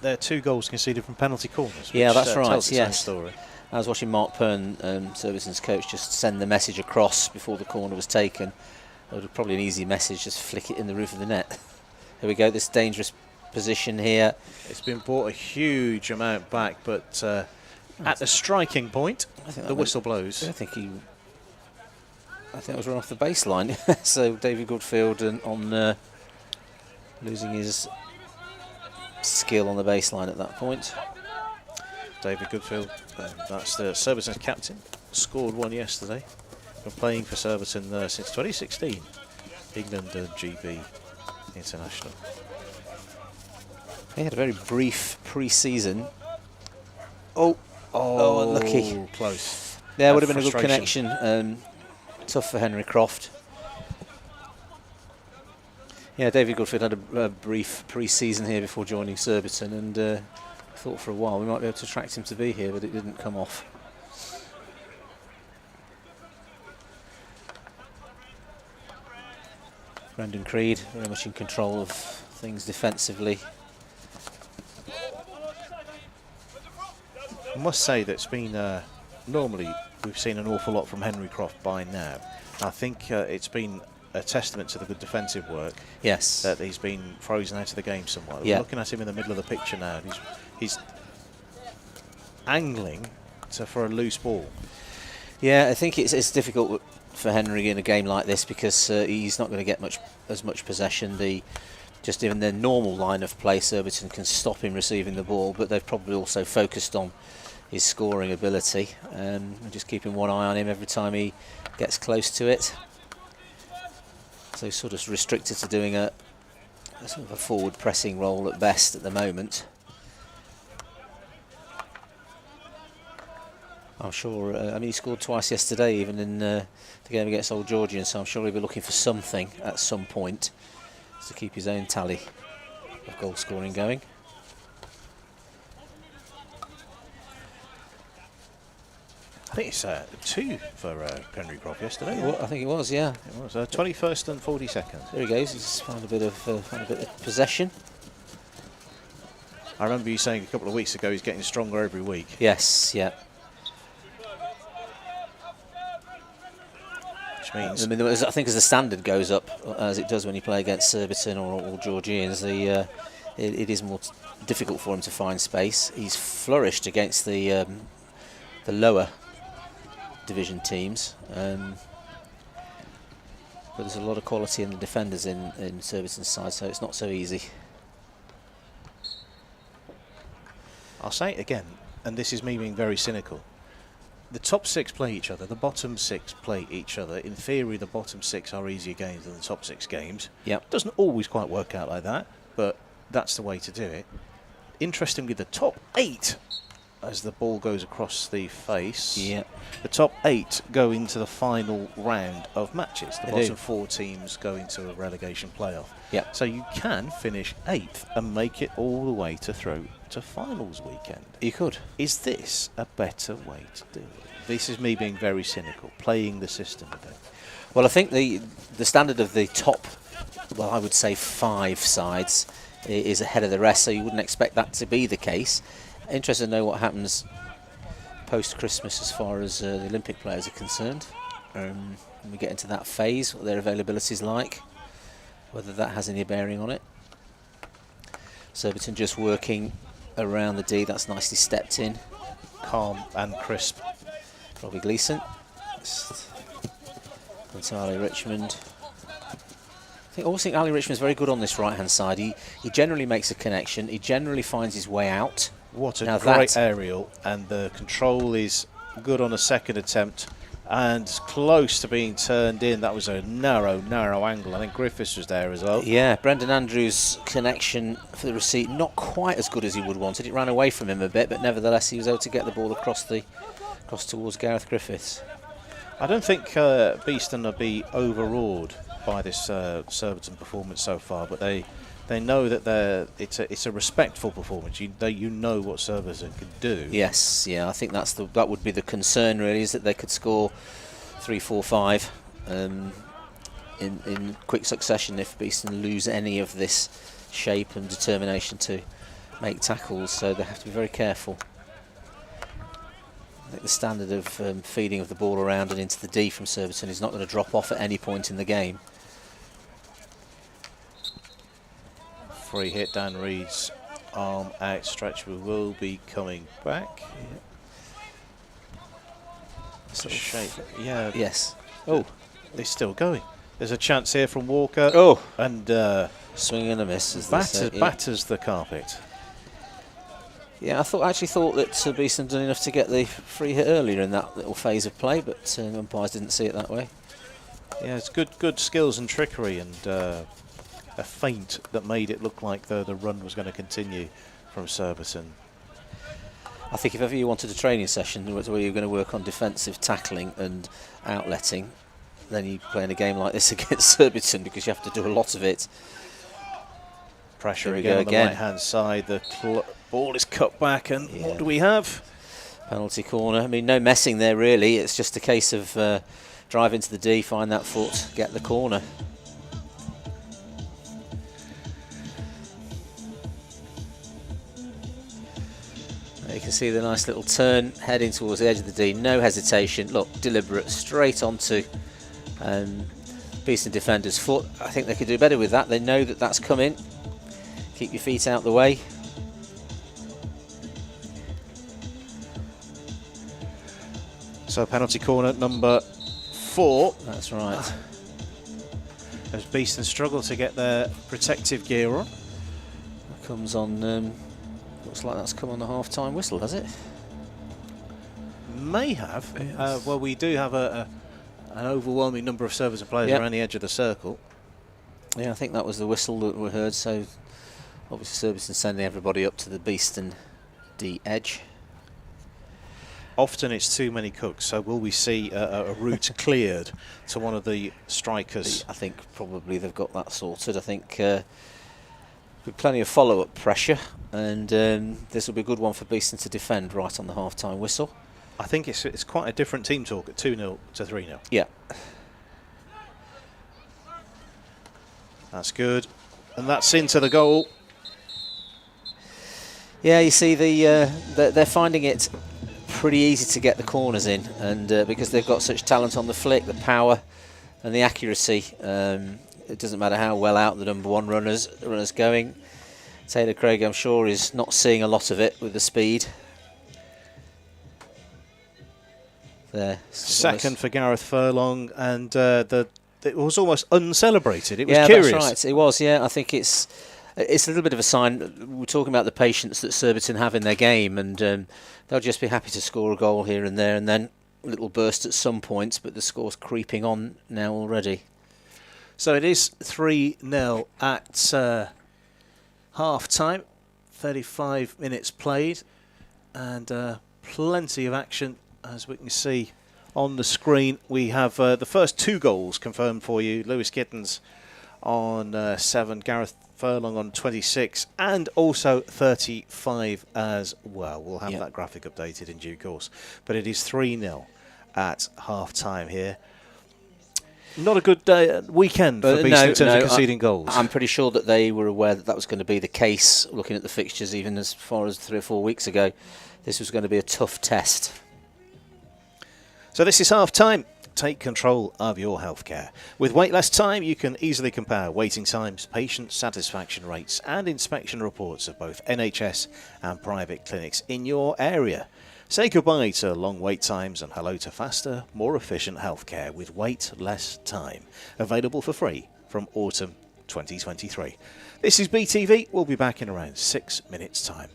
There are 2 goals conceded from penalty corners. Yeah, which, that's right, tells its own yes. story. I was watching Mark Pern, Surbiton's coach, just send the message across before the corner was taken. It was probably an easy message, just flick it in the roof of the net. Here we go, this dangerous position here. It's been brought a huge amount back, but at the striking point, the whistle blows. I think it was run off the baseline. So David Goodfield on losing his skill on the baseline at that point. David Goodfield, that's the Surbiton's captain, scored one yesterday. Been playing for Surbiton since 2016, England GB International. He had a very brief pre-season. Oh, unlucky. Close. Yeah, would have been a good Frustration. connection. Tough for Henry Croft. Yeah, David Goodfield had a brief pre-season here before joining Surbiton, and I thought for a while we might be able to attract him to be here, but it didn't come off. Brendan Creed very much in control of things defensively. I must say that it's been, normally we've seen an awful lot from Henry Croft by now. I think it's been a testament to the good defensive work. Yes. That he's been frozen out of the game somewhat. Yeah. We're looking at him in the middle of the picture now. He's angling for a loose ball. Yeah, I think it's difficult for Henry in a game like this because he's not going to get as much possession. Just even their normal line of play, Surbiton can stop him receiving the ball, but they've probably also focused on his scoring ability and just keeping one eye on him every time he gets close to it. So he's sort of restricted to doing a sort of a forward pressing role at best at the moment. I'm sure, I mean, he scored twice yesterday, even in the game against Old Georgian, so I'm sure he'll be looking for something at some point to keep his own tally of goal scoring going. I think it's 2 for Henry Croft yesterday. Well, I think it was, yeah. It was 21st and 42nd. There he goes. He's found a bit of possession. I remember you saying a couple of weeks ago he's getting stronger every week. Yes, yeah. Which means I mean, I think as the standard goes up, as it does when you play against Surbiton or Georgians, it is more difficult for him to find space. He's flourished against the lower division teams, but there's a lot of quality in the defenders in Surbiton's side, so it's not so easy. I'll say it again, and this is me being very cynical. The top 6 play each other, the bottom 6 play each other. In theory, the bottom 6 are easier games than the top 6 games. Yep. Doesn't always quite work out like that, but that's the way to do it. Interestingly, the top 8, as the ball goes across the face, Yep. the top 8 go into the final round of matches. The They bottom do. 4 teams go into a relegation playoff. Yep. So you can finish 8th and make it all the way to through to finals weekend. You could. Is this a better way to do it? This is me being very cynical, playing the system a bit. Well, I think the standard of the top, well, I would say 5 sides is ahead of the rest, so you wouldn't expect that to be the case. Interested to know what happens post-Christmas as far as the Olympic players are concerned. When we get into that phase, what their availability is like, whether that has any bearing on it. Surbiton just working around the D, that's nicely stepped in. Calm and crisp. Robbie Gleeson. And to Ali Richmond. I always think Ali Richmond's very good on this right-hand side. He generally makes a connection. He generally finds his way out. What a Now great that- aerial, and the control is good on a second attempt and close to being turned in. That was a narrow angle. I think Griffiths was there as well. Yeah, Brendan Andrews' connection for the receipt, not quite as good as he would wanted. It ran away from him a bit, but nevertheless he was able to get the ball across towards Gareth Griffiths. I don't think Beeston will be overawed by this Surbiton performance so far, but they know that it's a respectful performance. You know what Surbiton can do. Yes, yeah, I think that would be the concern really, is that they could score 3, 4, 5 in quick succession if Beeston lose any of this shape and determination to make tackles, so they have to be very careful. I think the standard of feeding of the ball around and into the D from Surbiton is not going to drop off at any point in the game. Free hit, Dan Reed's arm outstretched. We will be coming back. It's a shape. Yeah. Yes. Oh, They're still going. There's a chance here from Walker. Oh. And swing and a miss. As they say. batters the carpet. Yeah, I actually thought that Beeston done enough to get the free hit earlier in that little phase of play, but umpires didn't see it that way. Yeah, it's good skills and trickery, and a feint that made it look like the run was going to continue from Surbiton. I think if ever you wanted a training session where you're going to work on defensive tackling and outletting, then you play in a game like this against Surbiton, because you have to do a lot of it. Pressure again on the right-hand side. The ball is cut back, and what do we have? Penalty corner. I mean, no messing there really. It's just a case of drive into the D, find that foot, get the corner. You can see the nice little turn, heading towards the edge of the D, no hesitation. Look, deliberate, straight onto Beeston defender's foot. I think they could do better with that. They know that that's coming. Keep your feet out the way. So penalty corner number 4. That's right. As Beeston struggle to get their protective gear on. That comes on, looks like that's come on the half-time whistle, has it? May have. Yes. Well, we do have an overwhelming number of Surbiton players around the edge of the circle. Yeah, I think that was the whistle that we heard, so obviously Surbiton sending everybody up to the Beeston D edge. Often it's too many cooks, so will we see a route cleared to one of the strikers? I think probably they've got that sorted. I think with plenty of follow-up pressure, and this will be a good one for Beeston to defend right on the half-time whistle. I think it's quite a different team talk at 2-0 to 3-0. Yeah. That's good. And that's into the goal. Yeah, you see they're finding it pretty easy to get the corners in, and because they've got such talent on the flick, the power and the accuracy, it doesn't matter how well out the number 1 runners going. Taylor Craig, I'm sure, is not seeing a lot of it with the speed. There. Second for Gareth Furlong, and it was almost uncelebrated. It was yeah, curious. That's right. It was. Yeah, I think it's a little bit of a sign. We're talking about the patience that Surbiton have in their game, and they'll just be happy to score a goal here and there, and then a little burst at some points. But the score's creeping on now already. So it is 3-0 at half time. 35 minutes played, and plenty of action. As we can see on the screen, we have the first 2 goals confirmed for you. Lewis Gittins on 7, Gareth Furlong on 26, and also 35 as well. We'll have that graphic updated in due course. But it is 3-0 at half-time here. Not a good weekend for Beeston in terms of conceding goals. I'm pretty sure that they were aware that was going to be the case, looking at the fixtures even as far as 3 or 4 weeks ago. This was going to be a tough test. So this is half-time. Take control of your healthcare. With waitless time, you can easily compare waiting times, patient satisfaction rates and inspection reports of both NHS and private clinics in your area. Say goodbye to long wait times and hello to faster, more efficient healthcare with waitless time. Available for free from autumn 2023. This is BTV. We'll be back in around 6 minutes' time.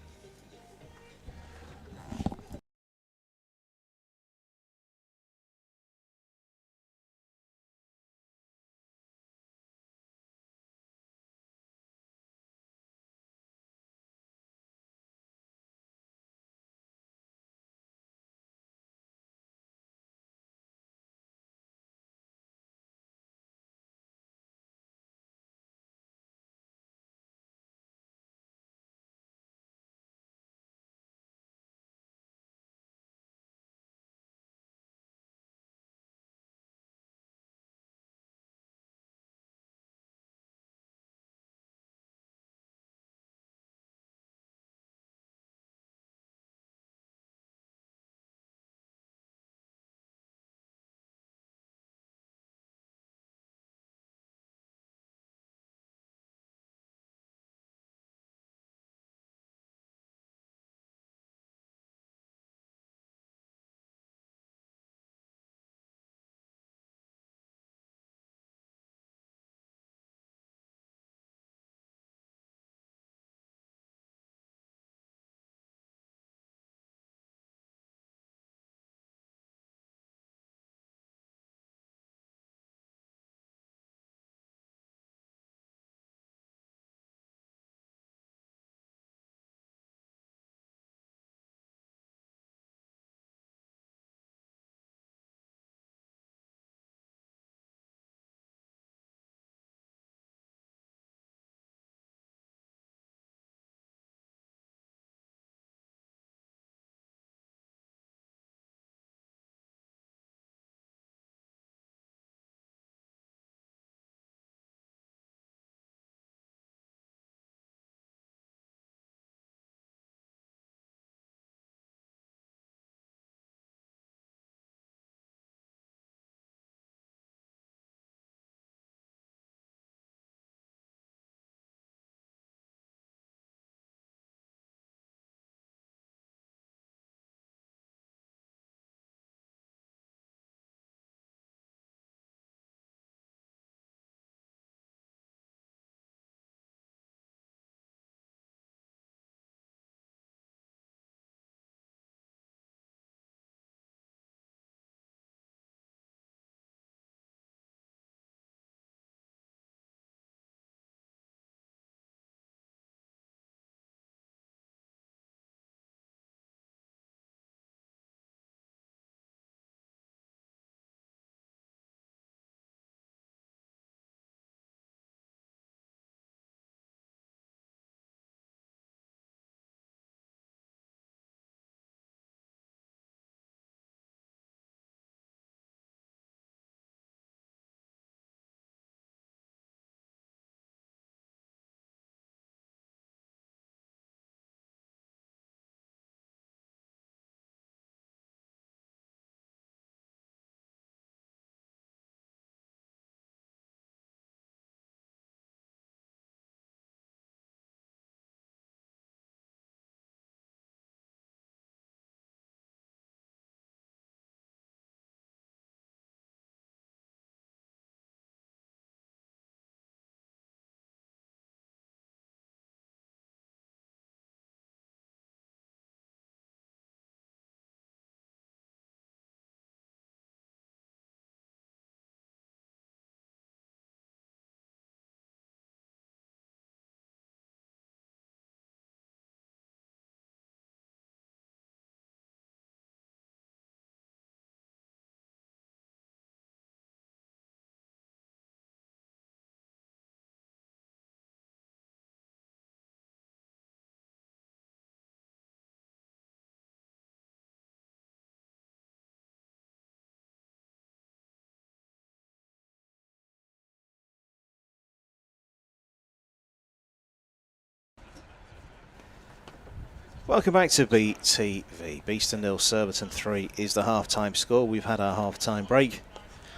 Welcome back to BTV. Beeston 0, Surbiton 3 is the half-time score. We've had our half-time break,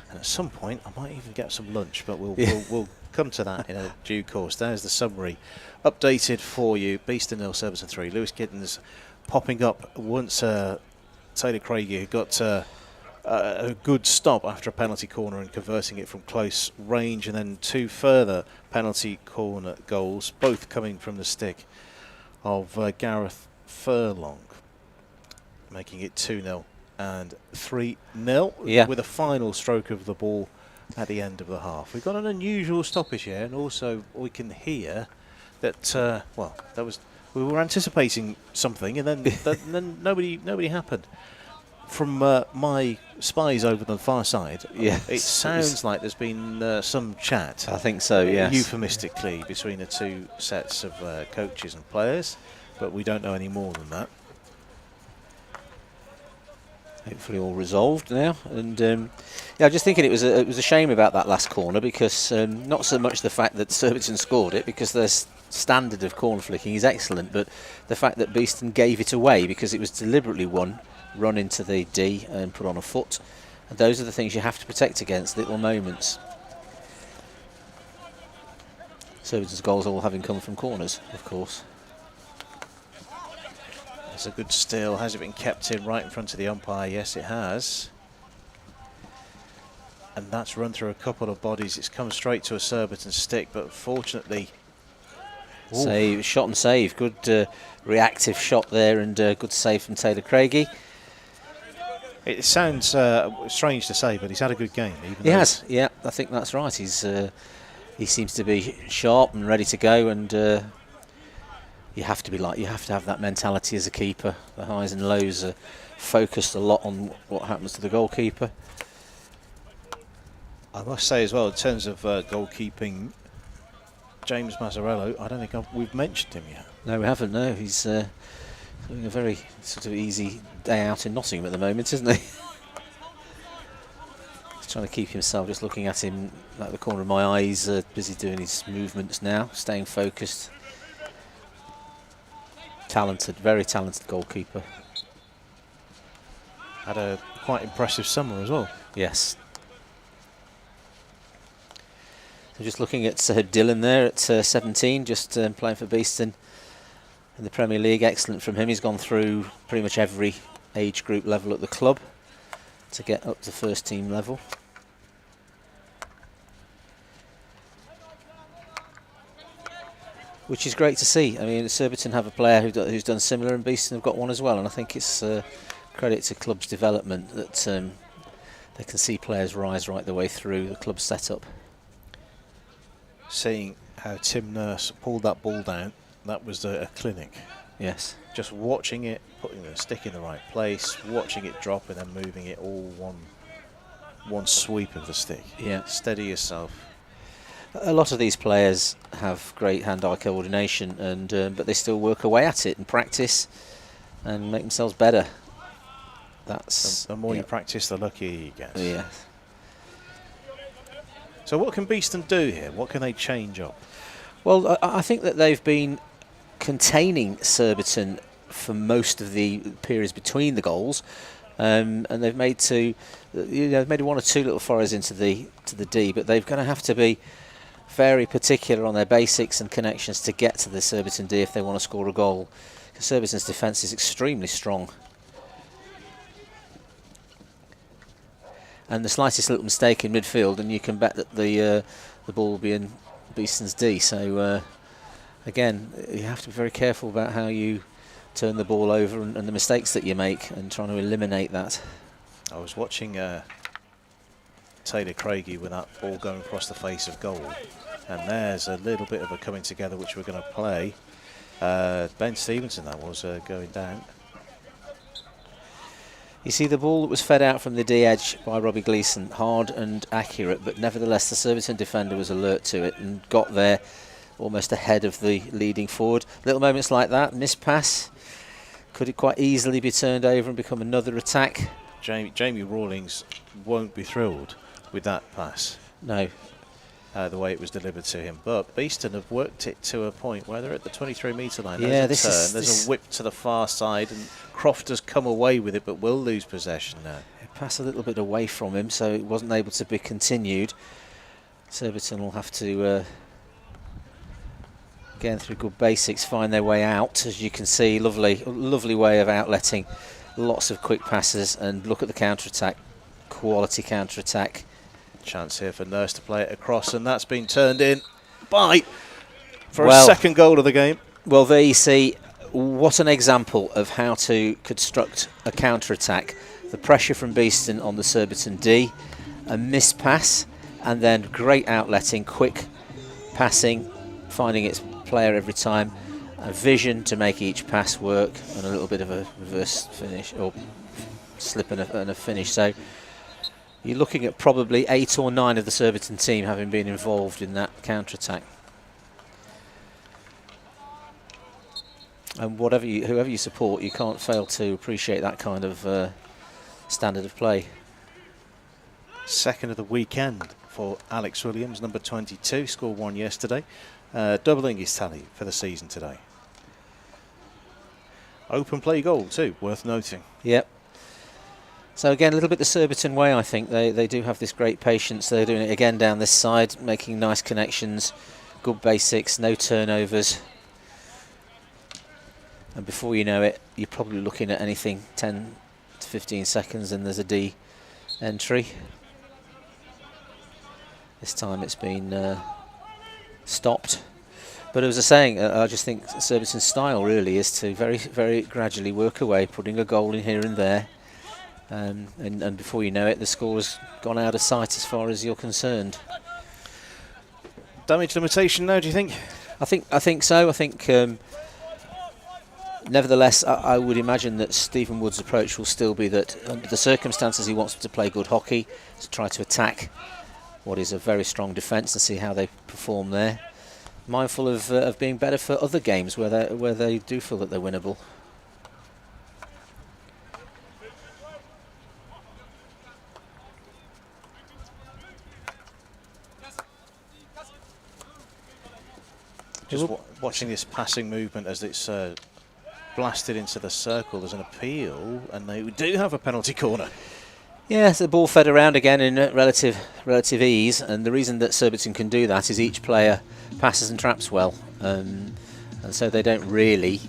and at some point I might even get some lunch, but we'll come to that in a due course. There's the summary updated for you. Beeston 0, Surbiton 3. Lewis Giddens popping up once Taylor Craigie got a good stop after a penalty corner and converting it from close range, and then 2 further penalty corner goals, both coming from the stick of Gareth Furlong, making it 2-0 and 3-0 with a final stroke of the ball at the end of the half. We've got an unusual stoppage here, and also we can hear that we were anticipating something, and then nobody happened. From my spies over the far side, it sounds like there's been some chat. I think so, yes. Euphemistically, between the 2 sets of coaches and players, but we don't know any more than that. Hopefully all resolved now, and I'm just thinking it was a shame about that last corner, because not so much the fact that Surbiton scored it, because their standard of corner flicking is excellent, but the fact that Beeston gave it away because it was deliberately run into the D and put on a foot, and those are the things you have to protect against, little moments. Surbiton's goals all having come from corners, of course. It's a good steal. Has it been kept in right in front of the umpire? Yes, it has. And that's run through a couple of bodies. It's come straight to a Surbiton stick, but fortunately... Save, shot and save. Good reactive shot there, and good save from Taylor Craigie. It sounds strange to say, but he's had a good game. He has, yeah, I think that's right. He seems to be sharp and ready to go, and you have to have that mentality as a keeper. The highs and lows are focused a lot on what happens to the goalkeeper. I must say as well, in terms of goalkeeping, James Mazzarello, I don't think we've mentioned him yet. No, we haven't. No, he's having a very sort of easy day out in Nottingham at the moment, isn't he? He's trying to keep himself, just looking at him like the corner of my eye. He's busy doing his movements now, staying focused. Talented, very talented goalkeeper. Had a quite impressive summer as well. Yes. So just looking at Dylan there at 17, just playing for Beeston in the Premier League. Excellent from him. He's gone through pretty much every age group level at the club to get up to first team level. Which is great to see. I mean, Surbiton have a player who's done similar, and Beeston have got one as well. And I think it's credit to club's development that they can see players rise right the way through the club setup. Seeing how Tim Nurse pulled that ball down, that was a clinic. Yes. Just watching it, putting the stick in the right place, watching it drop, and then moving it all one sweep of the stick. Yeah. Steady yourself. A lot of these players have great hand-eye coordination, and but they still work away at it and practice and make themselves better. That's the more you practice, the luckier you get. Yeah. So what can Beeston do here? What can they change up? Well, I think that they've been containing Surbiton for most of the periods between the goals, and they've made maybe 1 or 2 little forays into the D, but they're going to have to be very particular on their basics and connections to get to the Surbiton D if they want to score a goal. Because Surbiton's defence is extremely strong. And the slightest little mistake in midfield, and you can bet that the ball will be in Beeston's D. So again, you have to be very careful about how you turn the ball over and the mistakes that you make, and trying to eliminate that. I was watching Taylor Craigie with that ball going across the face of goal, and there's a little bit of a coming together which we're going to play. Ben Stevenson, that was going down. You see the ball that was fed out from the D edge by Robbie Gleeson, hard and accurate, but nevertheless the Surbiton defender was alert to it and got there almost ahead of the leading forward. Little moments like that, missed pass, could it quite easily be turned over and become another attack? Jamie Rawlings won't be thrilled with that pass. No. the way it was delivered to him. But Beeston have worked it to a point where they're at the 23-metre line. Yeah, There's a whip to the far side, and Croft has come away with it, but will lose possession now. Pass a little bit away from him, so it wasn't able to be continued. Surbiton will have to, again through good basics, find their way out. As you can see, lovely way of outletting. Lots of quick passes, and look at the counter-attack. Quality counter-attack. Chance here for Nurse to play it across, and that's been turned in by for Well, a second goal of the game. Well, there you see what an example of how to construct a counter-attack. The pressure from Beeston on the Surbiton D, a missed pass, and then great outletting, quick passing, finding its player every time, a vision to make each pass work, and a little bit of a reverse finish, or slip and a finish. So you're looking at probably 8 or 9 of the Surbiton team having been involved in that counter-attack. And whoever you support, you can't fail to appreciate that kind of standard of play. Second of the weekend for Alex Williams, number 22, scored 1 yesterday, doubling his tally for the season today. Open play goal too, worth noting. Yep. So again, a little bit the Surbiton way, I think. They do have this great patience. They're doing it again down this side, making nice connections, good basics, no turnovers. And before you know it, you're probably looking at anything 10 to 15 seconds and there's a D entry. This time it's been stopped. But as I was saying, I just think Surbiton's style really is to very, very gradually work away, putting a goal in here and there. And before you know it, the score has gone out of sight as far as you're concerned. Damage limitation now, do you think? I think so. I think nevertheless, I would imagine that Stephen Wood's approach will still be that under the circumstances he wants to play good hockey, to try to attack what is a very strong defence and see how they perform there. Mindful of being better for other games where they do feel that they're winnable. Just watching this passing movement as it's blasted into the circle. There's an appeal, and they do have a penalty corner. Yeah, so the ball fed around again in relative ease, and the reason that Surbiton can do that is each player passes and traps well, and so they don't really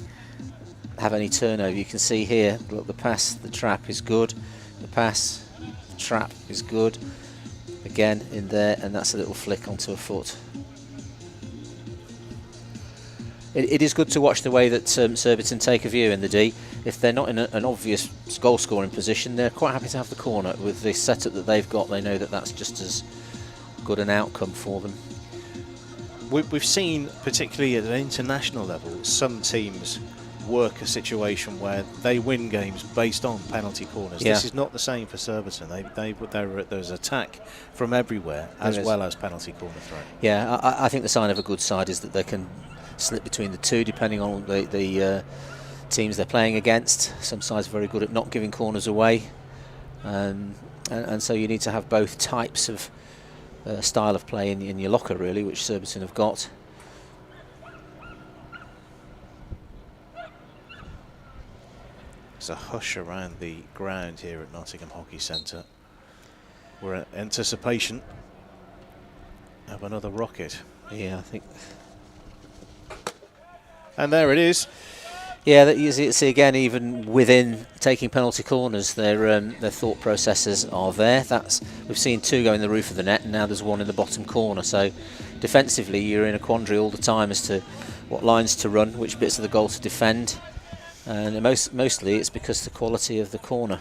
have any turnover. You can see here, look, the pass, the trap is good, the pass, the trap is good, again in there, and that's a little flick onto a foot. It is good to watch the way that Surbiton take a view in the D. If they're not in an obvious goal-scoring position, they're quite happy to have the corner. With the setup that they've got, they know that that's just as good an outcome for them. We've seen, particularly at an international level, some teams work a situation where they win games based on penalty corners. Yeah. This is not the same for Surbiton. There's attack from everywhere, as well as penalty corner throw. Yeah, I think the sign of a good side is that they can slip between the two depending on the teams they're playing against. Some sides are very good at not giving corners away, and so you need to have both types of style of play in your locker really, which Surbiton have got. There's a hush around the ground here at Nottingham Hockey Centre. We're in anticipation of another rocket. Yeah, I think. And there it is. Yeah, that you see again, even within taking penalty corners, their thought processes are there. We've seen 2 go in the roof of the net, and now there's 1 in the bottom corner. So defensively, you're in a quandary all the time as to what lines to run, which bits of the goal to defend, and mostly it's because of the quality of the corner.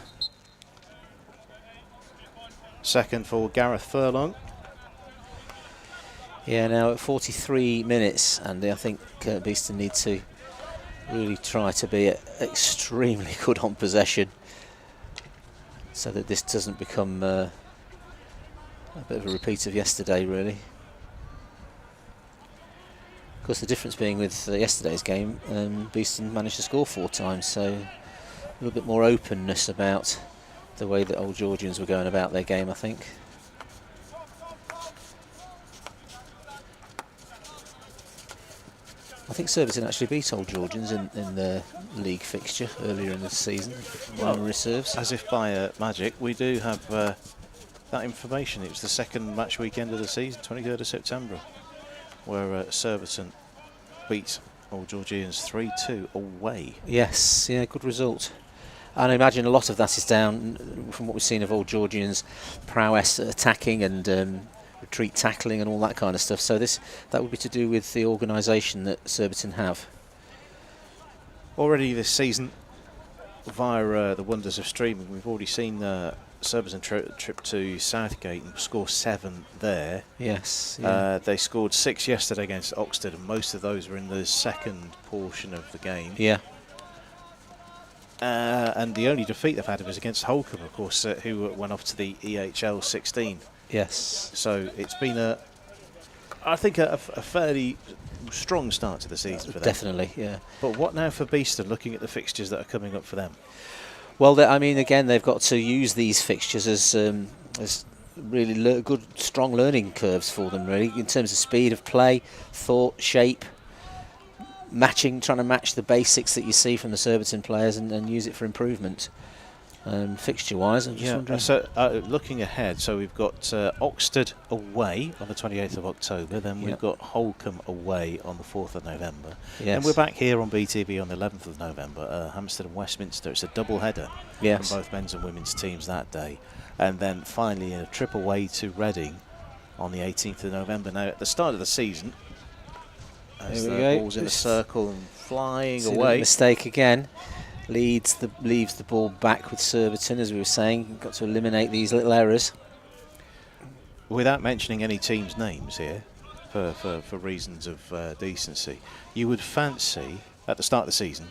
Second for Gareth Furlong. Yeah, now at 43 minutes, and I think Beeston need to really try to be extremely good on possession so that this doesn't become a bit of a repeat of yesterday, really. Of course, the difference being with yesterday's game, Beeston managed to score 4 times, so a little bit more openness about the way that Old Georgians were going about their game, I think. I think Surbiton actually beat Old Georgians in the league fixture earlier in the season. Well, reserves. As if by magic, we do have that information. It was the second match weekend of the season, 23rd of September, where Surbiton beat Old Georgians 3-2 away. Yes, yeah, good result. And I imagine a lot of that is down from what we've seen of Old Georgians' prowess attacking and retreat tackling and all that kind of stuff. So that would be to do with the organisation that Surbiton have. Already this season, via the wonders of streaming, we've already seen Surbiton trip to Southgate and score 7 there. Yes. Yeah. They scored 6 yesterday against Oxted, and most of those were in the second portion of the game. Yeah. And the only defeat they've had was against Holcombe, of course, who went off to the EHL 16. Yes. So it's been I think a fairly strong start to the season for them. Definitely, yeah. But what now for Beeston, looking at the fixtures that are coming up for them? Well, I mean, again, they've got to use these fixtures as really good, strong learning curves for them, really, in terms of speed of play, thought, shape, trying to match the basics that you see from the Surbiton players and use it for improvement. Fixture-wise, I'm just wondering. So looking ahead, so we've got Oxted away on the 28th of October, then we've got Holcombe away on the 4th of November. Yes. And we're back here on BTV on the 11th of November, Hampstead and Westminster. It's a double header from both men's and women's teams that day. And then finally a trip away to Reading on the 18th of November. Now, at the start of the season, as the ball's in a circle and flying away. Mistake again. Leaves the ball back with Surbiton, as we were saying. You've got to eliminate these little errors. Without mentioning any teams' names here, for reasons of decency, you would fancy, at the start of the season,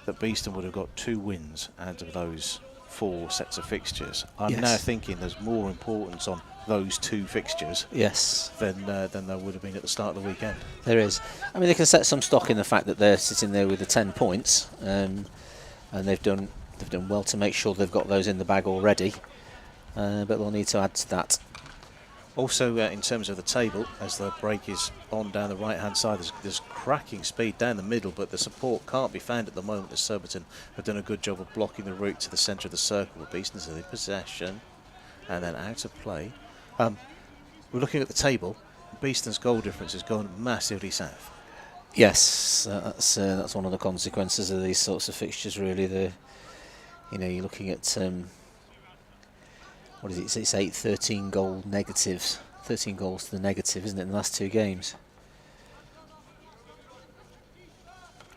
that Beeston would have got 2 wins out of those 4 sets of fixtures. I'm now thinking there's more importance on those 2 fixtures than there would have been at the start of the weekend. There is. I mean, they can set some stock in the fact that they're sitting there with the 10 points. And they've done well to make sure they've got those in the bag already, but they'll need to add to that. Also, in terms of the table, as the break is on down the right-hand side, there's cracking speed down the middle, but the support can't be found at the moment, as Surbiton have done a good job of blocking the route to the centre of the circle with Beeston in possession, and then out of play. We're looking at the table. Beeston's goal difference has gone massively south. Yes, that's one of the consequences of these sorts of fixtures. Really, you're looking at what is it? It's 13 goal negatives, 13 goals to the negative, isn't it? In the last 2 games.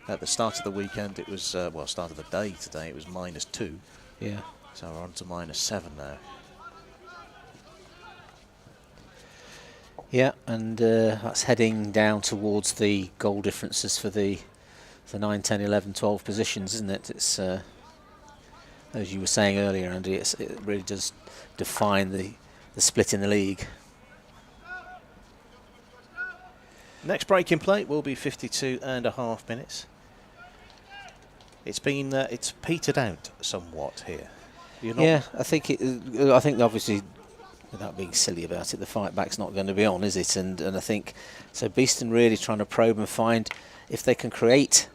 At the start of the weekend, it was start of the day today. It was -2. Yeah. So we're on to -7 now. Yeah, and that's heading down towards the goal differences for the 9, 10, 11, 12 positions, isn't it? It's as you were saying earlier, Andy, it really does define the split in the league. Next break in play will be 52.5 minutes. It's petered out somewhat here. I think obviously, without being silly about it, the fight back's not going to be on, is it? And I think so. Beeston really trying to probe and find if they can create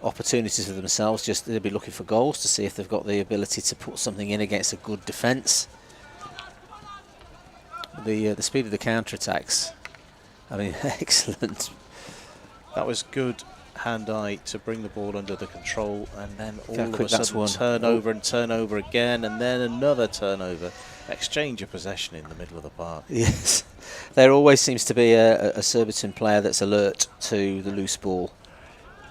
opportunities for themselves. Just they'll be looking for goals to see if they've got the ability to put something in against a good defence. The speed of the counter-attacks, I mean, excellent. That was good hand-eye to bring the ball under the control, and then all of a sudden turnover again, and then another turnover. Exchange of possession in the middle of the park. Yes, there always seems to be a Surbiton player that's alert to the loose ball.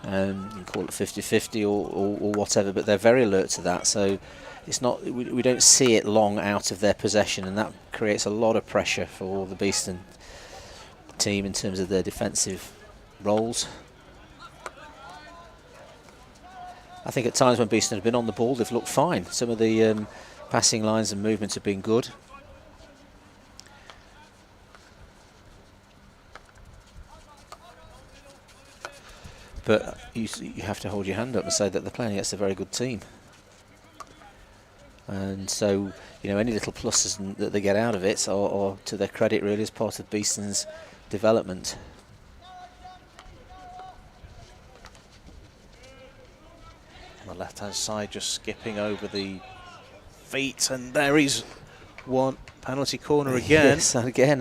You can call it 50-50 or whatever, but they're very alert to that. So it's not we don't see it long out of their possession, and that creates a lot of pressure for the Beeston team in terms of their defensive roles. I think at times when Beeston have been on the ball, they've looked fine. Some of the passing lines and movements have been good. But you have to hold your hand up and say that they're playing against a very good team. And so, any little pluses that they get out of it are to their credit, really, as part of Beeston's development. On the left-hand side, just skipping over the feet, and there is one penalty corner again. Yes, and again,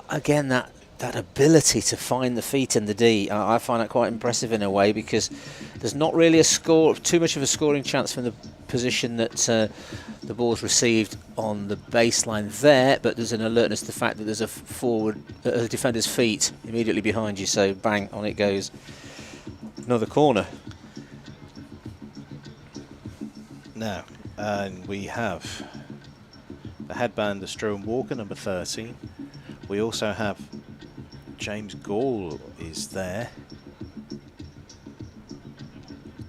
again that ability to find the feet in the D, I find that quite impressive in a way, because there's not really too much of a scoring chance from the position that the ball's received on the baseline there, but there's an alertness to the fact that there's a defender's feet immediately behind you, so bang, on it goes. Another corner. Now, and we have the headband of Struan Walker, number 13. We also have James Gall is there.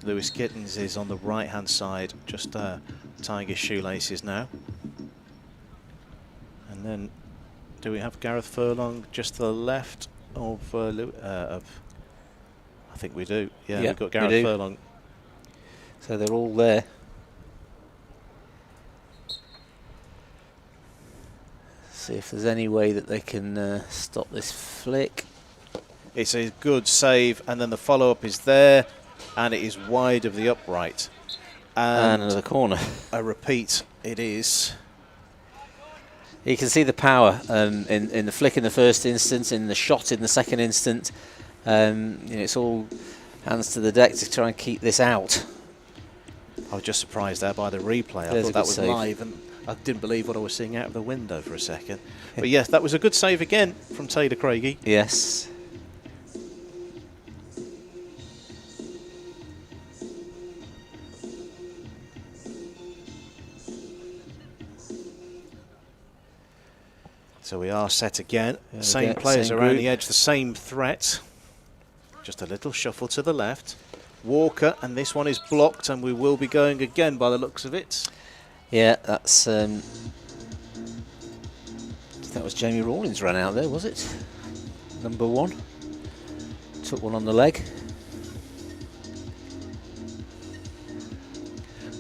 Lewis Gittins is on the right-hand side, just tying his shoelaces now. And then, do we have Gareth Furlong just to the left of I think we do. Yeah, we've got Gareth Furlong. So they're all there. See if there's any way that they can stop this flick. It's a good save, and then the follow-up is there, and it is wide of the upright. And another corner. A repeat, it is. You can see the power in the flick in the first instance, in the shot in the second instant. It's all hands to the deck to try and keep this out. I was just surprised there by the replay. I thought that was live, and I didn't believe what I was seeing out of the window for a second. But yes, that was a good save again from Taylor Craigie. Yes. So we are set again. Same players around the edge, the same threat. Just a little shuffle to the left. Walker, and this one is blocked, and we will be going again by the looks of it. Yeah, that's. That was Jamie Rawlins ran out there, was it? Number 1. Took one on the leg.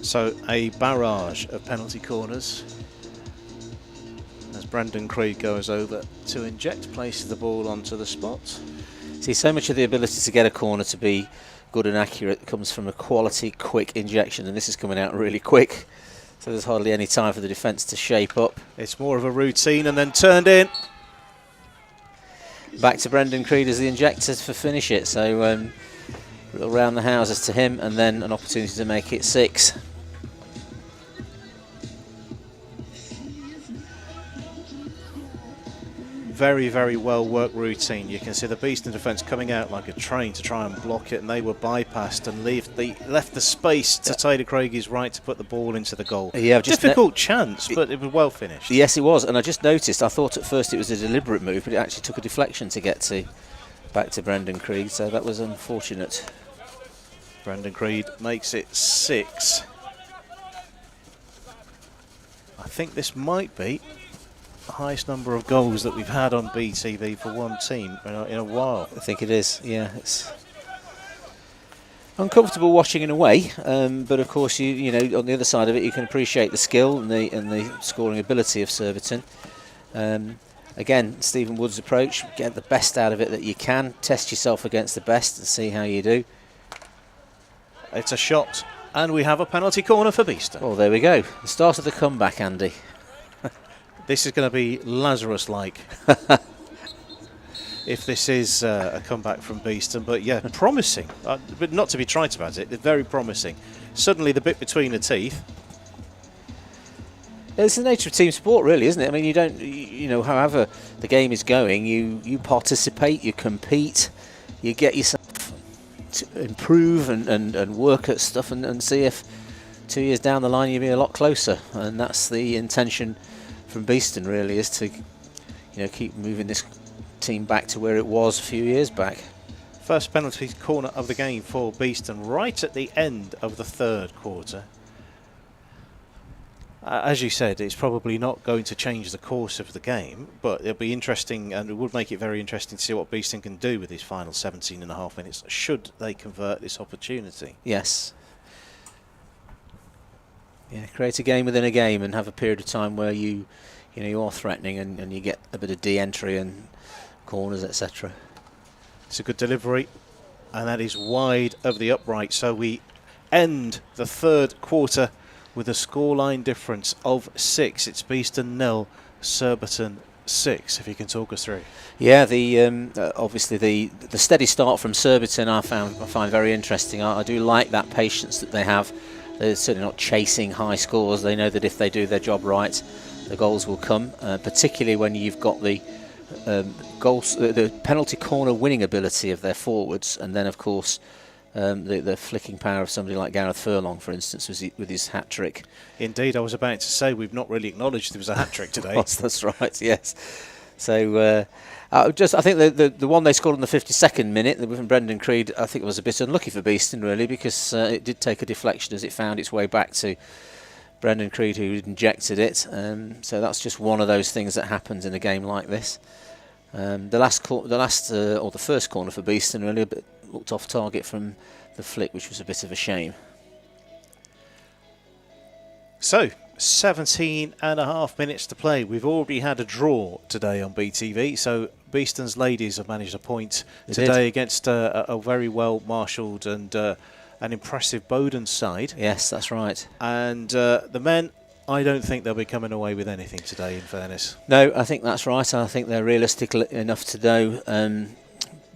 So a barrage of penalty corners as Brendan Creed goes over to inject, places the ball onto the spot. See, so much of the ability to get a corner to be good and accurate comes from a quality, quick injection, and this is coming out really quick. So there's hardly any time for the defence to shape up. It's more of a routine and then turned in. Back to Brendan Creed as the injector for finish it. So little round the houses to him, and then an opportunity to make it 6. Very, very well worked routine. You can see the Beeston defence coming out like a train to try and block it, and they were bypassed and left the space to Taylor Craigie's right to put the ball into the goal. Yeah, difficult chance, but it was well finished. Yes, it was, and I just noticed, I thought at first it was a deliberate move, but it actually took a deflection to get back to Brendan Creed, so that was unfortunate. Brendan Creed makes it 6. I think this might be the highest number of goals that we've had on BTV for one team in a while. I think it is, yeah. It's uncomfortable watching in a way, but of course, you know, on the other side of it, you can appreciate the skill and the scoring ability of Surbiton. Again, Stephen Wood's approach: get the best out of it that you can, test yourself against the best, and see how you do. It's a shot, and we have a penalty corner for Beeston. Well, there we go. The start of the comeback, Andy. This is going to be Lazarus-like if this is a comeback from Beeston. But yeah, promising. But not to be trite about it, they're very promising. Suddenly the bit between the teeth. It's the nature of team sport, really, isn't it? I mean, you don't, you know, however the game is going, you participate, you compete, you get yourself to improve and work at stuff and see if 2 years down the line you'll be a lot closer. And that's the intention from Beeston, really, is to, you know, keep moving this team back to where it was a few years back. First penalty corner of the game for Beeston, right at the end of the third quarter. As you said, it's probably not going to change the course of the game, but it'll be interesting, and it would make it very interesting to see what Beeston can do with these final 17.5 minutes, should they convert this opportunity. Yes. Yeah, create a game within a game and have a period of time where you are threatening and you get a bit of de-entry and corners, etc. It's a good delivery, and that is wide of the upright, so we end the third quarter with a scoreline difference of 6. It's Beeston 0, Surbiton 6. If you can talk us through. Yeah, obviously the steady start from Surbiton I find very interesting. I do like that patience that they have. They're certainly not chasing high scores. They know that if they do their job right, the goals will come. Particularly when you've got the the penalty corner winning ability of their forwards, and then of course the flicking power of somebody like Gareth Furlong, for instance, with his hat trick. Indeed, I was about to say we've not really acknowledged there was a hat trick today. That's right. Yes. So I think the one they scored in the 52nd minute from Brendan Creed, I think it was a bit unlucky for Beeston really, because it did take a deflection as it found its way back to Brendan Creed, who injected it. So that's just one of those things that happens in a game like this. The first corner for Beeston really looked off target from the flick, which was a bit of a shame. So, 17 and a half minutes to play. We've already had a draw today on BTV, so Beeston's ladies have managed a point today against a very well marshalled and an impressive Bowdon side. Yes, that's right. And the men, I don't think they'll be coming away with anything today, in fairness. No, I think that's right. I think they're realistic enough to know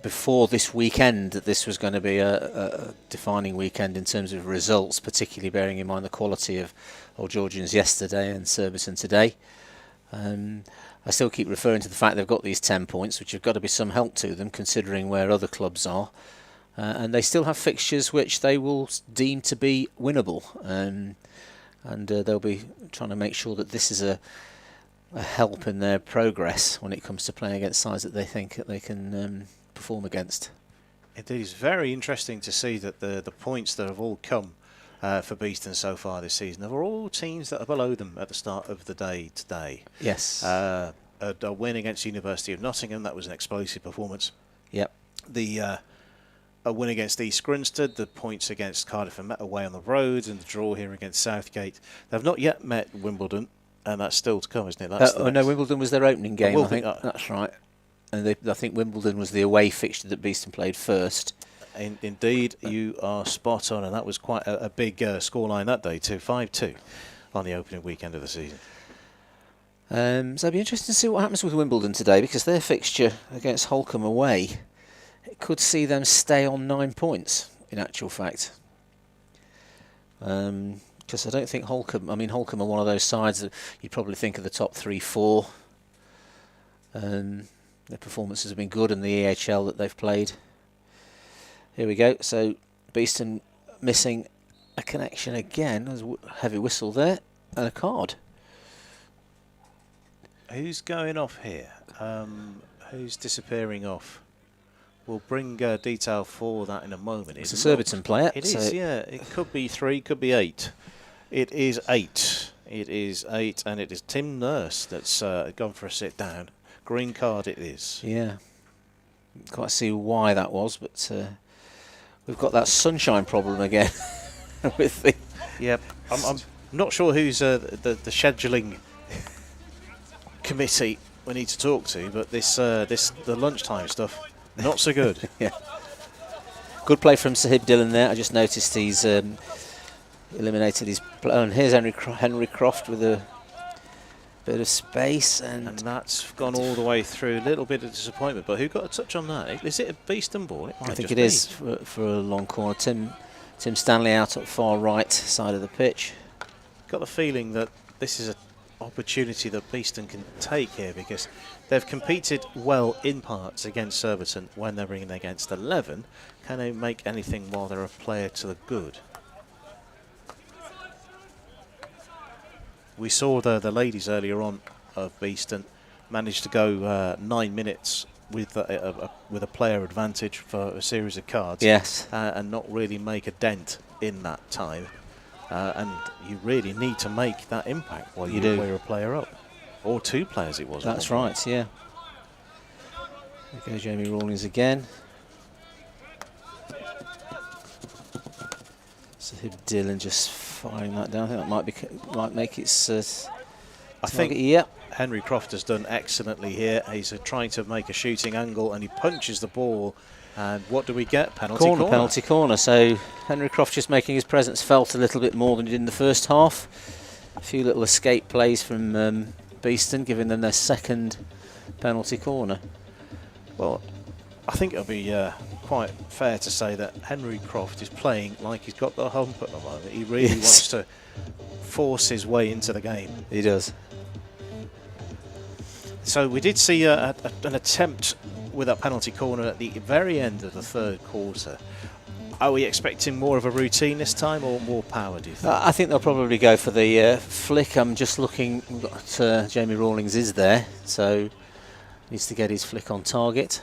before this weekend that this was going to be a defining weekend in terms of results, particularly bearing in mind the quality of Old Georgians yesterday and Surbiton today. I still keep referring to the fact they've got these 10 points, which have got to be some help to them considering where other clubs are. And they still have fixtures which they will deem to be winnable. And they'll be trying to make sure that this is a help in their progress when it comes to playing against sides that they think that they can perform against. It is very interesting to see that the points that have all come for Beeston so far this season are all teams that are below them at the start of the day today. Yes. A win against University of Nottingham, that was an explosive performance. Yep. A win against East Grinstead, the points against Cardiff and Met away on the road, and the draw here against Southgate. They've not yet met Wimbledon, and that's still to come, isn't it? No, Wimbledon was their opening game, I think. That's right. And I think Wimbledon was the away fixture that Beeston played first. Indeed, you are spot on, and that was quite a big scoreline that day too, 5-2 on the opening weekend of the season. So it'll be interesting to see what happens with Wimbledon today, because their fixture against Holcombe away, it could see them stay on 9 points, in actual fact. Because I don't think Holcombe are one of those sides that you'd probably think of the top 3-4. Their performances have been good in the EHL that they've played. Here we go. So Beeston missing a connection again. There's a heavy whistle there and a card. Who's going off here? Who's disappearing off? We'll bring detail for that in a moment. It's a Surbiton player. It is, yeah. It could be 3, could be 8. It is 8. It is 8, and it is Tim Nurse that's gone for a sit down. Green card it is. Yeah. Can't quite see why that was, but we've got that sunshine problem again. with the Yep. I'm not sure who's the scheduling committee we need to talk to, but the lunchtime stuff, not so good. Yeah. Good play from Sahib Dillon there. I just noticed he's eliminated his play. And here's Henry Croft with a bit of space, and that's gone all the way through. A little bit of disappointment, but who got a touch on that? Is it a Beeston ball? I think it is for a long corner. Tim Stanley out at far right side of the pitch. Got the feeling that this is an opportunity that Beeston can take here, because they've competed well in parts against Surbiton when they're in against 11. Can they make anything while they're a player to the good? We saw the ladies earlier on of Beeston managed to go 9 minutes with a player advantage for a series of cards. Yes. And not really make a dent in that time. And you really need to make that impact while you're a player up. Or 2 players it was. That's right, yeah. There goes Jamie Rawlings again. So Dylan just firing that down. I think that might make it. I think yeah. Henry Croft has done excellently here. He's trying to make a shooting angle, and he punches the ball And what do we get? Penalty corner. Penalty corner. So Henry Croft just making his presence felt a little bit more than he did in the first half. A few little escape plays from Beeston, giving them their second penalty corner. Well, I think it'll be quite fair to say that Henry Croft is playing like he's got the hump at the moment. He really wants to force his way into the game. He does. So we did see an attempt with that penalty corner at the very end of the third quarter. Are we expecting more of a routine this time or more power, do you think? I think they'll probably go for the flick. I'm just looking at Jamie Rawlings is there, so needs to get his flick on target.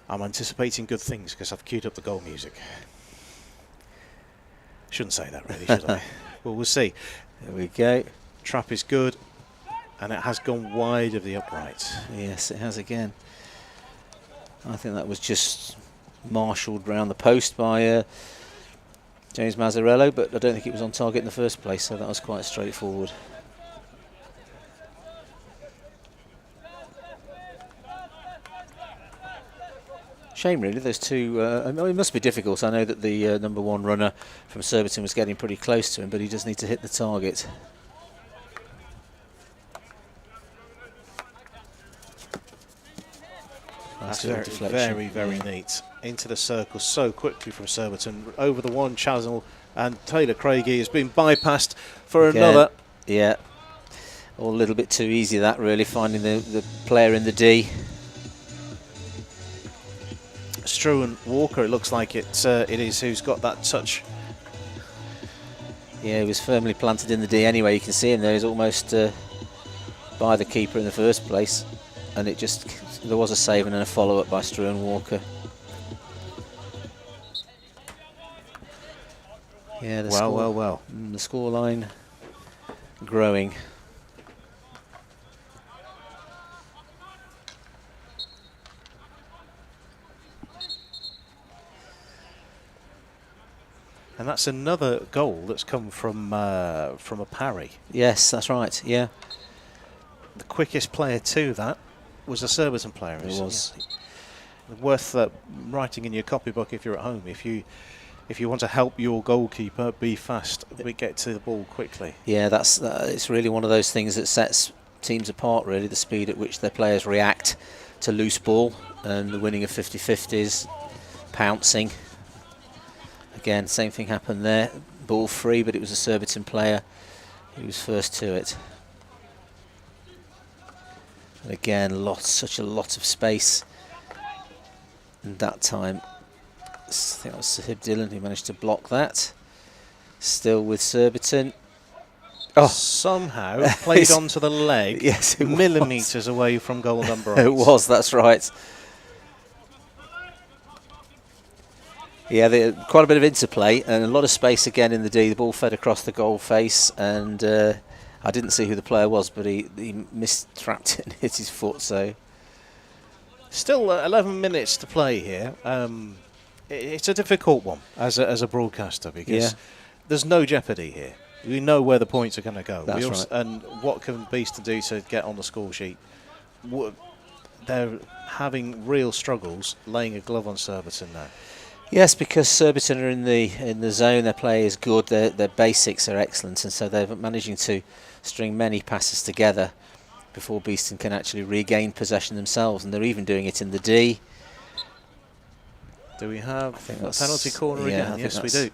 I'm anticipating good things because I've queued up the goal music. Shouldn't say that really, should I? Well, we'll see. There we go. Trap is good, and it has gone wide of the upright. Yes, it has again. I think that was just marshalled round the post by James Mazzarello, but I don't think it was on target in the first place, so that was quite straightforward. Shame really, those two, it must be difficult. I know that the number one runner from Surbiton was getting pretty close to him, but he does need to hit the target. That's very neat. Into the circle so quickly from Surbiton, over the one channel, and Taylor Craigie has been bypassed for another. Yeah, all a little bit too easy that really, finding the player in the D. Struan Walker, it looks like it is who's got that touch. Yeah, he was firmly planted in the D anyway. You can see him there, he's almost by the keeper in the first place, and it just, there was a save and then a follow-up by Struan Walker. Yeah, the the scoreline growing. And that's another goal that's come from a parry. Yes, that's right. Yeah, the quickest player to that was a Surbiton player. It was worth writing in your copybook if you're at home. If you want to help your goalkeeper be fast, get to the ball quickly. Yeah, it's really one of those things that sets teams apart. Really, the speed at which their players react to loose ball and the winning of 50-50s, pouncing. Again, same thing happened there. Ball free, but it was a Surbiton player who was first to it. And again, such a lot of space. And that time, I think that was Sahib Dillon who managed to block that. Still with Surbiton. Oh, somehow played onto the leg. Yes, it millimetres away from goal number 8. It was. That's right. Yeah, quite a bit of interplay and a lot of space again in the D. The ball fed across the goal face, and I didn't see who the player was, but he mistrapped it and hit his foot. So, still 11 minutes to play here. It's a difficult one as a broadcaster because there's no jeopardy here. We know where the points are going to go. That's right. And what can Beeston do to get on the score sheet? They're having real struggles laying a glove on Surbiton now. Yes, because Surbiton are in the zone. Their play is good. Their basics are excellent, and so they're managing to string many passes together before Beeston can actually regain possession themselves. And they're even doing it in the D. Do we have a penalty corner again? Yes, we do.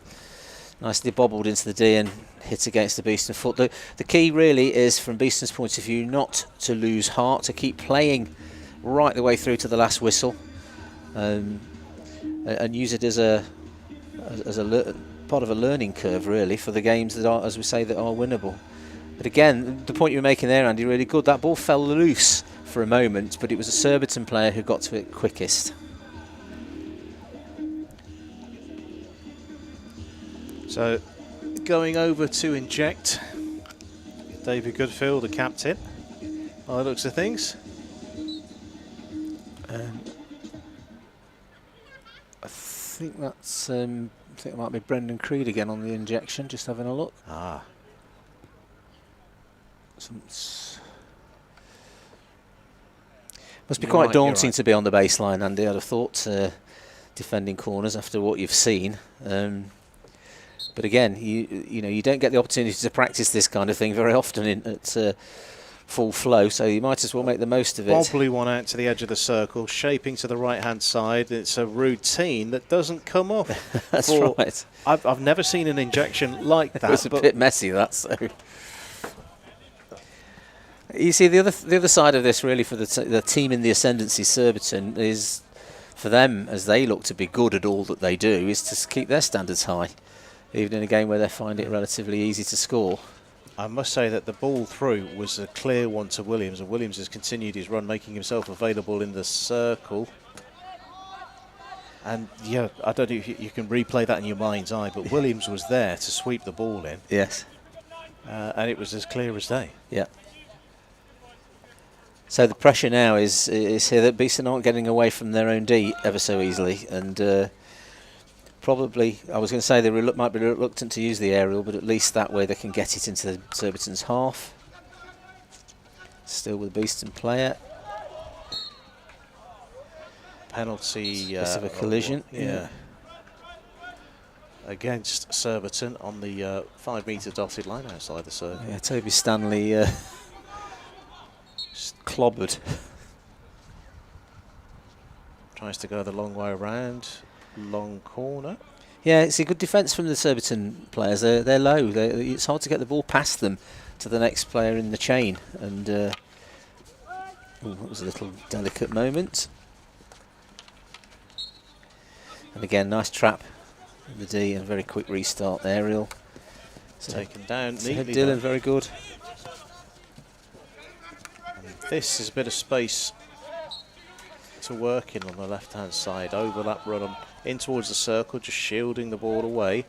Nicely bobbled into the D and hit against the Beeston foot. The key really is, from Beeston's point of view, not to lose heart, to keep playing right the way through to the last whistle. And use it as a part of a learning curve, really, for the games that are, as we say, that are winnable. But again, the point you were making there, Andy, really good. That ball fell loose for a moment, but it was a Surbiton player who got to it quickest. So, going over to inject, David Goodfield, the captain, by the looks of things. I think that's. I think it might be Brendan Creed again on the injection. Just having a look. Ah. Must be You're quite right, you're daunting right. to be on the baseline, Andy. I'd have thought defending corners after what you've seen. But again, you know, you don't get the opportunity to practice this kind of thing very often at full flow, so you might as well make the most of it. Wobbly one out to the edge of the circle, shaping to the right-hand side. It's a routine that doesn't come off. That's right. I've never seen an injection like that. It was a bit messy, that. So you see, the other side of this, really, for the team in the ascendancy, Surbiton, is for them, as they look to be good at all that they do, is to keep their standards high, even in a game where they find it relatively easy to score. I must say that the ball through was a clear one to Williams, and Williams has continued his run, making himself available in the circle. And yeah, I don't know if you can replay that in your mind's eye, but Williams was there to sweep the ball in. Yes. And it was as clear as day. Yeah. So the pressure now is here that Beeston aren't getting away from their own D ever so easily, and probably, I was going to say they might be reluctant to use the aerial, but at least that way they can get it into Surbiton's half. Still with a Beeston player. Penalty. Bit of a collision. Yeah. Against Surbiton on the 5 metre dotted line outside the circle. Yeah, Toby Stanley clobbered. Tries to go the long way around. Long corner. Yeah, it's a good defence from the Surbiton players. They're low. It's hard to get the ball past them to the next player in the chain. And that was a little delicate moment. And again, nice trap in the D and very quick restart aerial. So Taken down so neatly. Dylan, very good. And this is a bit of space to work in on the left-hand side. Overlap run on in towards the circle, just shielding the ball away.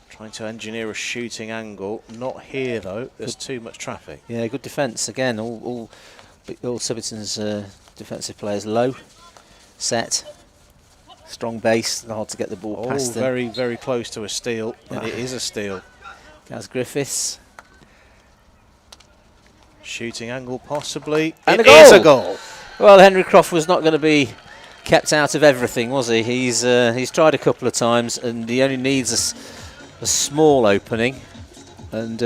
Trying to engineer a shooting angle. Not here though. There's too much traffic. Yeah, good defence again. All Surbiton's defensive players low, set, strong base. Hard to get the ball past them. Very, very close to a steal, and it is a steal. Gaz Griffiths. Shooting angle possibly. And It a goal! is a goal. Well, Henry Croft was not going to be kept out of everything, was he? He's tried a couple of times, and he only needs a small opening, and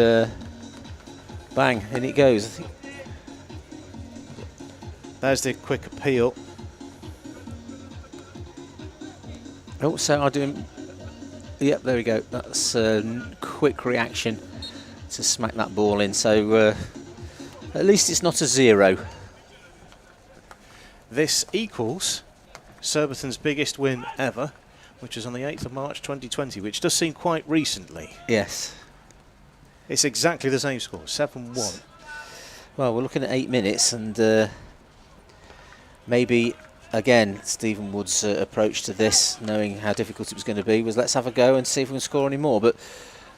bang, in it goes. I think. There's the quick appeal. Oh, so I'll do him. Yep, there we go. That's a quick reaction to smack that ball in. So at least it's not a 0. This equals Surbiton's biggest win ever, which was on the 8th of March 2020, which does seem quite recently. Yes. It's exactly the same score, 7-1. Well, we're looking at 8 minutes, and maybe, again, Stephen Wood's approach to this, knowing how difficult it was going to be, was let's have a go and see if we can score any more. But,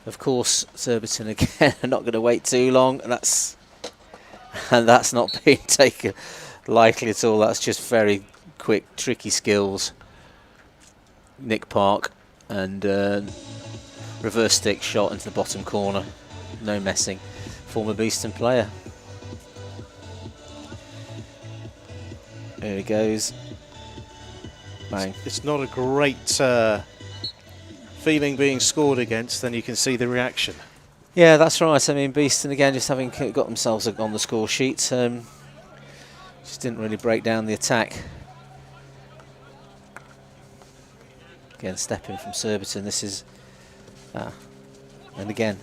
of course, Surbiton, again, are not going to wait too long, and that's not being taken lightly at all. That's just very quick, tricky skills. Nick Park, and reverse stick shot into the bottom corner. No messing. Former Beeston player. There he goes. Bang. It's not a great feeling being scored against, then you can see the reaction. Yeah, that's right. I mean, Beeston, again, just having got themselves on the score sheet, just didn't really break down the attack. Again, stepping from Surbiton. This is... and again...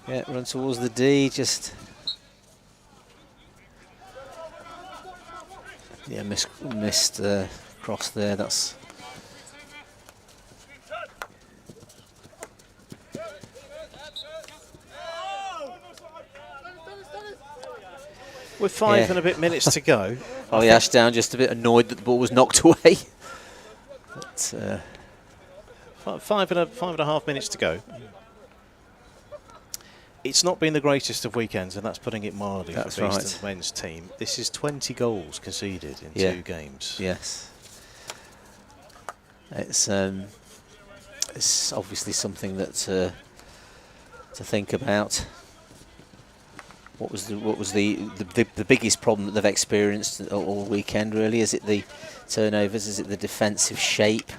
Yeah, run towards the D, just... Yeah, missed cross there, that's... With 5 and a bit minutes to go. Ollie Ashdown just a bit annoyed that the ball was knocked away. But, 5.5 minutes to go. It's not been the greatest of weekends, and that's putting it mildly for Beeston's men's team. This is 20 goals conceded in 2 games. Yes. It's obviously something that to think about. What was the biggest problem that they've experienced all weekend? Really, is it the turnovers? Is it the defensive shape?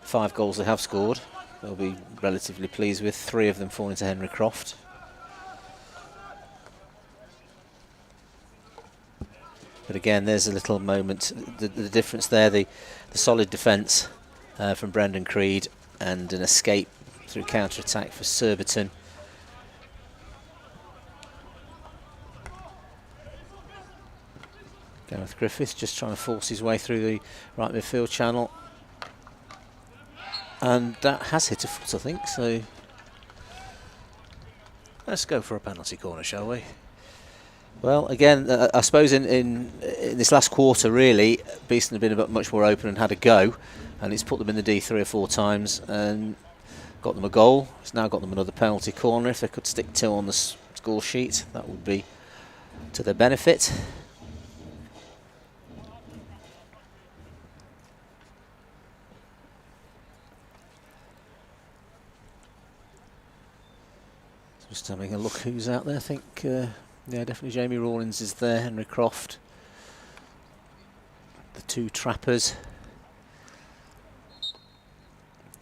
5 goals they have scored. They'll be relatively pleased with 3 of them falling to Henry Croft. But again, there's a little moment. The difference there, the solid defence from Brendan Creed and an escape through counter-attack for Surbiton. Gareth Griffiths just trying to force his way through the right midfield channel. And that has hit a foot, I think, so Let's go for a penalty corner, shall we? well, again, I suppose in this last quarter, really, Beeston have been a bit much more open and had a go, and it's put them in the D 3 or 4 times and got them a goal. It's now got them another penalty corner. If they could stick 2 on the score sheet, that would be to their benefit. Just having a look who's out there. I think, yeah, definitely Jamie Rawlins is there, Henry Croft, the 2 trappers,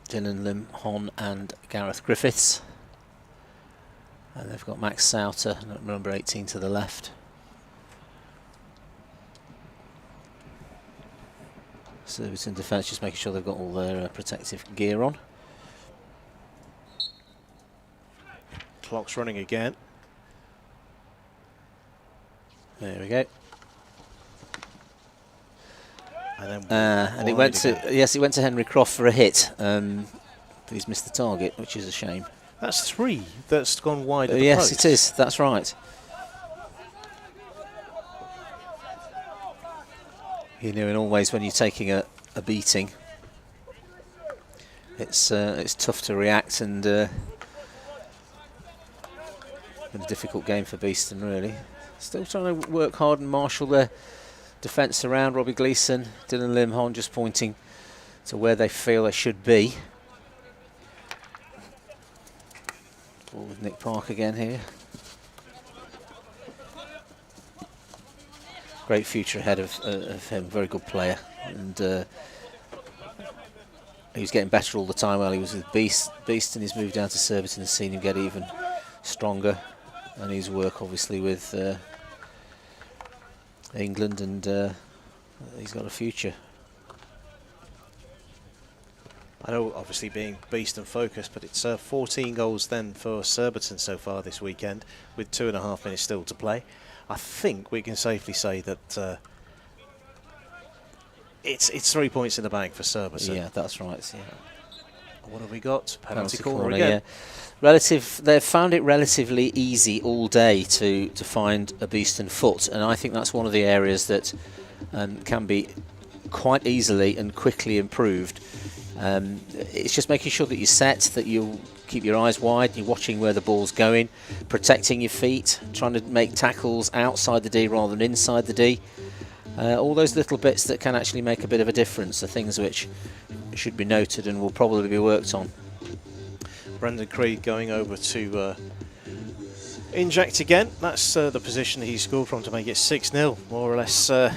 Dylan Lim Hon and Gareth Griffiths. And they've got Max Souter, number 18 to the left. Surbiton defence just making sure they've got all their protective gear on. Clock's running again. There we go. And then And it went to it went to Henry Croft for a hit. He's missed the target, which is a shame. That's 3 that's gone wide of the Yes, post. it is. That's right. You know, in all ways, when you're taking a beating, it's tough to react, and been a difficult game for Beeston, really. Still trying to work hard and marshal their defence around. Robbie Gleeson, Dylan Limhon just pointing to where they feel they should be. Ball with Nick Park again here. Great future ahead of him, very good player, and he was getting better all the time while he was with Beeston. He's moved down to Surbiton and seen him get even stronger, and his work obviously with England, and he's got a future. I know, obviously being Beeston focused, but it's 14 goals then for Surbiton so far this weekend, with 2.5 minutes still to play. I think we can safely say that it's 3 points in the bag for Surbiton. Yeah, that's right. Yeah. What have we got? Penalty corner again. Yeah. They've found it relatively easy all day to find a Beeston foot, and I think that's one of the areas that can be quite easily and quickly improved. It's just making sure that you're set, that you keep your eyes wide, you're watching where the ball's going, protecting your feet, trying to make tackles outside the D rather than inside the D. All those little bits that can actually make a bit of a difference are things which should be noted and will probably be worked on. Brendan Creed going over to inject again. That's the position he scored from to make it 6-0, more or less. Was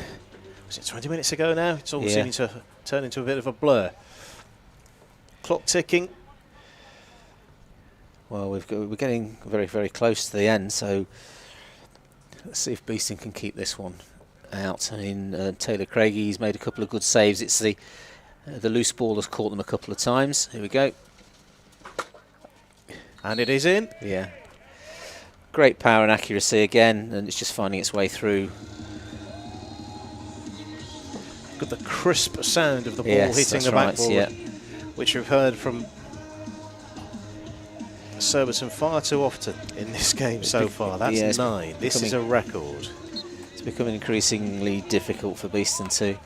it 20 minutes ago now? It's all seeming to turn into a bit of a blur. Clock ticking. Well, we're getting very, very close to the end, so let's see if Beeston can keep this one out. I mean, Taylor Craigie's made a couple of good saves. It's the loose ball has caught them a couple of times. Here we go. And it is in. Yeah. Great power and accuracy again, and it's just finding its way through. Got the crisp sound of the ball hitting the right, backboard, yeah. which we've heard from Surbiton far too often in this game so far. That's 9. This is a record. It's becoming increasingly difficult for Beeston to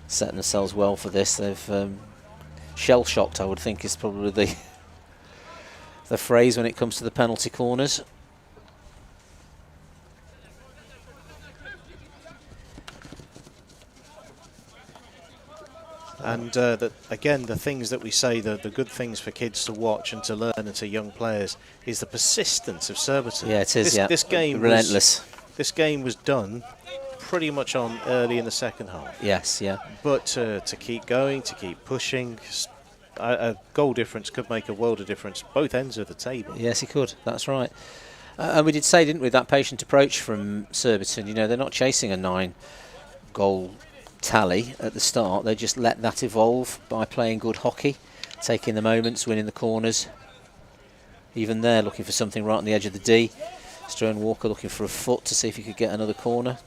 set themselves well for this. They've shell-shocked, I would think, is probably the phrase when it comes to the penalty corners. And that again, the things that we say, the good things for kids to watch and to learn and to young players, is the persistence of Surbiton. Yeah, it is. This game relentless. This game was done pretty much on early in the second half. Yes, yeah. But to keep going, to keep pushing, a goal difference could make a world of difference both ends of the table. Yes, he could. That's right. And we did say, didn't we, that patient approach from Surbiton. You know, they're not chasing a 9-goal tally at the start. They just let that evolve by playing good hockey, taking the moments, winning the corners. Even there, looking for something right on the edge of the D. Stone Walker looking for a foot to see if he could get another corner.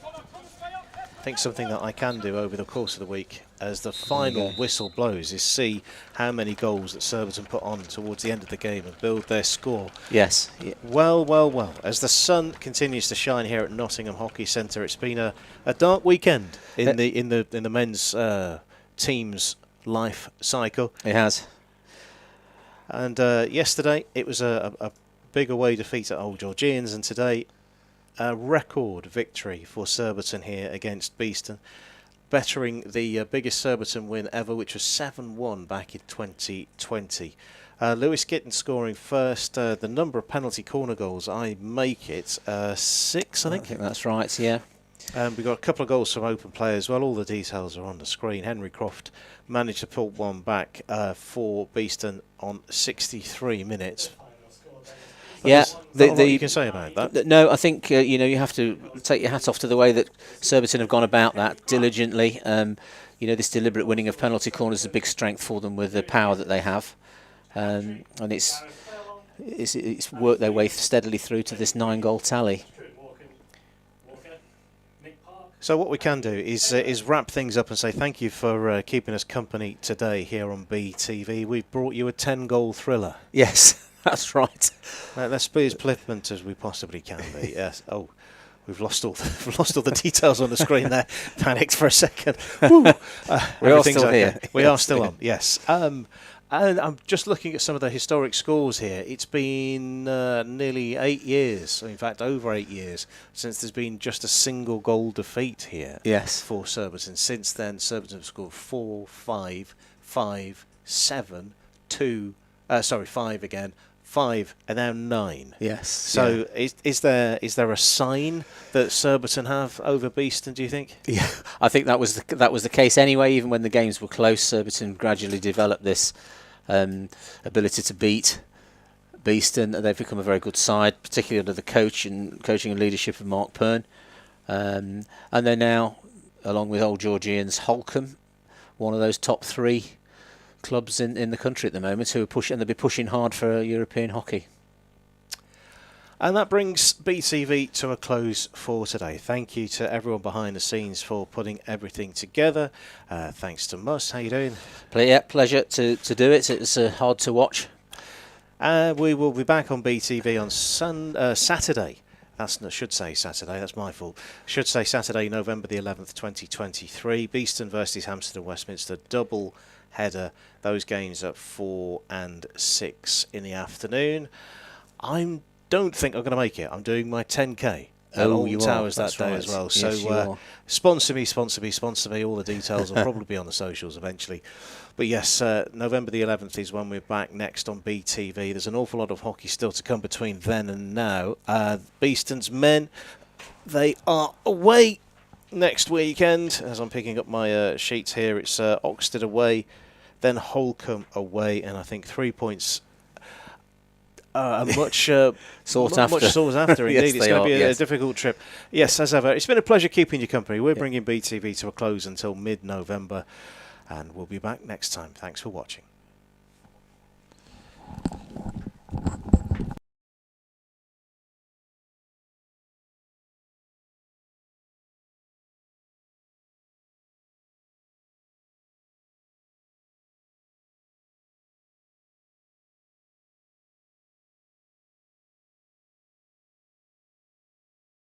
I think something that I can do over the course of the week as the final whistle blows is see how many goals that Surbiton put on towards the end of the game and build their score. Yes. Yeah. Well. As the sun continues to shine here at Nottingham Hockey Centre, it's been a dark weekend in the men's team's life cycle. It has. And yesterday it was a big away defeat at Old Georgians, and today a record victory for Surbiton here against Beeston, bettering the biggest Surbiton win ever, which was 7-1 back in 2020. Lewis Gitton scoring first. The number of penalty corner goals, I make it 6, I think. I think that's right, yeah. We got a couple of goals from open play as well. All the details are on the screen. Henry Croft managed to pull one back for Beeston on 63 minutes. Yeah, what you can say about that. No, I think you have to take your hat off to the way that Surbiton have gone about that diligently. This deliberate winning of penalty corners is a big strength for them with the power that they have, and it's worked their way steadily through to this 9-goal tally. So what we can do is wrap things up and say thank you for keeping us company today here on BTV. We've brought you a 10-goal thriller. Yes. That's right. Let's be as flippant as we possibly can be. Yes. Oh, we've lost all the details on the screen there. Panicked for a second. We are still here. We are still on. Yes. And I'm just looking at some of the historic scores here. It's been nearly 8 years, in fact over 8 years, since there's been just a single goal defeat here. Yes. For Surbiton. Since then, Surbiton have scored 4, 5, 7, 2. 5 again. 5 and now 9. Yes. So is there a sign that Surbiton have over Beeston, do you think? Yeah, I think that was the case anyway. Even when the games were close, Surbiton gradually developed this ability to beat Beeston. They've become a very good side, particularly under the coaching and leadership of Mark Pern. And they're now, along with Old Georgians, Holcombe, one of those top 3 clubs in the country at the moment who are pushing, and they'll be pushing hard for European hockey. And that brings BTV to a close for today. Thank you to everyone behind the scenes for putting everything together. Thanks to Mus. How you doing? Pleasure to do it. It's hard to watch. We will be back on BTV on Saturday. Should say Saturday, that's my fault. Should say Saturday, November the 11th, 2023. Beeston versus Hampstead and Westminster double header. Those games at 4 and 6 in the afternoon. I don't think I'm going to make it. I'm doing my 10k at Alton Towers that day as well. Yes, So sponsor me. All the details will probably be on the socials eventually. But yes, November the 11th is when we're back next on BTV. There's an awful lot of hockey still to come between then and now. Beeston's men, they are away next weekend. As I'm picking up my sheets here, it's Oxted away, then Holcombe away, and I think 3 points much sought after. Indeed, it's going to be a difficult trip. Yes, as ever, it's been a pleasure keeping you company. We're bringing BTV to a close until mid-November, and we'll be back next time. Thanks for watching.